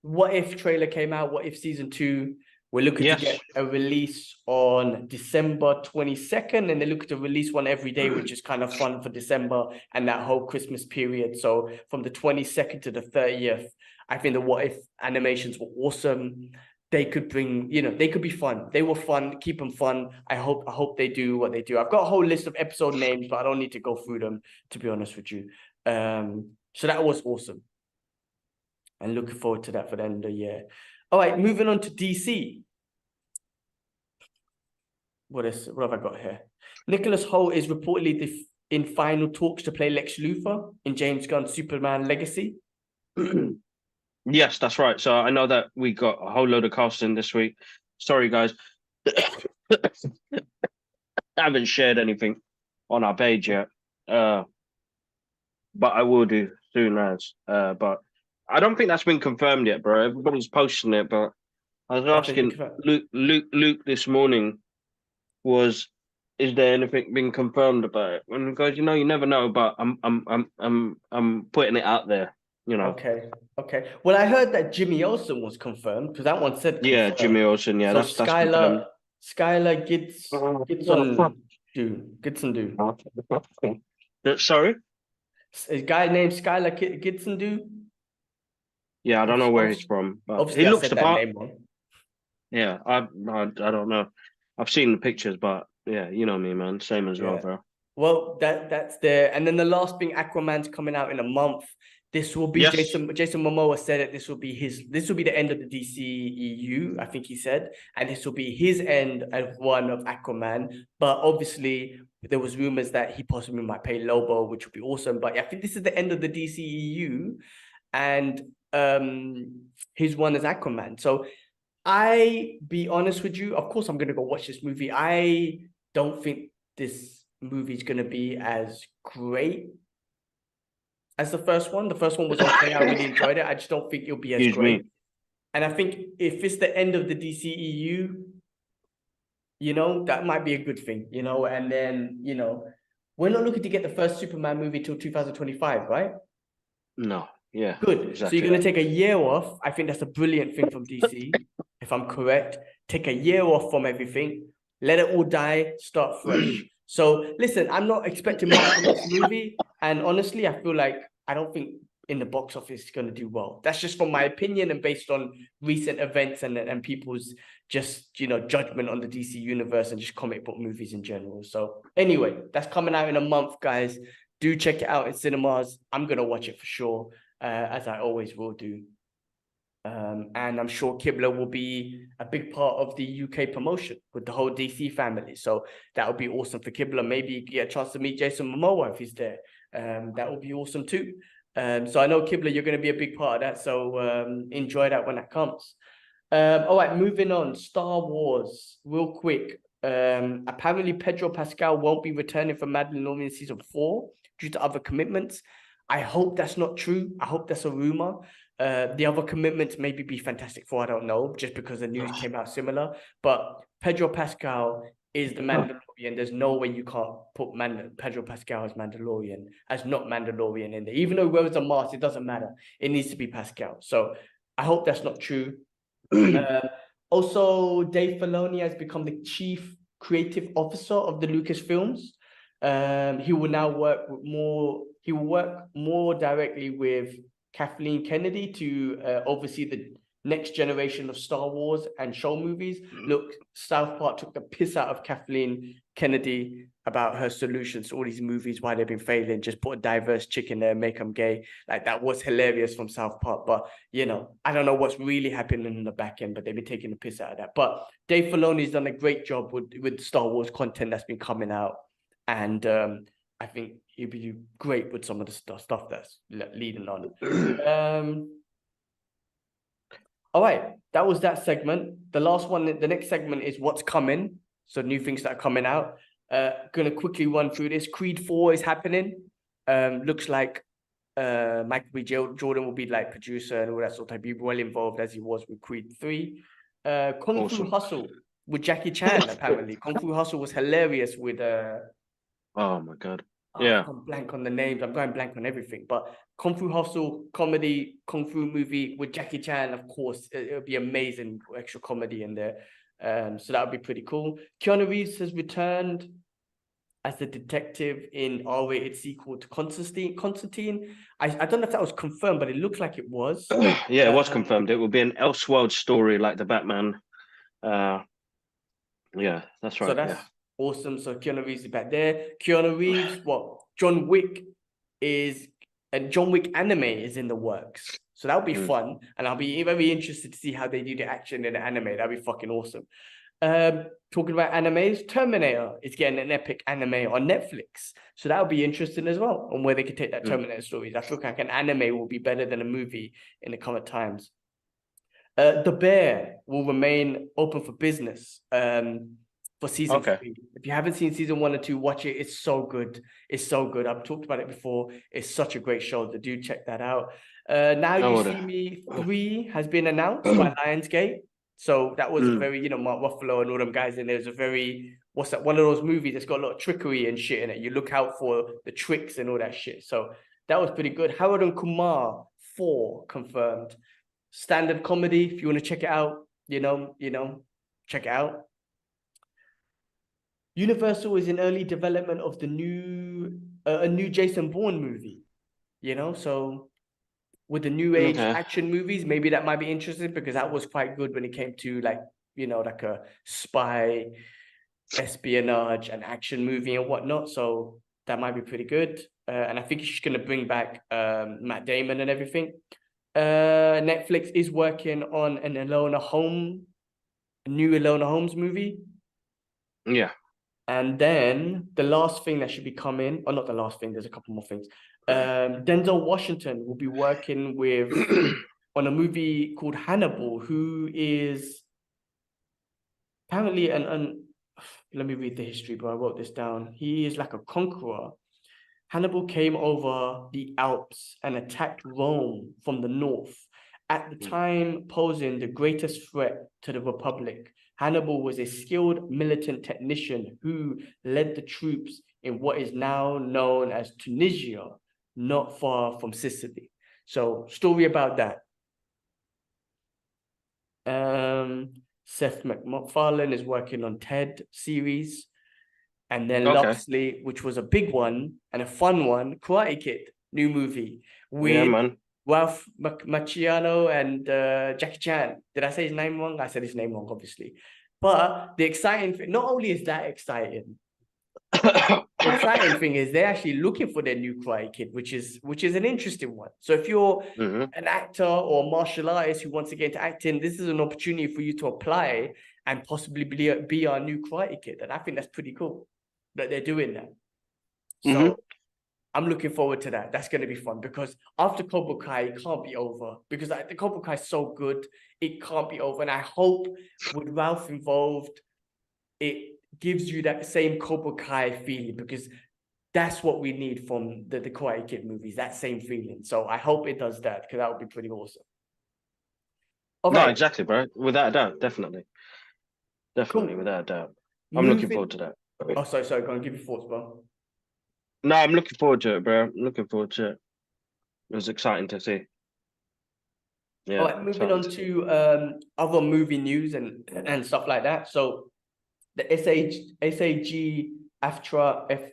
[SPEAKER 1] What If trailer came out. What If season 2? We're looking to get a release on December 22nd, and they're looking to release one every day, which is kind of fun for December and that whole Christmas period. So from the 22nd to the 30th, I think the What If animations were awesome. They could bring, they could be fun. They were fun. Keep them fun. I hope they do what they do. I've got a whole list of episode names, but I don't need to go through them, to be honest with you. So that was awesome. And looking forward to that for the end of the year. All right, moving on to DC. What have I got here? Nicholas Hoult is reportedly in final talks to play Lex Luthor in James Gunn's Superman Legacy.
[SPEAKER 2] Yes, that's right. So I know that we got a whole load of casting this week. Sorry, guys. I haven't shared anything on our page yet. But I will do soon as. But I don't think that's been confirmed yet, bro. Everybody's posting it, but I was asking Luke this morning, is there anything been confirmed about it? And he goes, you never know, but I'm putting it out there,
[SPEAKER 1] Okay. Well, I heard that Jimmy Olsen was confirmed because that one said confirmed.
[SPEAKER 2] Yeah, Jimmy Olsen. Yeah,
[SPEAKER 1] so
[SPEAKER 2] that's confirmed.
[SPEAKER 1] Skylar Gidson.
[SPEAKER 2] Sorry,
[SPEAKER 1] a guy named Skylar Gidson.
[SPEAKER 2] Yeah, I don't know where he's from, but
[SPEAKER 1] obviously
[SPEAKER 2] he looks the part. Yeah, I don't know. I've seen the pictures, but yeah, you know me, man. Same as well, bro.
[SPEAKER 1] Well, that's there. And then the last thing, Aquaman's coming out in a month. This will be Jason Momoa said it. This will be the end of the DCEU, I think he said, and this will be his end of one of Aquaman. But obviously, there was rumors that he possibly might play Lobo, which would be awesome. But I think this is the end of the DCEU, and his one is Aquaman. So I be honest with you, of course I'm gonna go watch this movie. I don't think this movie is gonna be as great as the first one. The first one was okay. I really enjoyed it. I just don't think it'll be as great. And I think if it's the end of the DCEU, that might be a good thing, and then, we're not looking to get the first Superman movie till 2025, right?
[SPEAKER 2] No. Yeah.
[SPEAKER 1] Good. Exactly. So you're going to take a year off. I think that's a brilliant thing from DC. if I'm correct. Take a year off from everything, let it all die, start fresh. So listen, I'm not expecting much from this movie, and honestly, I feel like I don't think in the box office it's going to do well. That's just from my opinion and based on recent events and people's just judgment on the DC universe and just comic book movies in general. So anyway, that's coming out in a month, guys. Do check it out in cinemas. I'm gonna watch it for sure, as I always will do. And I'm sure Kibler will be a big part of the UK promotion with the whole DC family. So that would be awesome for Kibler. Maybe get a chance to meet Jason Momoa if he's there. That would be awesome too. So I know Kibler, you're going to be a big part of that. So enjoy that when that comes. All right, moving on. Star Wars, real quick. Apparently Pedro Pascal won't be returning for Mandalorian season 4 due to other commitments. I hope that's not true. I hope that's a rumor. The other commitments maybe be Fantastic Four, I don't know, just because the news came out similar. But Pedro Pascal is the Mandalorian. There's no way you can't put Pedro Pascal as Mandalorian, as not Mandalorian in there. Even though he wears a mask, it doesn't matter. It needs to be Pascal. So I hope that's not true. Also, Dave Filoni has become the chief creative officer of the Lucasfilms. He will now work with more. He will work more directly with Kathleen Kennedy to oversee the next generation of Star Wars and show movies. Look, South Park took the piss out of Kathleen Kennedy about her solutions to all these movies, why they've been failing. Just put a diverse chick in there, make them gay. Like, that was hilarious from South Park. But, I don't know what's really happening in the back end, but they've been taking the piss out of that. But Dave Filoni's done a great job with Star Wars content that's been coming out. And I think he'd be great with some of the stuff that's leading on. All right, that was that segment. The last one, the next segment is what's coming. So new things that are coming out. Gonna quickly run through this. Creed 4 is happening. Looks like Michael B. Jordan will be like producer and all that sort of. Be well involved as he was with Creed 3. Kung Fu Hustle with Jackie Chan. Apparently, Kung Fu Hustle was hilarious with.
[SPEAKER 2] Oh my god.
[SPEAKER 1] Yeah, I'm blank on the names. I'm going blank on everything. But Kung Fu Hustle, comedy, Kung Fu movie with Jackie Chan, of course, it would be amazing extra comedy in there. So that would be pretty cool. Keanu Reeves has returned as the detective in R-rated sequel to Constantine. I don't know if that was confirmed, but it looks like it was.
[SPEAKER 2] Yeah, it was confirmed. It will be an Elseworld story like the Batman. Yeah, that's right.
[SPEAKER 1] So that's awesome. So Keanu Reeves is back there. Keanu Reeves, John Wick anime is in the works. So that'll be fun. And I'll be very interested to see how they do the action in the anime. That'll be fucking awesome. Talking about animes, Terminator is getting an epic anime on Netflix. So that'll be interesting as well on where they can take that Terminator stories. I feel like an anime will be better than a movie in the current times. The Bear will remain open for business. For season 3. If you haven't seen season 1 or 2, watch it. It's so good. It's so good. I've talked about it before. It's such a great show. Do check that out. Now You See Me 3 has been announced by Lionsgate. So that was a very, Mark Ruffalo and all them guys in there. It's a very, what's that? One of those movies that's got a lot of trickery and shit in it. You look out for the tricks and all that shit. So that was pretty good. Harold and Kumar 4 confirmed. Standard comedy. If you want to check it out, check it out. Universal is in early development of the a new Jason Bourne movie, so with the new age action movies, maybe that might be interesting because that was quite good when it came to like a spy, espionage and action movie and whatnot. So that might be pretty good. And I think she's going to bring back Matt Damon and everything. Netflix is working on a new Enola Holmes movie.
[SPEAKER 2] Yeah.
[SPEAKER 1] And then the last thing that should be coming, or not the last thing, there's a couple more things. Denzel Washington will be working on a movie called Hannibal, who is apparently let me read the history, but I wrote this down. He is like a conqueror. Hannibal came over the Alps and attacked Rome from the north, at the time posing the greatest threat to the Republic. Hannibal was a skilled militant technician who led the troops in what is now known as Tunisia, not far from Sicily. So, story about that. Seth MacFarlane is working on Ted series. And then
[SPEAKER 2] Okay.
[SPEAKER 1] lastly, which was a big one and a fun one, Karate Kid, new movie
[SPEAKER 2] Yeah,
[SPEAKER 1] with
[SPEAKER 2] man.
[SPEAKER 1] Ralph Macchio and Jackie Chan. Did I say his name wrong? I said his name wrong, obviously. But the exciting thing, not only is that exciting, the exciting thing is they're actually looking for their new Karate Kid, which is an interesting one. So if you're
[SPEAKER 2] hmm
[SPEAKER 1] an actor or martial artist who wants to get into acting, this is an opportunity for you to apply and possibly be our new Karate Kid. And I think that's pretty cool that they're doing that.
[SPEAKER 2] hmm
[SPEAKER 1] So I'm looking forward to that. That's going to be fun because after Cobra Kai, it can't be over because the Cobra Kai is so good. It can't be over. And I hope with Ralph involved, it gives you that same Cobra Kai feeling because that's what we need from the Karate Kid movies, that same feeling. So I hope it does that because that would be pretty awesome. All
[SPEAKER 2] No,
[SPEAKER 1] right,
[SPEAKER 2] exactly, bro. Without a doubt, definitely. Definitely,
[SPEAKER 1] cool.
[SPEAKER 2] without a doubt. I'm looking forward
[SPEAKER 1] Moving.
[SPEAKER 2] to that.
[SPEAKER 1] Oh, sorry. Go and give your thoughts, bro.
[SPEAKER 2] No, I'm looking forward to it, bro. I'm looking forward to it. It was exciting to see.
[SPEAKER 1] All
[SPEAKER 2] Yeah,
[SPEAKER 1] right, moving
[SPEAKER 2] exciting
[SPEAKER 1] on
[SPEAKER 2] to see.
[SPEAKER 1] to other movie news and stuff like that. So the SAG AFTRA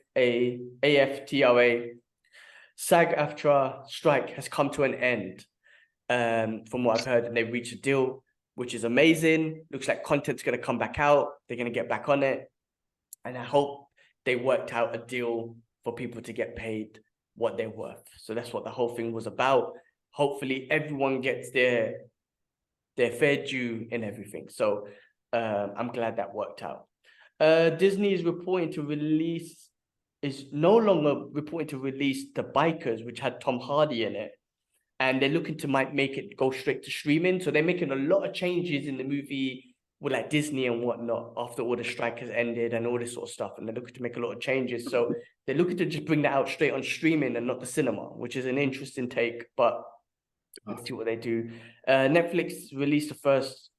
[SPEAKER 1] AFTRA SAG AFTRA strike has come to an end. From what I've heard, and they've reached a deal, which is amazing. Looks like content's going to come back out. They're going to get back on it, and I hope they worked out a deal for people to get paid what they're worth. So that's what the whole thing was about. Hopefully, everyone gets their fair due in everything. So I'm glad that worked out. Disney is no longer reporting to release The Bikers, which had Tom Hardy in it. And they're looking to make it go straight to streaming. So they're making a lot of changes in the movie with like Disney and whatnot after all the strike has ended and all this sort of stuff. And they're looking to make a lot of changes. So they're looking to just bring that out straight on streaming and not the cinema, which is an interesting take, but let's see what they do. Netflix released the first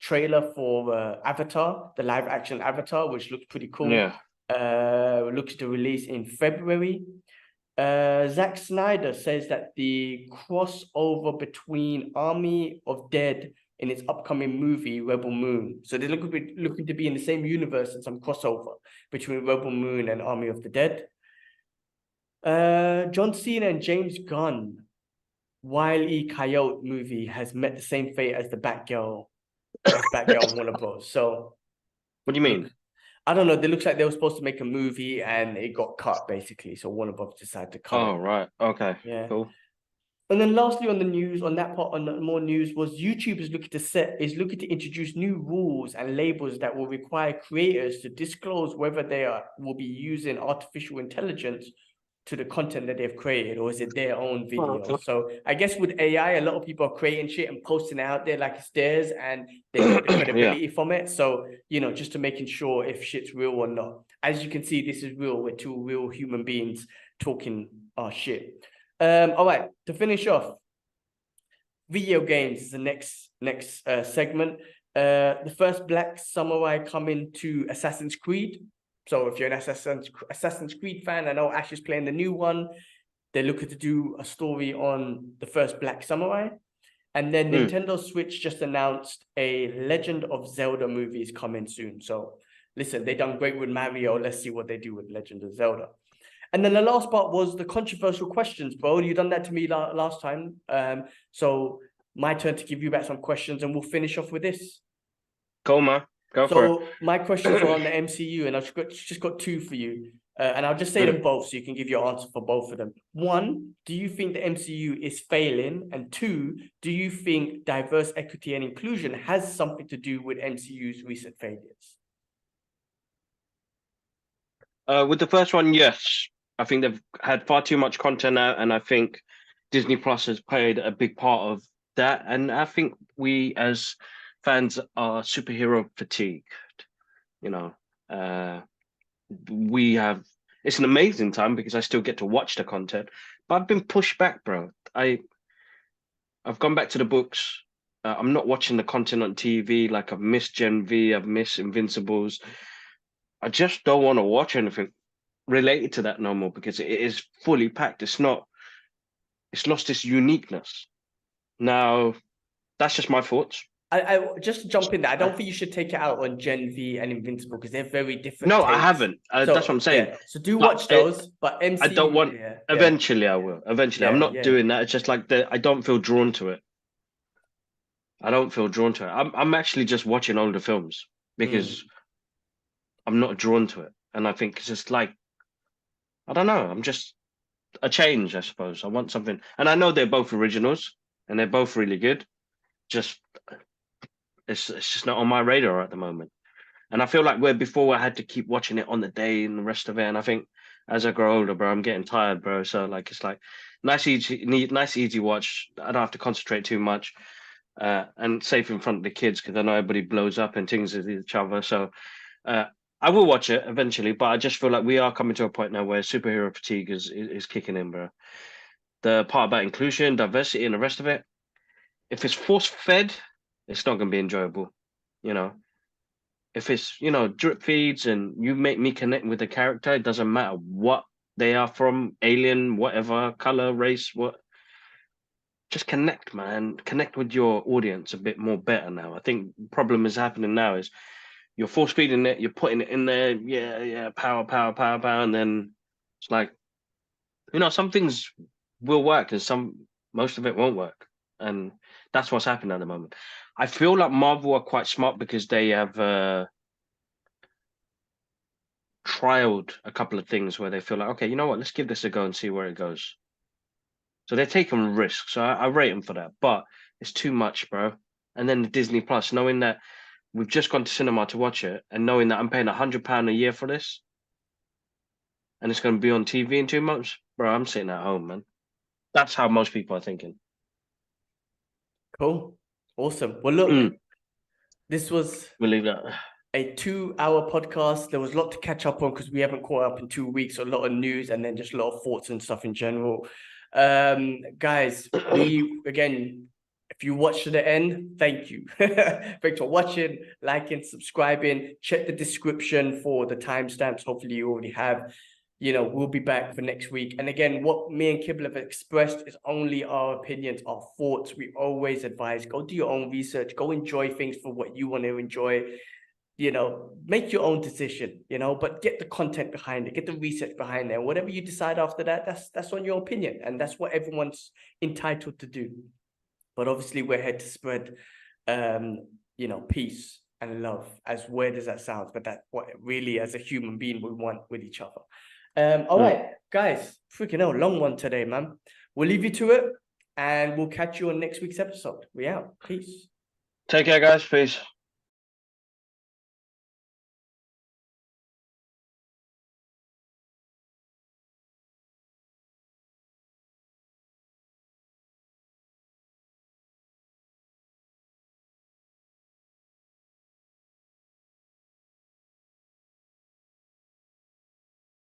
[SPEAKER 1] trailer for Avatar, the live action Avatar, which looks pretty cool.
[SPEAKER 2] Yeah.
[SPEAKER 1] Looks to release in February. Zack Snyder says that the crossover between Army of Dead in its upcoming movie Rebel Moon. So they're looking to be in the same universe and some crossover between Rebel Moon and Army of the Dead. John Cena and James Gunn Wile E. Coyote movie has met the same fate as the Batgirl, Warner Bros. So
[SPEAKER 2] What do you
[SPEAKER 1] look,
[SPEAKER 2] mean?
[SPEAKER 1] I don't know. It looks like they were supposed to make a movie and it got cut basically. So Warner Bros. Decided to cut
[SPEAKER 2] Oh,
[SPEAKER 1] it.
[SPEAKER 2] right. Okay.
[SPEAKER 1] Yeah.
[SPEAKER 2] Cool.
[SPEAKER 1] And then lastly on the news, on that part, on the more news, was YouTube is looking to introduce new rules and labels that will require creators to disclose whether will be using artificial intelligence to the content that they've created, or is it their own video? So I guess with AI, a lot of people are creating shit and posting it out there like it's theirs, and they get the
[SPEAKER 2] Yeah.
[SPEAKER 1] credibility from it. So just to making sure if shit's real or not. As you can see, this is real. We're two real human beings talking our shit. All right, to finish off, video games is the next segment. The first Black Samurai coming to Assassin's Creed. So if you're an Assassin's Creed fan, I know Ash is playing the new one. They're looking to do a story on the first Black Samurai. And then Nintendo Switch just announced a Legend of Zelda movie is coming soon. So listen, they done great with Mario. Let's see what they do with Legend of Zelda. And then the last part was the controversial questions, bro. You done that to me last time. So my turn to give you back some questions and we'll finish off with this.
[SPEAKER 2] Go, man. Go for it.
[SPEAKER 1] So my questions are on the MCU and I've just got two for you. And I'll just say them both so you can give your answer for both of them. One, do you think the MCU is failing? And two, do you think diverse equity and inclusion has something to do with MCU's recent failures?
[SPEAKER 2] With the first one, yes. I think they've had far too much content out, and I think Disney Plus has played a big part of that. And I think we as fans are superhero fatigued. You know, we have. It's an amazing time because I still get to watch the content, but I've been pushed back, bro. I've gone back to the books. I'm not watching the content on TV. Like I've missed Gen V. I've missed Invincibles. I just don't want to watch anything related to that no more because it is fully packed. It's lost its uniqueness. Now, that's just my thoughts.
[SPEAKER 1] I just to jump in there. I don't think you should take it out on Gen V and Invincible because they're very different.
[SPEAKER 2] No,
[SPEAKER 1] takes.
[SPEAKER 2] I haven't. That's what I'm saying.
[SPEAKER 1] Yeah, so do
[SPEAKER 2] But
[SPEAKER 1] watch those. But MCU,
[SPEAKER 2] I don't want.
[SPEAKER 1] yeah,
[SPEAKER 2] Eventually, I will. Eventually, I'm not
[SPEAKER 1] yeah.
[SPEAKER 2] doing that. It's just like I don't feel drawn to it. I don't feel drawn to it. I'm actually just watching older films because I'm not drawn to it, and I think it's just like I don't know. I'm just a change, I suppose. I want something, and I know they're both originals and they're both really good. Just it's just not on my radar at the moment. And I feel like where before I had to keep watching it on the day and the rest of it. And I think as I grow older, bro, I'm getting tired, bro. So like it's like nice easy watch. I don't have to concentrate too much. And safe in front of the kids because I know everybody blows up and things with each other. So I will watch it eventually, but I just feel like we are coming to a point now where superhero fatigue is kicking in, bro. The part about inclusion, diversity, and the rest of it, if it's force fed, it's not going to be enjoyable, you know. If it's drip feeds and you make me connect with the character, it doesn't matter what they are from, alien, whatever color, race, what. Just connect, man. Connect with your audience a bit more better now. I think the problem is happening now is you're force feeding it, you're putting it in there, yeah, power, and then it's like, some things will work and most of it won't work. And that's what's happening at the moment. I feel like Marvel are quite smart because they have trialed a couple of things where they feel like, okay, you know what, let's give this a go and see where it goes. So they're taking risks. So I rate them for that. But it's too much, bro. And then the Disney Plus, knowing that we've just gone to cinema to watch it and knowing that I'm paying £100 a year for this and it's going to be on TV in 2 months, bro, I'm sitting at home, man. That's how most people are thinking.
[SPEAKER 1] Cool. Awesome. Well, look, this was
[SPEAKER 2] Believe that.
[SPEAKER 1] a 2-hour podcast. There was a lot to catch up on because we haven't caught up in 2 weeks. A lot of news and then just a lot of thoughts and stuff in general. Guys, again, if you watch to the end, thank you. Thanks for watching, liking, subscribing. Check the description for the timestamps. Hopefully you already have. We'll be back for next week. And again, what me and Kibble have expressed is only our opinions, our thoughts. We always advise, go do your own research, go enjoy things for what you want to enjoy. Make your own decision, but get the content behind it, get the research behind it. And whatever you decide after that, that's on your opinion. And that's what everyone's entitled to do. But obviously we're here to spread, peace and love, as weird as that sounds, but that's what really as a human being we want with each other. All right, guys, freaking hell, long one today, man. We'll leave you to it and we'll catch you on next week's episode. We out. Peace.
[SPEAKER 2] Take care, guys. Peace.